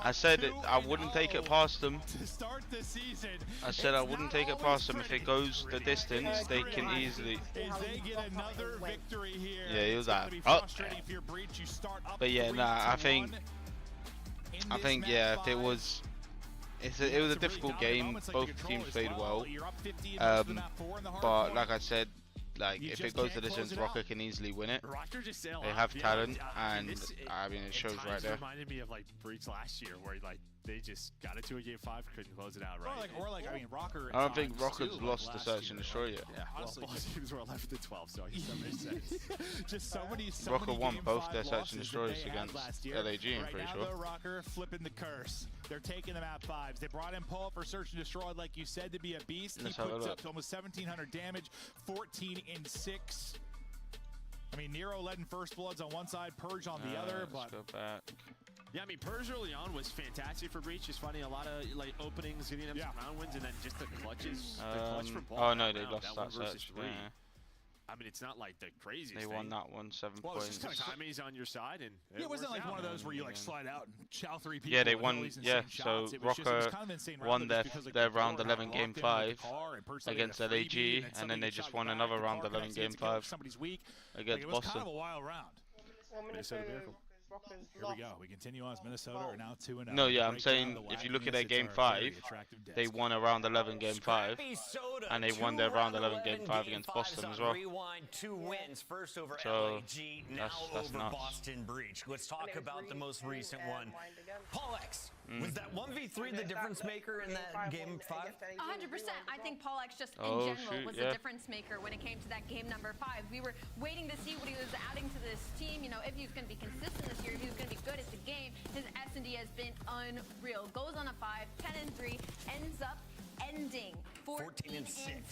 I said it. I wouldn't take it past them. I said I wouldn't take it past them. If it goes the distance, they can easily. Yeah, he was out. Oh. But yeah, nah. I think yeah. If it was. It was a difficult game. Both teams played well. But like I said. Like, if it goes the distance, Rocker can easily win it. They have talent, and I mean, it shows right there. It reminded me of like Breach last year, where like they just got into a game 5, couldn't close it out right. Or like I mean, Rocker. I don't think Rocker's lost the search and destroy yet. Yeah, well, both teams were 11 to 12, so I guess that makes sense. Just so many. Rocker won both their search and destroys against LAG, I'm pretty sure. Rocker flipping the curse. They're taking them at 5s. They brought in Paul for search and destroy, like you said, to be a beast. He puts up to almost 1,700 damage, 14 in 6. I mean, Nero led in first bloods on one side, Purge on the other. Let's go back. Yeah, I mean, Purge early on was fantastic for Breach. Just finding a lot of like openings, getting them some round wins, and then just the clutches. The clutch for Paul. Oh no, they lost that search. Yeah. I mean, it's not like the craziest They won that one, 7 well, points. It's just kind of Tommy's on your side, and it wasn't like one of those where you like slide out and chow 3 people. Yeah, they won. Yeah, so Rocker won their round 11 game 5 against LAG, and then they just won another round 11 game 5 against Boston. Kind of a wild round. Minnesota Miracle. Here we go. We continue on as Minnesota are now 2-0. No, yeah, I'm saying if you look at their game 5, they won a round 11 game 5, and they won their round 11 game 5 against Boston as well. Rewind 2 wins, first over So LAG, now that's over nuts. Boston Breach. Let's talk about the most recent one. Paul X, was that 1v3 the difference maker in that game 5? 100%. I think Paul X just in Oh, general shoot, was yeah. the difference maker when it came to that game number 5. We were waiting to see what he was adding to this team. You know, if he was going to be consistent this year, if he was going to be good at the game. His S&D has been unreal. Goes on a 5, 10-3, ends up ending 14 and 6.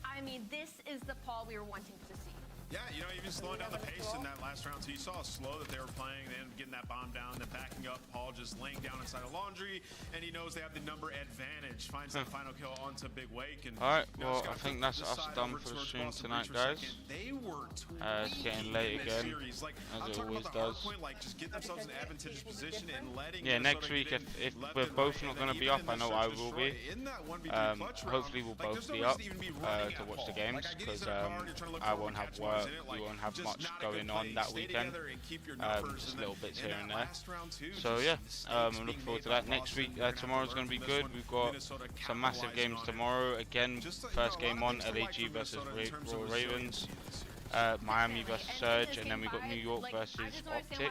I mean, this is the Paul we were wanting to see. Yeah, you know, even slowing down the pace in that last round too. You saw how slow that they were playing. They ended up getting that bomb down, then backing up. Paul just laying down inside of Laundry, and he knows they have the number advantage. Finds that final kill onto Big Wake. And alright, well, I think that's us done for the stream tonight, guys. It's getting late again, as it always does. Just get themselves in an advantageous position and letting next week, if we're both not going to be up, I know I will be. Hopefully we'll both be up to watch the games, because I won't have work. We won't have much going on that weekend. Just little bits here and there. So yeah, I'm looking forward to that. Next week, tomorrow's going to be good. We've got some massive games tomorrow. Again, first game on, LAG versus Raw Ravens. Miami versus Surge, and then we got New York versus Optic,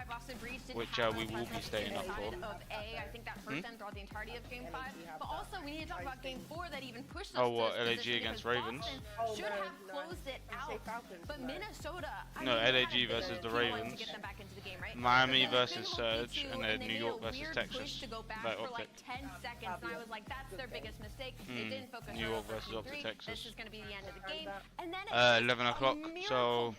which we will be staying up for. I think that hurt them throughout the entirety of Game 5. But also, we need to talk about Game 4 that even pushed us Oh, what, to this LAG position, against because Ravens? Boston should have closed it out. But Minnesota, No, LAG versus the Ravens. Miami versus Surge, and then New York versus Texas. To go back for like 10 seconds, and I was like, that's their biggest mistake. They didn't focus New York versus Optic Optic, Texas. This is going to be the end of the game. And then 11 o'clock, so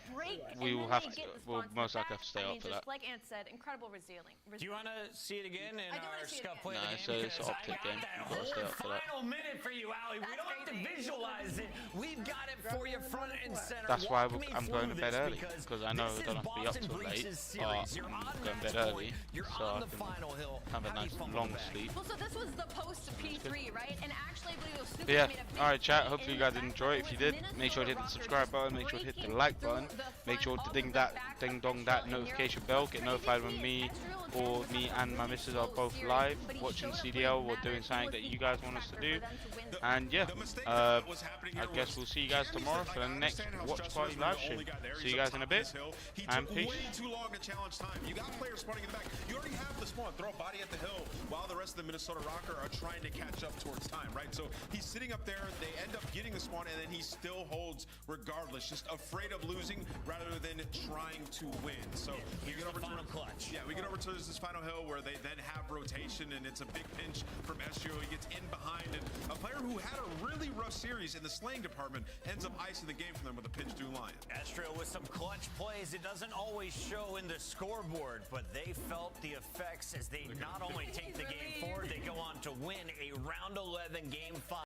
we will have to, we'll most likely have to stay up for that. Like Ant said, incredible resilience. Do you want to see it again in our Scuff play? No, it's an Optic game. We've got to stay up for that. Final minute for you, Ali. We don't have to visualize it. We've got it for you front and center. That's why I'm going to bed early, because I know I don't have to be up till late, but I'm going to bed early, so I can have a nice long sleep. Well, so this was the post P3, right? And actually, I believe it was super. But yeah, alright chat, hopefully you guys did enjoy it. If you did, make sure to hit the subscribe button, make sure to hit the like button, make sure to ding dong that notification bell, get notified when me and my missus are both live watching CDL or doing something that you guys want us to do. And yeah, I guess we'll see you guys tomorrow for the next Watch Party live stream. See you guys in a bit, and peace. Way too long to challenge time. You got players spawning in the back. You already have the spawn. Throw a body at the hill while the rest of the Minnesota Rocker are trying to catch up towards time, right? So he's sitting up there. They end up getting the spawn, and then he still holds regardless, just afraid of losing rather than trying to win. So we get over to clutch. Yeah, we get over to this final hill where they then have rotation, and it's a big pinch from Estrio. He gets in behind, and a player who had a really rough series in the slaying department ends up icing the game for them with a pinch through Lion. Estrio with some clutch plays. It doesn't always show in the scoreboard, but they felt the effects as they not only take the game forward, they go on to win a round 11 game 5.